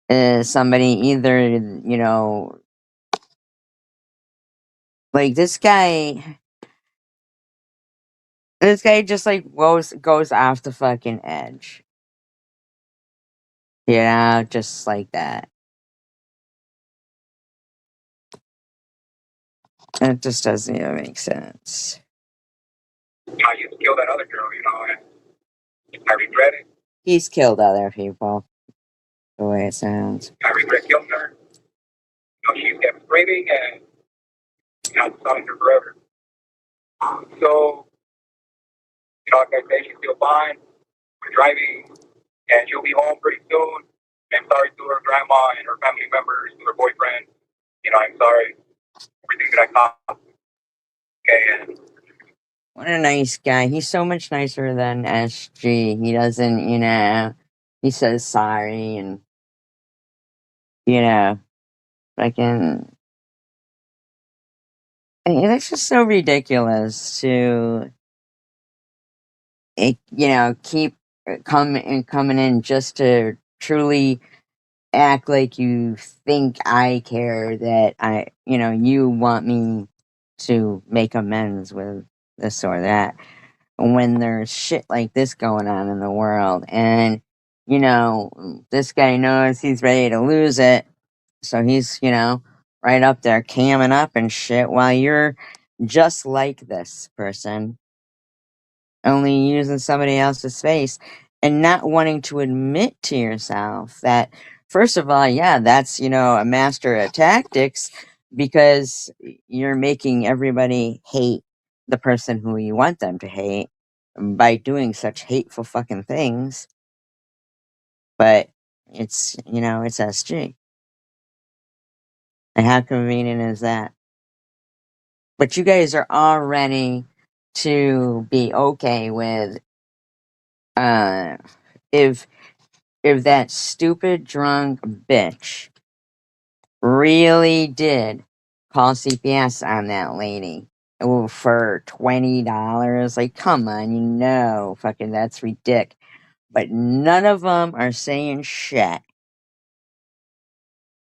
is somebody either, you know, like this guy just like goes off the fucking edge. You know, just like that. It just doesn't even make sense. I used to kill that other girl, you know, and I regret it. He's killed other people, the way it sounds. I regret killing her. You know, she kept screaming and I was stalking her forever. So, you know, like I say, she's still fine. We're driving and she'll be home pretty soon. I'm sorry to her grandma and her family members, to her boyfriend. You know, I'm sorry. Everything that I caused. Okay, and What a nice guy. He's so much nicer than SG. He doesn't, you know, he says sorry and, you know, fucking. That's just so ridiculous to, you know, keep coming in just to truly act like you think I care, that you know, you want me to make amends with this or that, when there's shit like this going on in the world. And, you know, this guy knows he's ready to lose it. So he's, you know, right up there camming up and shit while you're just like this person, only using somebody else's face and not wanting to admit to yourself that, first of all, yeah, that's, you know, a master of tactics, because you're making everybody hate the person who you want them to hate by doing such hateful fucking things. But it's, you know, it's SG. And how convenient is that? But you guys are all ready to be okay with uh if that stupid drunk bitch really did call CPS on that lady for $20. Like, come on, you know, fucking that's ridiculous. But none of them are saying shit.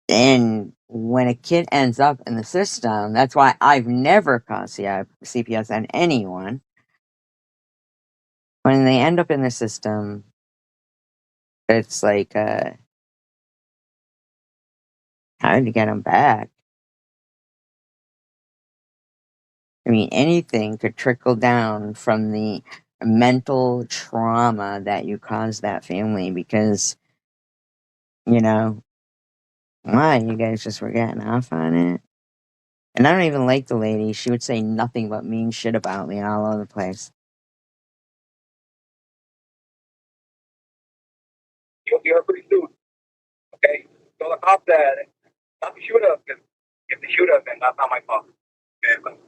And when a kid ends up in the system, that's why I've never called CPS on anyone. When they end up in the system, it's like hard to get them back. I mean, anything could trickle down from the mental trauma that you caused that family, because, you know, why? You guys just were getting off on it? And I don't even like the lady. She would say nothing but mean shit about me all over the place. you'll see her pretty soon. Okay? So the cop that not to shoot us, because if they shoot us, then that's not my fault. Okay, but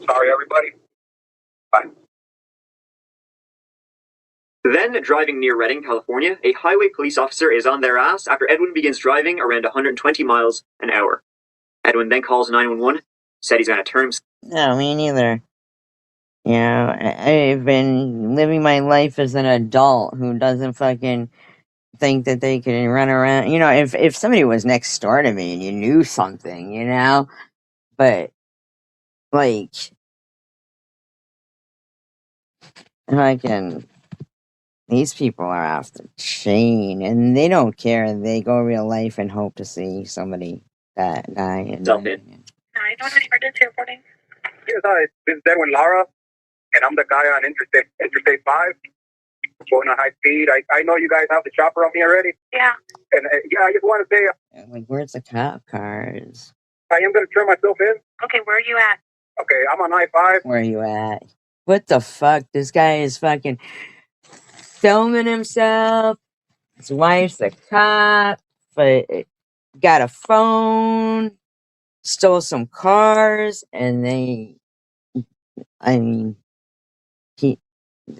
sorry, everybody. Bye. Then, driving near Redding, California, a highway police officer is on their ass after Edwin begins driving around 120 miles an hour. Edwin then calls 911, said he's going to turn himself. No, me neither. You know, I've been living my life as an adult who doesn't fucking think that they can run around. You know, if somebody was next door to me and you knew something, you know, but like, Fucking, these people are off the chain, and they don't care. They go real life and hope to see somebody die. Dump it. 911 emergency reporting. Yes, hi. This is Edwin Lara, and I'm the guy on Interstate 5, going at high speed. I know you guys have the chopper on me already. Yeah. And yeah, I just want to say, Like, where's the cop cars? I am going to turn myself in. Okay, where are you at? Okay, I'm on I-5. Where are you at? What the fuck? This guy is fucking filming himself. His wife's a cop, but got a phone, stole some cars, and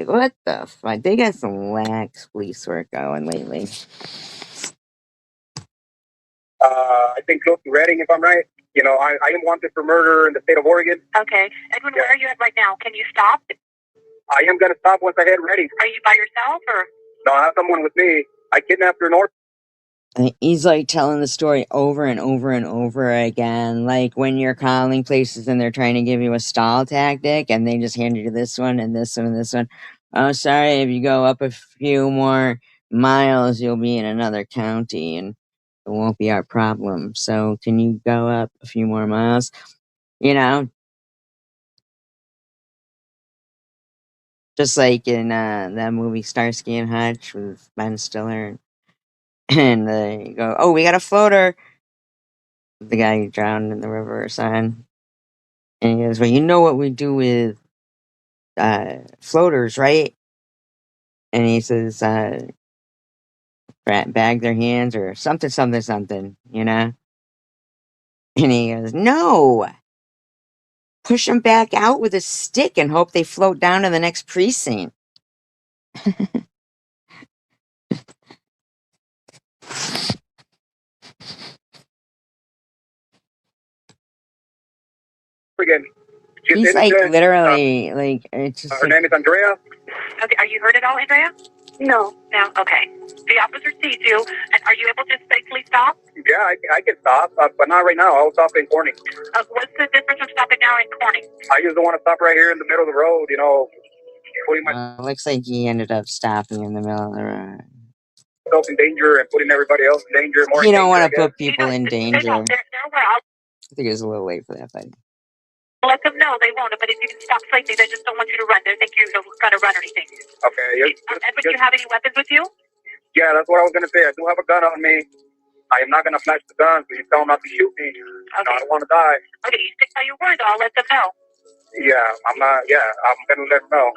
what the fuck? They got some lax police work going lately. I think close to Reading, if I'm right. You know, I am wanted for murder in the state of Oregon. Okay. Edwin, where are you at right now? Can you stop? I am going to stop once I hit Reading. Are you by yourself or? No, I have someone with me. I kidnapped her north. And he's like telling the story over and over and over again. Like when you're calling places and they're trying to give you a stall tactic and they just hand you this one and this one and this one. Oh, sorry, if you go up a few more miles, you'll be in another county and it won't be our problem. So can you go up a few more miles? You know, just like in that movie Starsky and Hutch with Ben Stiller. And they go, oh, we got a floater. The guy who drowned in the river or something. And he goes, well, you know what we do with floaters, right? And he says, bag their hands or something, something, something, you know? And he goes, no, push them back out with a stick and hope they float down to the next precinct. Again. He's like literally, like, it's just. Her name is Andrea. Okay, are you hurt at all, Andrea? No. No? Okay. The officer sees you, and are you able to safely stop? Yeah, I can stop, but not right now. I'll stop in Corning. What's the difference of stopping now in Corning? I just don't want to stop right here in the middle of the road, you know, putting Looks like he ended up stopping in the middle of the road. myself in danger and putting everybody else in danger. You don't want to put people in They danger. won't. They're well. I think it was a little late for that fight. Let them know they won't, but if you can stop safely, they just don't want you to run. They think you're going to run or anything. Okay. Edwin, do you have any weapons with you? Yeah, that's what I was going to say. I do have a gun on me. I am not going to flash the gun, so you tell them not to shoot me. Okay. No, I don't want to die. Okay, you stick by your word, I'll let them know. Yeah, I'm going to let them know.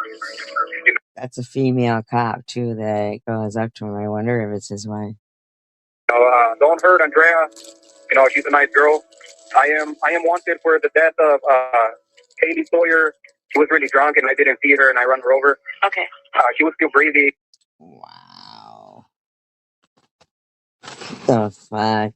That's a female cop, too, that goes up to him. I wonder if it's his wife. Don't hurt Andrea. You know, she's a nice girl. I am wanted for the death of Katie Sawyer. She was really drunk and I didn't see her and I run her over. Okay. She was still breathing. Wow. The fuck?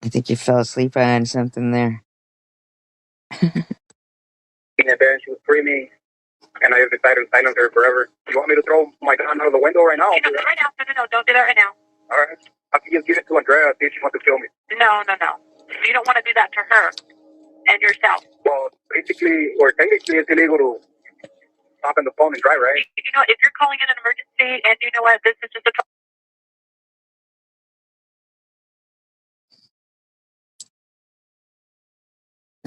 I think you fell asleep on something there. And then she was screaming, and I decided to silence her forever. You want me to throw my gun out of the window right now? Right now. No, don't do that right now. All right. I can just give it to Andrea, see if she wants to kill me. No. You don't want to do that to her and yourself. Well, basically, or technically, it's illegal to stop on the phone and drive, right? You know, if you're calling in an emergency and you know what, this is just a...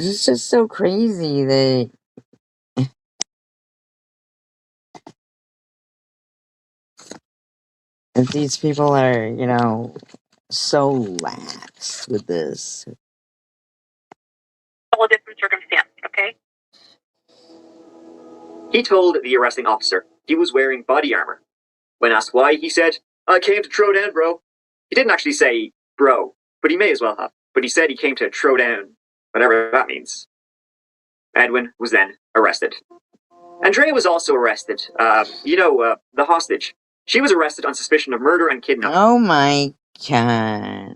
It's just so crazy that these people are, you know, so lax with this. A different circumstance, okay? He told the arresting officer he was wearing body armor. When asked why, he said, I came to throw down, bro. He didn't actually say bro, but he may as well have. But he said he came to throw down, whatever that means. Edwin was then arrested. Andrea was also arrested. The hostage. She was arrested on suspicion of murder and kidnapping. Oh my god.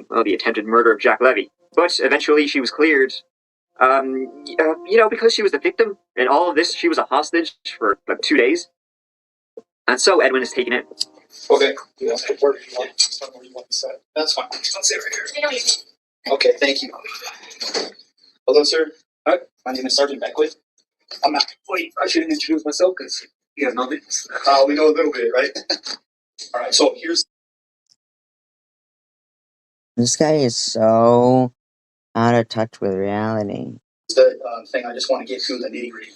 Well, the attempted murder of Jack Levy. But eventually she was cleared Because she was the victim in all of this, she was a hostage for like 2 days. And so Edwin is taking it. Okay. Yeah. Where do you want to set? That's fine. I'll sit right here. Okay, thank you. Hello, sir. Hi. My name is Sergeant Beckwith. I'm not. Wait, I shouldn't introduce myself because you guys know me. We know a little bit, right? All right. So here's This guy is so out of touch with reality. the thing I just want to get to the nitty gritty.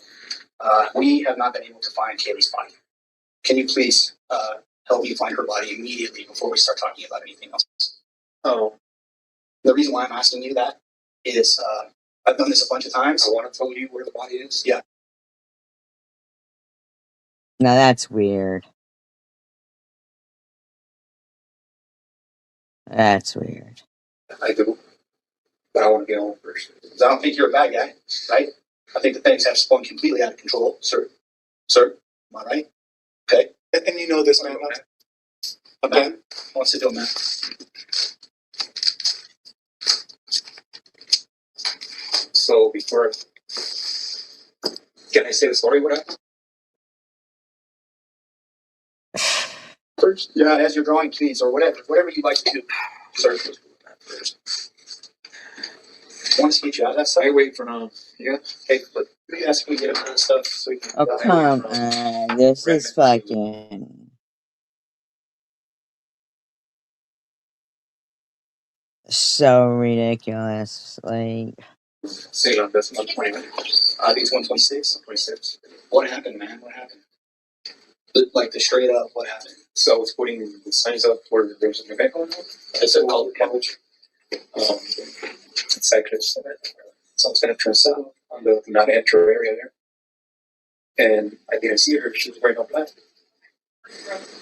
We have not been able to find Kaylee's body. Can you please help me find her body immediately before we start talking about anything else? Oh. The reason why I'm asking you that is I've done this a bunch of times. I want to tell you where the body is. Yeah. Now that's weird. That's weird. I do. But I want to get home first. Because I don't think you're a bad guy, right? I think the things have spun completely out of control, sir. Sir, am I right? Okay. And you know this, man. A man wants to do a man. So before, can I say the story? What happened? First, yeah, as you're drawing, please, or whatever you'd like to do. Sir, first. Want to get you out of that side? Wait for now. Yeah. Hey, but we ask me to get him stuff so we can. Oh, come on. This is fucking so ridiculous. Like, Say like this, 120 minutes. I think it's 126. 26. What happened, man? What happened? Like the straight up, what happened? So I was putting the signs up where there's an event going on. I said, call the college. Cyclists. So I was going to turn south on the not enter area there. And I didn't see her. She was wearing all black.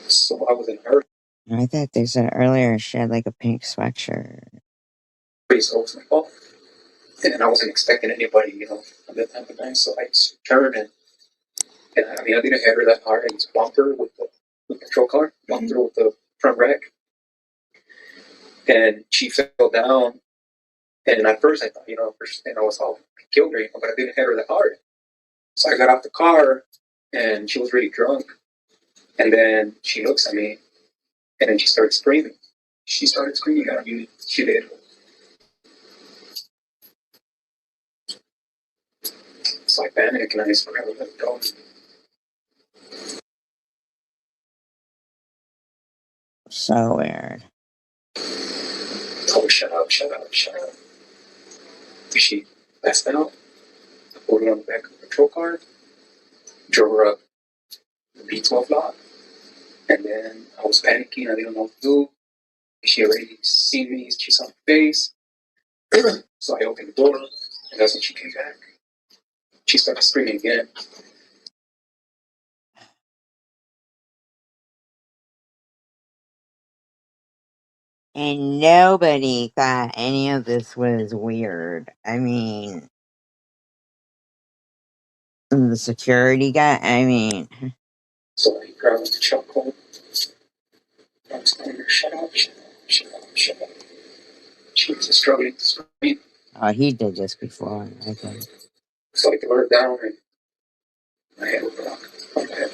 So I was in a hurry. I thought they said earlier she had like a pink sweatshirt. So it was my fault. And I wasn't expecting anybody, at that time of night. So I just turned and I didn't hit her that hard. I just bumped her with the patrol car, bumped her with the front rack. And she fell down. And at first I thought, I was all killed her, but I didn't hit her that hard. So I got off the car and she was really drunk. And then she looks at me and then she started screaming. She started screaming at me. She did. So I panicked and I just let it go. So weird. Oh, shut up. She passed out. I put her on the back of the patrol car, drove her up the B12 lot, and then I was panicking. I didn't know what to do. She already seen me. She saw my face. So I opened the door, and that's when she came back. She started screaming again. And nobody thought any of this was weird. I mean, the security guy, So I grabbed the chokehold. I was telling her, shut up. She was struggling to scream. oh, he did this before, I think. So I threw her down and my head was rocked on the head.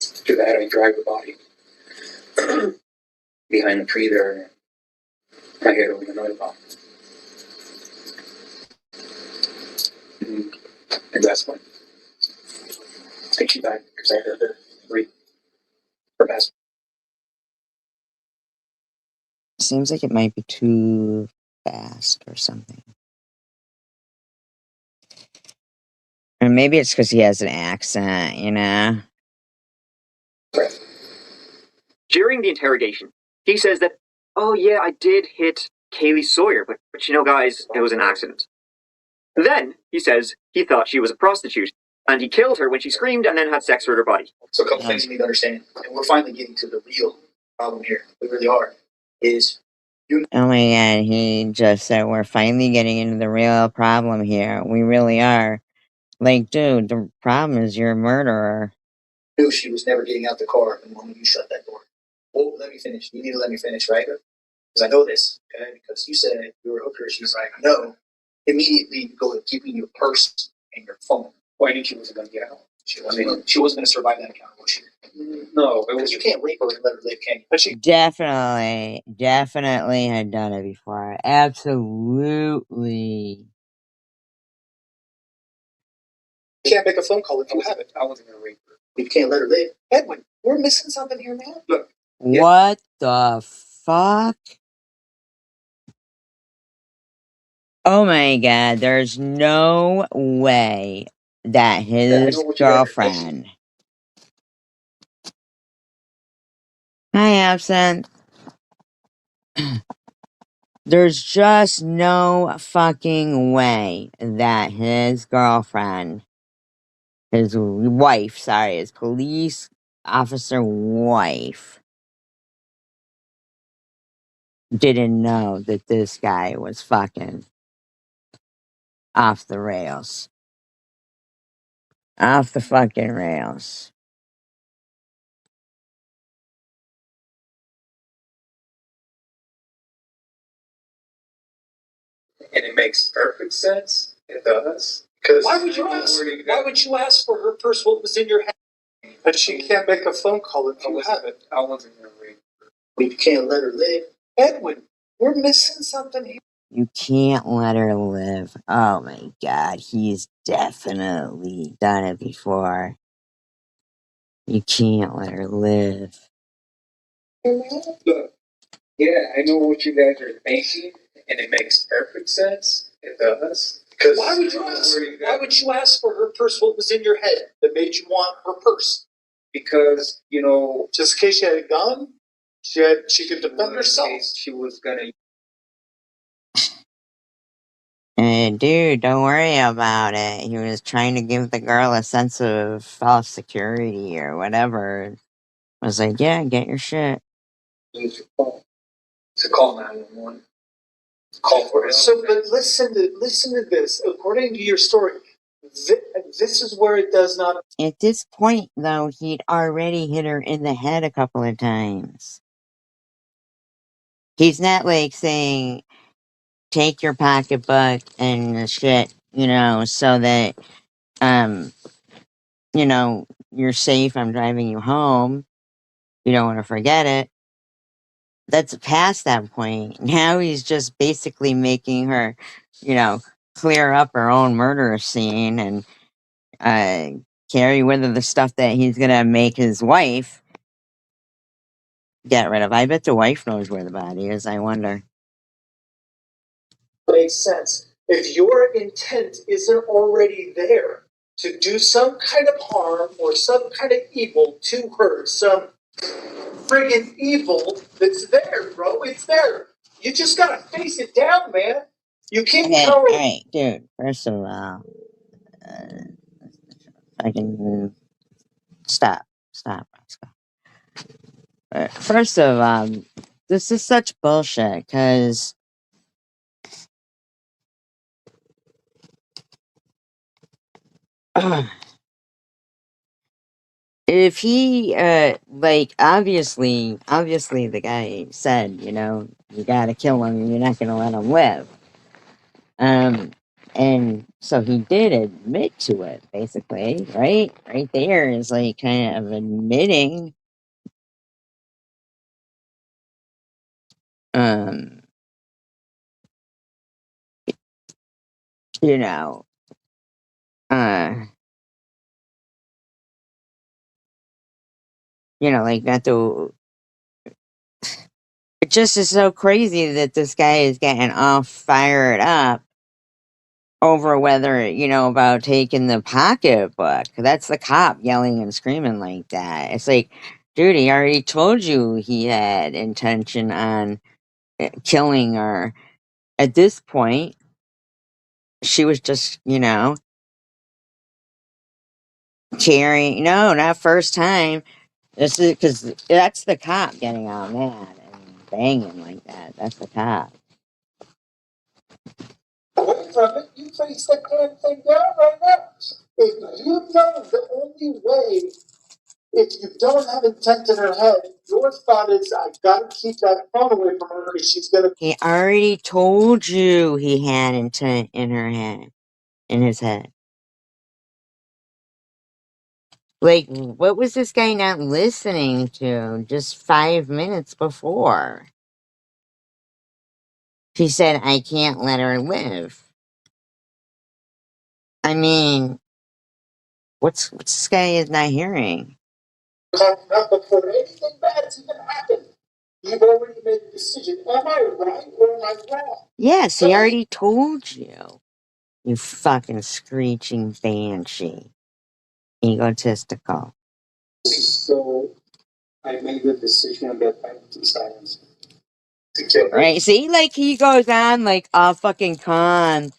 After that, I dragged the body behind the tree there and I hit her with another bomb. And that's when I think she died because I heard her breathe her best. Seems like it might be too fast or something. Or maybe it's because he has an accent, During the interrogation, he says that, oh yeah, I did hit Kaylee Sawyer, but guys, it was an accident. Then he says he thought she was a prostitute, and he killed her when she screamed and then had sex with her body. So a couple things you need to understand, and we're finally getting to the real problem here. We really are. Oh my god, he just said we're finally getting into the real problem here. We really are. Like, dude, the problem is you're a murderer. Knew she was never getting out the car the moment you shut that door. Well, let me finish. You need to let me finish, right? Because I know this, okay? Because you said you were a hooker. She was like, no. Immediately go to keeping your purse and your phone. Well, I knew she wasn't going to get out. She wasn't going to survive that encounter, was she? No. Because you can't rape her and let her live, can you? But she Definitely had done it before. Absolutely. can't make a phone call if you have it. I wasn't going to rape her. You can't let her live. Edwin, we're missing something here, man. Look. What the fuck? Oh my god, there's no way that his girlfriend. Hi, Absent. There's just no fucking way that his girlfriend, his wife, sorry, his police officer wife, didn't know that this guy was fucking off the rails. Off the fucking rails. And it makes perfect sense. It does. Because Why would you ask? Why would you ask for her purse? What was in your head? But she can't make a phone call if you have it. I wasn't going to rape her. You can't let her live. Edwin, we're missing something here. You can't let her live. Oh my god, he's definitely done it before. You can't let her live. Look, yeah, I know what you guys are thinking, and it makes perfect sense. It does. Because Why would you ask? Why would you ask for her purse? What was in your head that made you want her purse? Because, you know, Just in case she had a gun, she could defend herself. She was gonna. Hey, dude, don't worry about it. He was trying to give the girl a sense of false security or whatever. I was like, yeah, get your shit. Use your phone to call 911. Call for help. So, but listen to this. According to your story, this is where it does not. At this point, though, he'd already hit her in the head a couple of times. He's not like saying, take your pocketbook and the shit, so that, you're safe. I'm driving you home. You don't want to forget it. That's past that point. Now he's just basically making her, clear up her own murder scene and carry with her the stuff that he's gonna make his wife get rid of. I bet the wife knows where the body is. I wonder. Makes sense. If your intent isn't already there to do some kind of harm or some kind of evil to her, some friggin' evil that's there, bro. It's there. You just gotta face it down, man. You can't Okay, tell her. alright, dude. First of all, I can stop. Let's go. First of all, this is such bullshit, because if he, obviously the guy said, you gotta kill him, you're not gonna let him live. And so he did admit to it, basically, right? Right there is like kind of admitting, um, you know, uh, like not to. It just is so crazy that this guy is getting all fired up over whether, about taking the pocketbook. That's the cop yelling and screaming like that. It's like, dude, he already told you he had intention on killing her. At this point, she was just, carrying. No, not first time. This is because that's the cop getting all mad and banging like that. That's the cop. Away from it, you face that damn thing down right now. If you know the only way If you don't have intent in her head, your thought is, I gotta keep that phone away from her because she's gonna. He already told you he had intent in her head, in his head. Like, what was this guy not listening to just 5 minutes before? He said, I can't let her live. I mean, what's this guy is not hearing? Not before anything bad's even happened. You've already made a decision. Am I right or am I wrong? Yes, he already told you. You fucking screeching banshee. Egotistical. So I made the decision that I need to silence him. Right? See, like, he goes on like all fucking calm.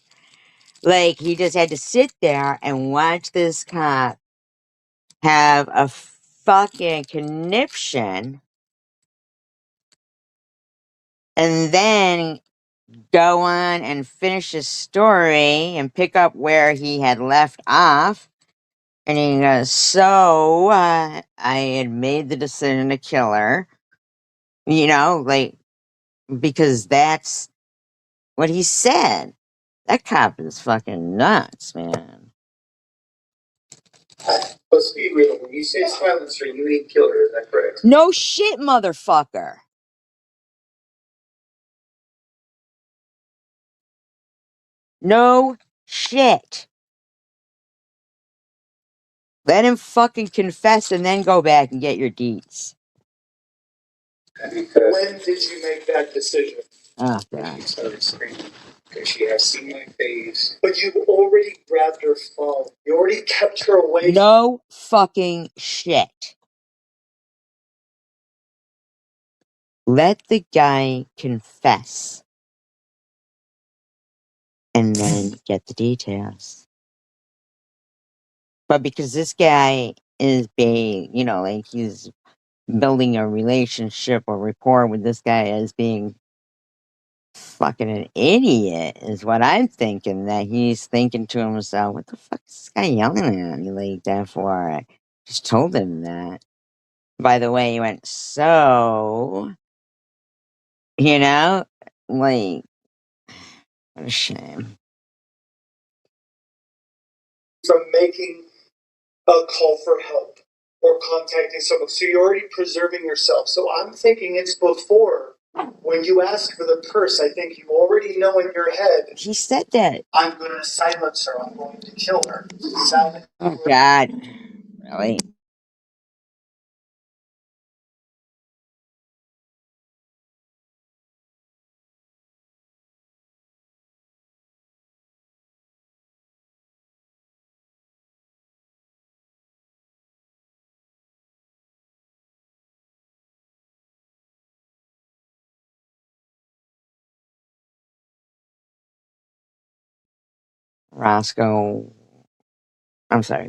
Like, he just had to sit there and watch this cop have a fucking conniption and then go on and finish his story and pick up where he had left off. And he goes, so, I had made the decision to kill her. You know, like, because that's what he said. That cop is fucking nuts, man. Let's be real. When you say silence her, you mean kill her. Is that correct? No shit, motherfucker. No shit. Let him fucking confess and then go back and get your deeds. When did you make that decision? Oh, She God. started screaming because she has seen my face. But you already grabbed her phone. You already kept her away. No fucking shit. Let the guy confess and then get the details. But because this guy is being, like he's building a relationship or rapport with this guy as being fucking an idiot is what I'm thinking. That he's thinking to himself, what the fuck is this guy yelling at me like that for? I just told him that. By the way, he went, so, you know, like, what a shame. From making a call for help or contacting someone. So you're already preserving yourself. So I'm thinking it's before. When you ask for the purse, I think you already know in your head, He said that. I'm going to silence her. I'm going to kill her. Oh, God. Really?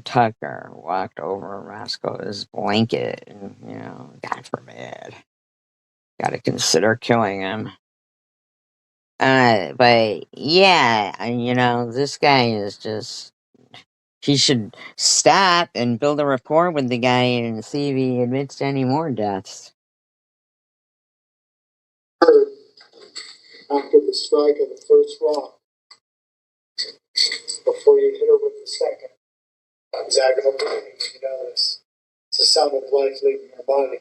Tucker walked over Roscoe's blanket and, God forbid, got to consider killing him. But yeah, this guy is just, he should stop and build a rapport with the guy and see if he admits to any more deaths. After the strike of the first rock, before you hit her with the second, that aggravating. You know this. It's the sound of life leaving her body.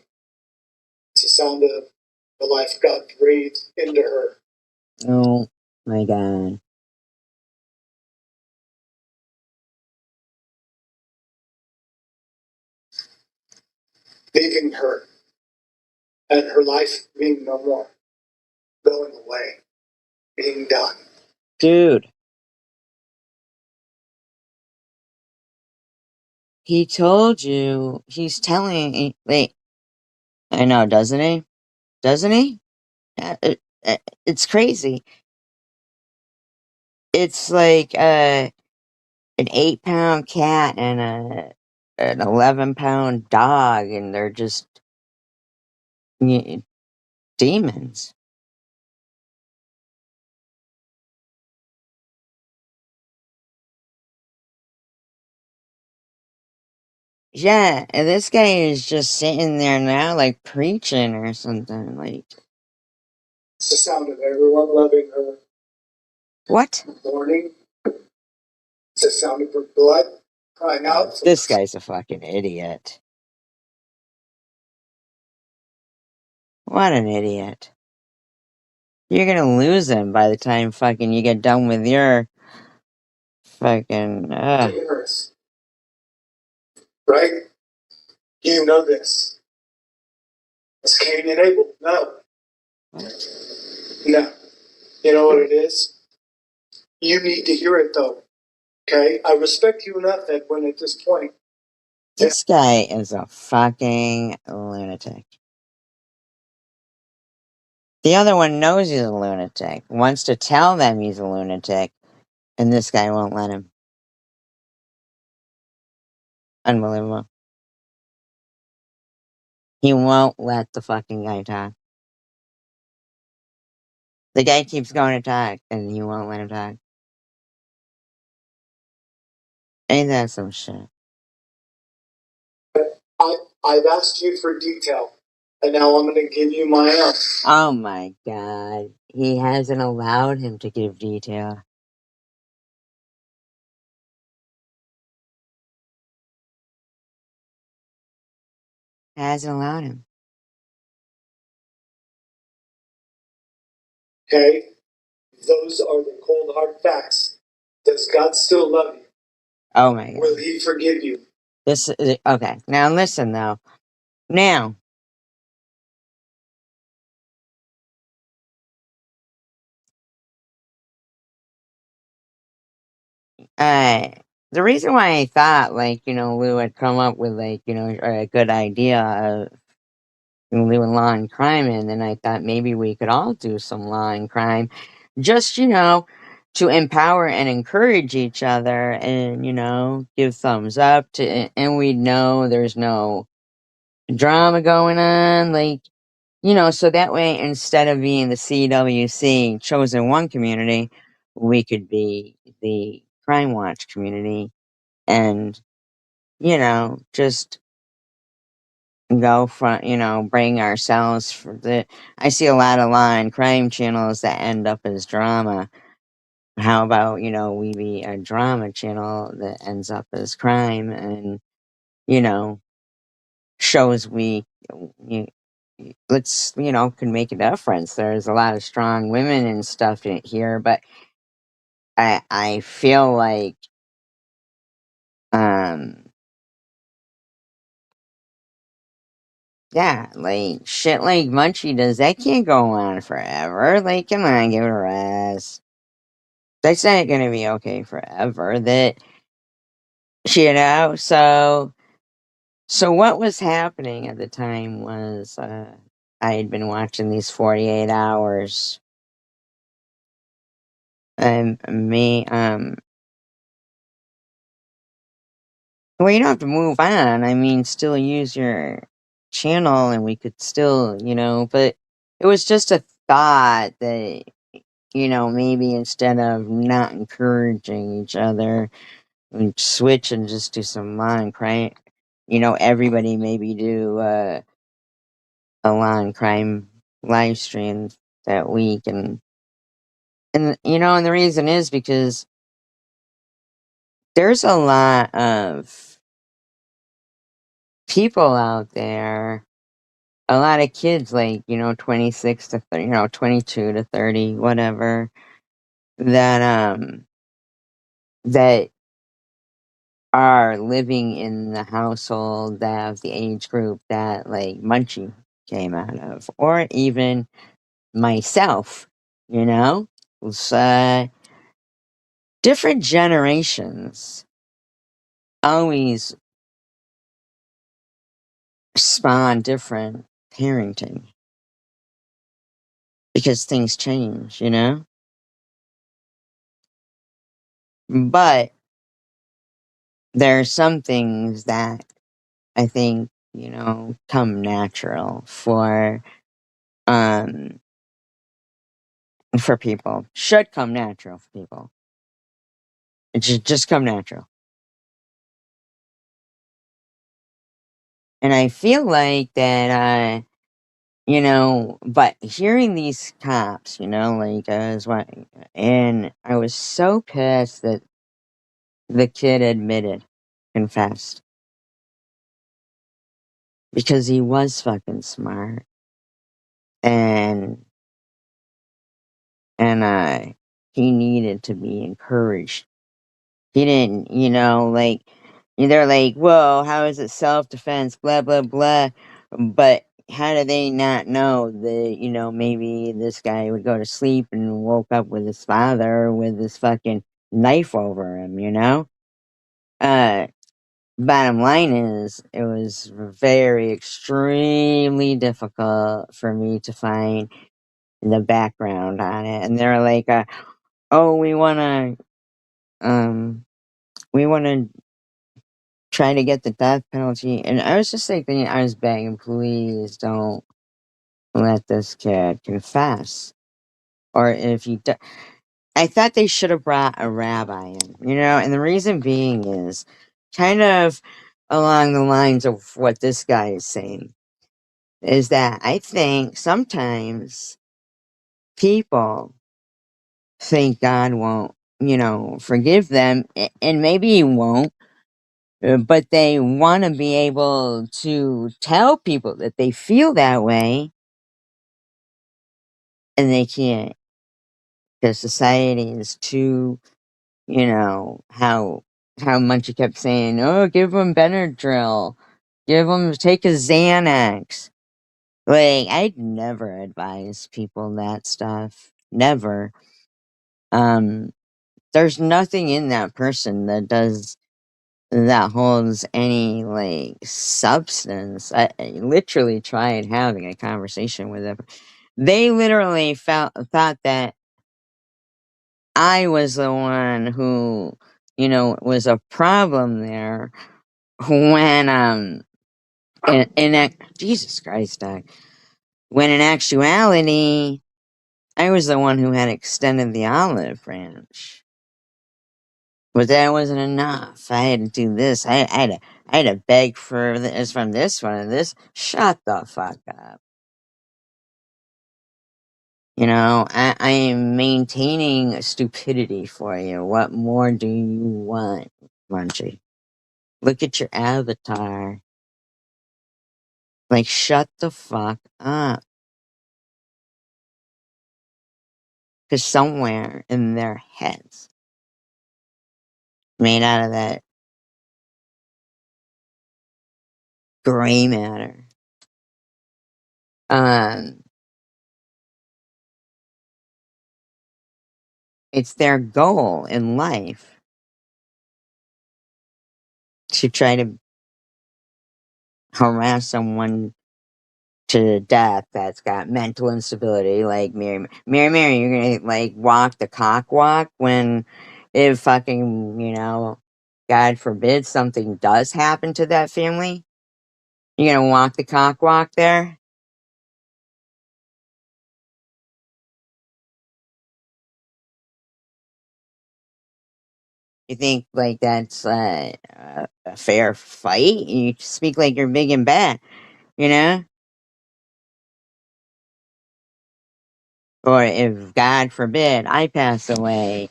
It's the sound of the life God breathed into her. Oh my God. Leaving her and her life being no more, going away, being done. Dude. He told you, he's telling, wait, I know, doesn't he? Doesn't he? It's crazy. It's like an 8-pound cat and an 11-pound dog, and they're just demons. Yeah, and this guy is just sitting there now, like preaching or something. Like, It's the sound of everyone loving her. what? Mourning. It's the sound of her blood crying out. This guy's a fucking idiot. What an idiot. You're gonna lose him by the time fucking you get done with your fucking. Right? You know this. It's Cain and Abel. No. What? No. You know what it is? You need to hear it though. Okay? I respect you enough, Edwin, at this point. This guy is a fucking lunatic. The other one knows he's a lunatic, wants to tell them he's a lunatic, and this guy won't let him. Unbelievable. He won't let the fucking guy talk. The guy keeps going to talk, and he won't let him talk. Ain't that some shit? I've asked you for detail, and now I'm going to give you my own. Oh my god. He hasn't allowed him to give detail. Hasn't allowed him. Okay? Those are the cold hard facts. Does God still love you? Oh my god. Will he forgive you? This is okay. Now listen though. Now, the reason why I thought like, Lou had come up with like, a good idea of doing law and crime, and then I thought maybe we could all do some law and crime. Just, to empower and encourage each other and, give thumbs up to and we know there's no drama going on, like, so that way instead of being the CWC chosen one community, we could be the Crime Watch community and, just go from, bring ourselves for the. I see a lot of law and crime channels that end up as drama. How about, we be a drama channel that ends up as crime and, you know, shows you, let's, can make a difference. There's a lot of strong women and stuff in here, but I feel like, um, yeah, like shit like Munchie does, that can't go on forever. Like, come on, give it a rest. That's not gonna be okay forever. So what was happening at the time was, I had been watching these 48 hours. And well, you don't have to move on. I mean, still use your channel and we could still, but it was just a thought that, maybe instead of not encouraging each other, we switch and just do some line crime. Everybody maybe do a line crime live stream that week. And the reason is because there's a lot of people out there, a lot of kids like 26 to 30, 22 to 30, whatever, that are living in the household that of the age group that like Munchie came out of, or even myself. It's, different generations always spawn different parenting because things change. But there are some things that I think, come natural um for people. Should come natural for people. It should just come natural. And I feel like that, you know, but hearing these cops, you know, like and I was so pissed that the kid confessed, because he was fucking smart, and and he needed to be encouraged. He didn't, you know, like, they're like, whoa, how is it self-defense, blah, blah, blah. But how do they not know that, you know, maybe this guy would go to sleep and woke up with his father with this fucking knife over him, you know? Uh, Bottom line is, it was very, extremely difficult for me to find the background on it. And they're like, oh, we want to try to get the death penalty. And I was just like thinking, I was begging, please don't let this kid confess. Or if he do- I thought they should have brought a rabbi in, you know, and the reason being is kind of along the lines of what this guy is saying, is that I think sometimes people think God won't, you know, forgive them, and maybe he won't. But they want to be able to tell people that they feel that way, and they can't, because society is too, you know, how much you kept saying, oh, give them Benadryl, take a Xanax. Like, I'd never advise people that stuff, never. Um, there's nothing in that person that holds any like substance. I literally tried having a conversation with them. They literally thought that I was the one who, you know, was a problem there, when Jesus Christ, Doc. When in actuality, I was the one who had extended the olive branch. But that wasn't enough. I had to do this. I had to beg for this from this one and this. Shut the fuck up. You know, I am maintaining stupidity for you. What more do you want, Munchie? Look at your avatar. Like, shut the fuck up. Because somewhere in their heads, made out of that gray matter, um, it's their goal in life to try to harass someone to death that's got mental instability, like Mary, you're gonna like walk the cock walk when, if fucking, you know, God forbid something does happen to that family, you're gonna walk the cock walk there? You think like that's a fair fight? You speak like you're big and bad, you know? Or if God forbid I pass away,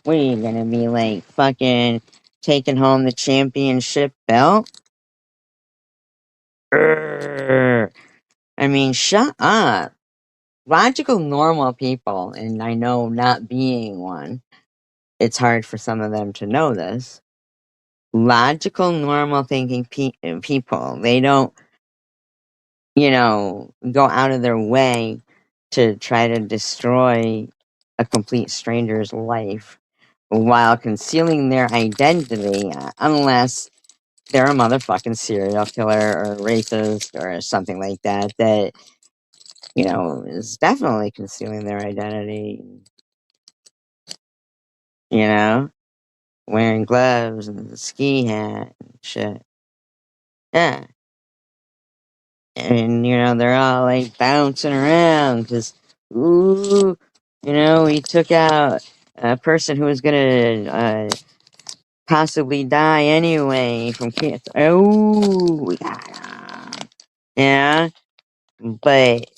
what are you gonna be like, fucking taking home the championship belt? Grr. I mean, shut up. Logical, normal people, and I know not being one, it's hard for some of them to know this. Logical, normal thinking people, they don't, you know, go out of their way to try to destroy a complete stranger's life while concealing their identity, unless they're a motherfucking serial killer or racist or something like that, that, you know, is definitely concealing their identity, you know, wearing gloves and a ski hat and shit. Yeah. And, you know, they're all like bouncing around because, ooh, you know, we took out a person who was going to possibly die anyway from cancer. Oh, we got him. Yeah, but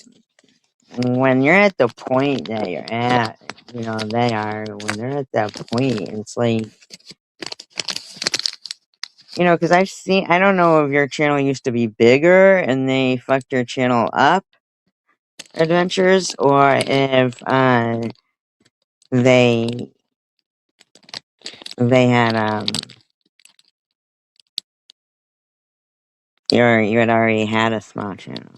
when you're at the point that you're at, they are, when they're at that point, it's like, because I don't know if your channel used to be bigger and they fucked your channel up, Adventures, or if they had you had already had a small channel.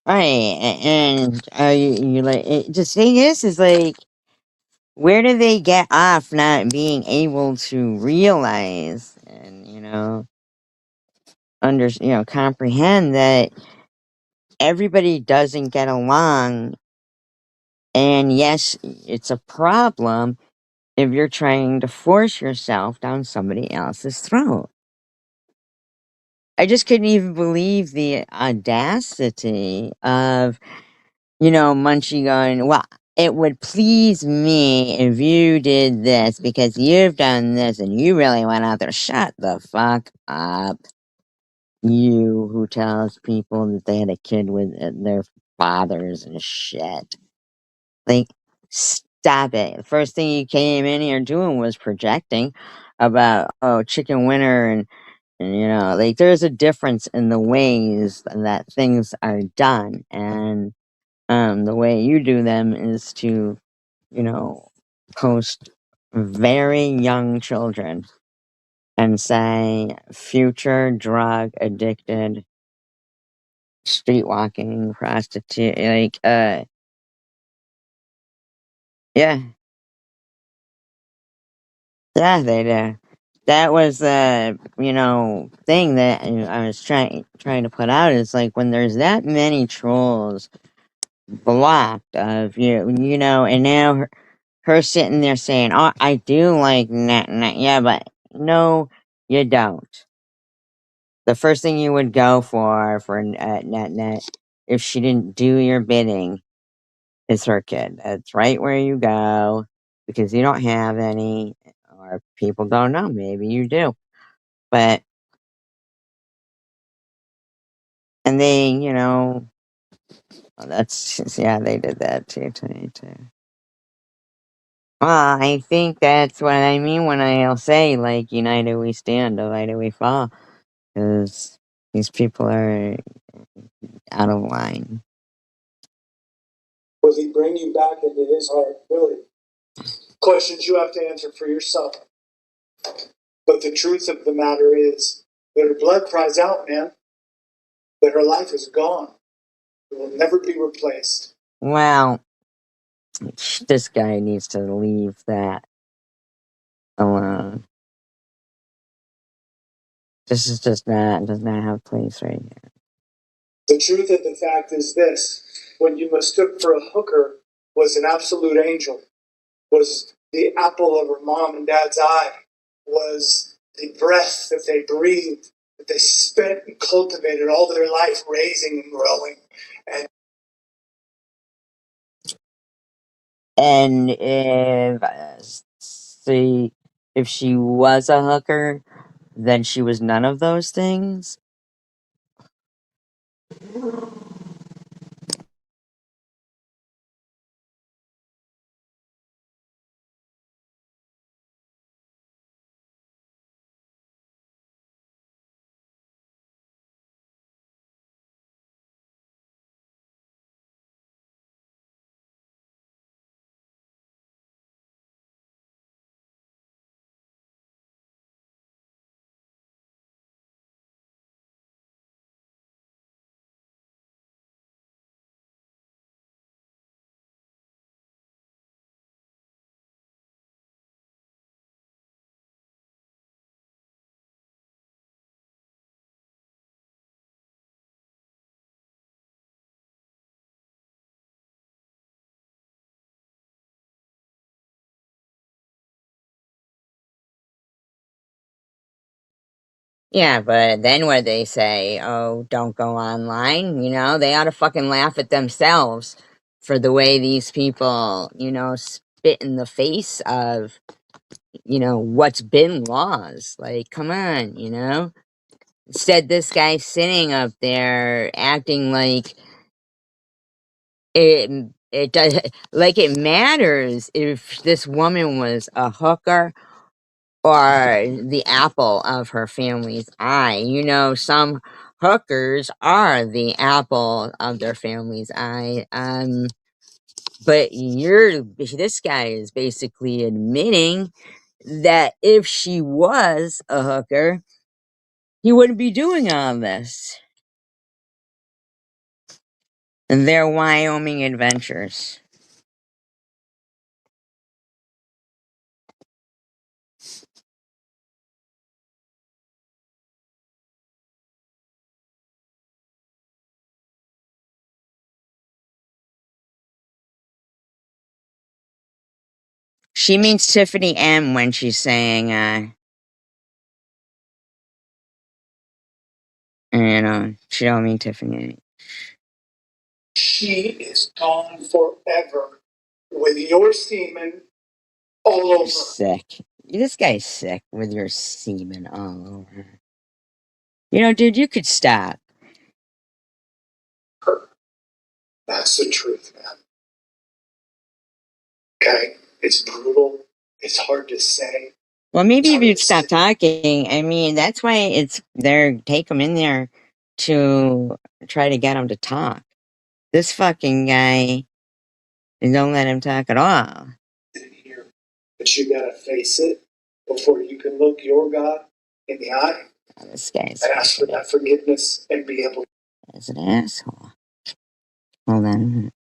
Right, and you like the thing is like, where do they get off not being able to realize and comprehend that everybody doesn't get along, and yes, it's a problem if you're trying to force yourself down somebody else's throat. I just couldn't even believe the audacity of Munchie going, well, it would please me if you did this because you've done this and you really went out there. Shut the fuck up. You who tells people that they had a kid with their fathers and shit. Like, stop it. The first thing you came in here doing was projecting about, chicken winner and like, there's a difference in the ways that things are done. And the way you do them is to, post very young children and say future drug addicted, streetwalking prostitute, like, yeah, yeah, they do. That was the, thing that I was trying to put out. Is like, when there's that many trolls blocked of and now her sitting there saying, "Oh, I do like net net." Yeah, but no, you don't. The first thing you would go for net net, if she didn't do your bidding, is her kid. That's right where you go, because you don't have any, or people don't know. Maybe you do, but and they, that's yeah, they did that too to me too. Well, I think that's what I mean when I'll say, like, united we stand, divided we fall, because these people are out of line. Will he bring you back into his heart? Really? Questions you have to answer for yourself. But the truth of the matter is that her blood cries out, man, that her life is gone. It will never be replaced. Well, this guy needs to leave that alone. This is just not, does not have a place right here. The truth of the fact is this: when you mistook for a hooker was an absolute angel, was the apple of her mom and dad's eye, was the breath that they breathed, that they spent and cultivated all their life raising and growing. And if she was a hooker, then she was none of those things. Yeah, but then what they say, oh, don't go online, they ought to fucking laugh at themselves for the way these people, spit in the face of, what's been laws. Like, come on, Instead, this guy's sitting up there acting like it does, like it matters if this woman was a hooker or the apple of her family's eye. Some hookers are the apple of their family's eye. But this guy is basically admitting that if she was a hooker, he wouldn't be doing all this. Their Wyoming adventures. She means Tiffany M when she's saying, she don't mean Tiffany. She is gone forever with your semen all You're over. sick. This guy's sick with your semen all over. Dude, you could stop. Her. That's the truth, man. Okay? It's brutal. It's hard to say. Well, maybe if you'd stop talking. I mean, that's why take him in there to try to get him to talk. This fucking guy, they don't let him talk at all. Here. But you gotta face it before you can look your God in the eye. Oh, this guy's And ask for that forgiveness and be able to. As an asshole. Hold on.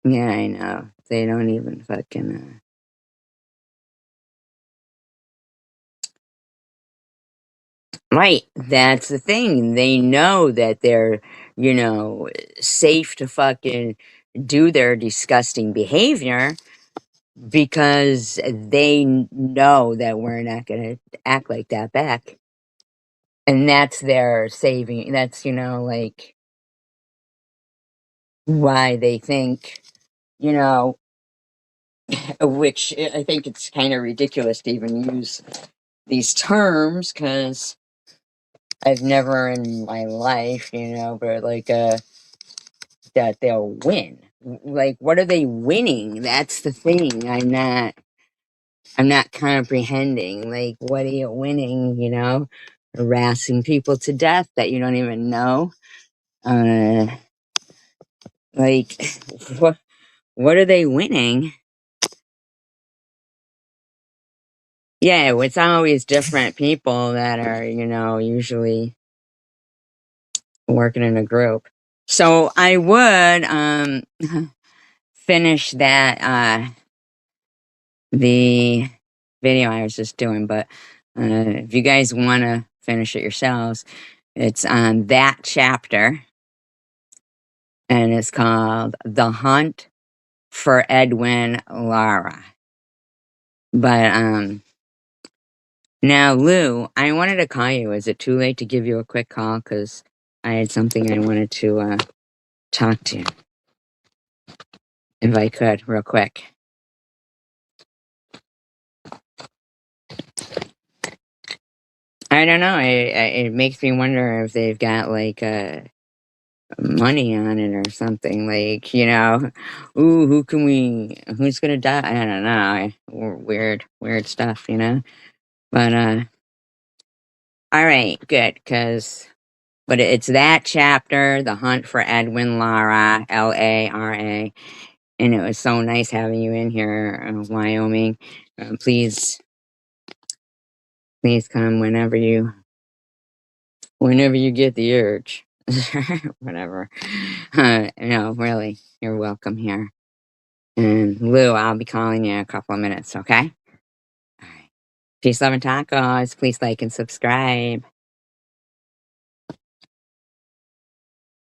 Yeah, I know. They don't even fucking. Right. That's the thing. They know that they're, you know, safe to fucking do their disgusting behavior because they know that we're not going to act like that back. And that's their saving. That's, you know, like why they think, you know, which I think it's kind of ridiculous to even use these terms because I've never in my life, you know, but like, that they'll win. Like, what are they winning? That's the thing. I'm not comprehending. Like, what are you winning? You know, harassing people to death that you don't even know. Uh, like, what are they winning? Yeah, it's always different people that are, you know, usually working in a group. So I would finish that the video I was just doing, but if you guys want to finish it yourselves, it's on that chapter, and it's called The Hunt for Edwin Lara. But now, Lou, I wanted to call you. Is it too late to give you a quick call? Because I had something I wanted to talk to you, if I could, real quick. I don't know. It makes me wonder if they've got like money on it or something. Like, you know, ooh, who's gonna die? I don't know. Weird stuff, you know. But all right, good, but it's that chapter, The Hunt for Edwin Lara, Lara, and it was so nice having you in here, Wyoming. Please come whenever you get the urge. Whatever. No, really, you're welcome here. And Lou, I'll be calling you in a couple of minutes, okay? All right. Peace, love, and tacos. Please like and subscribe.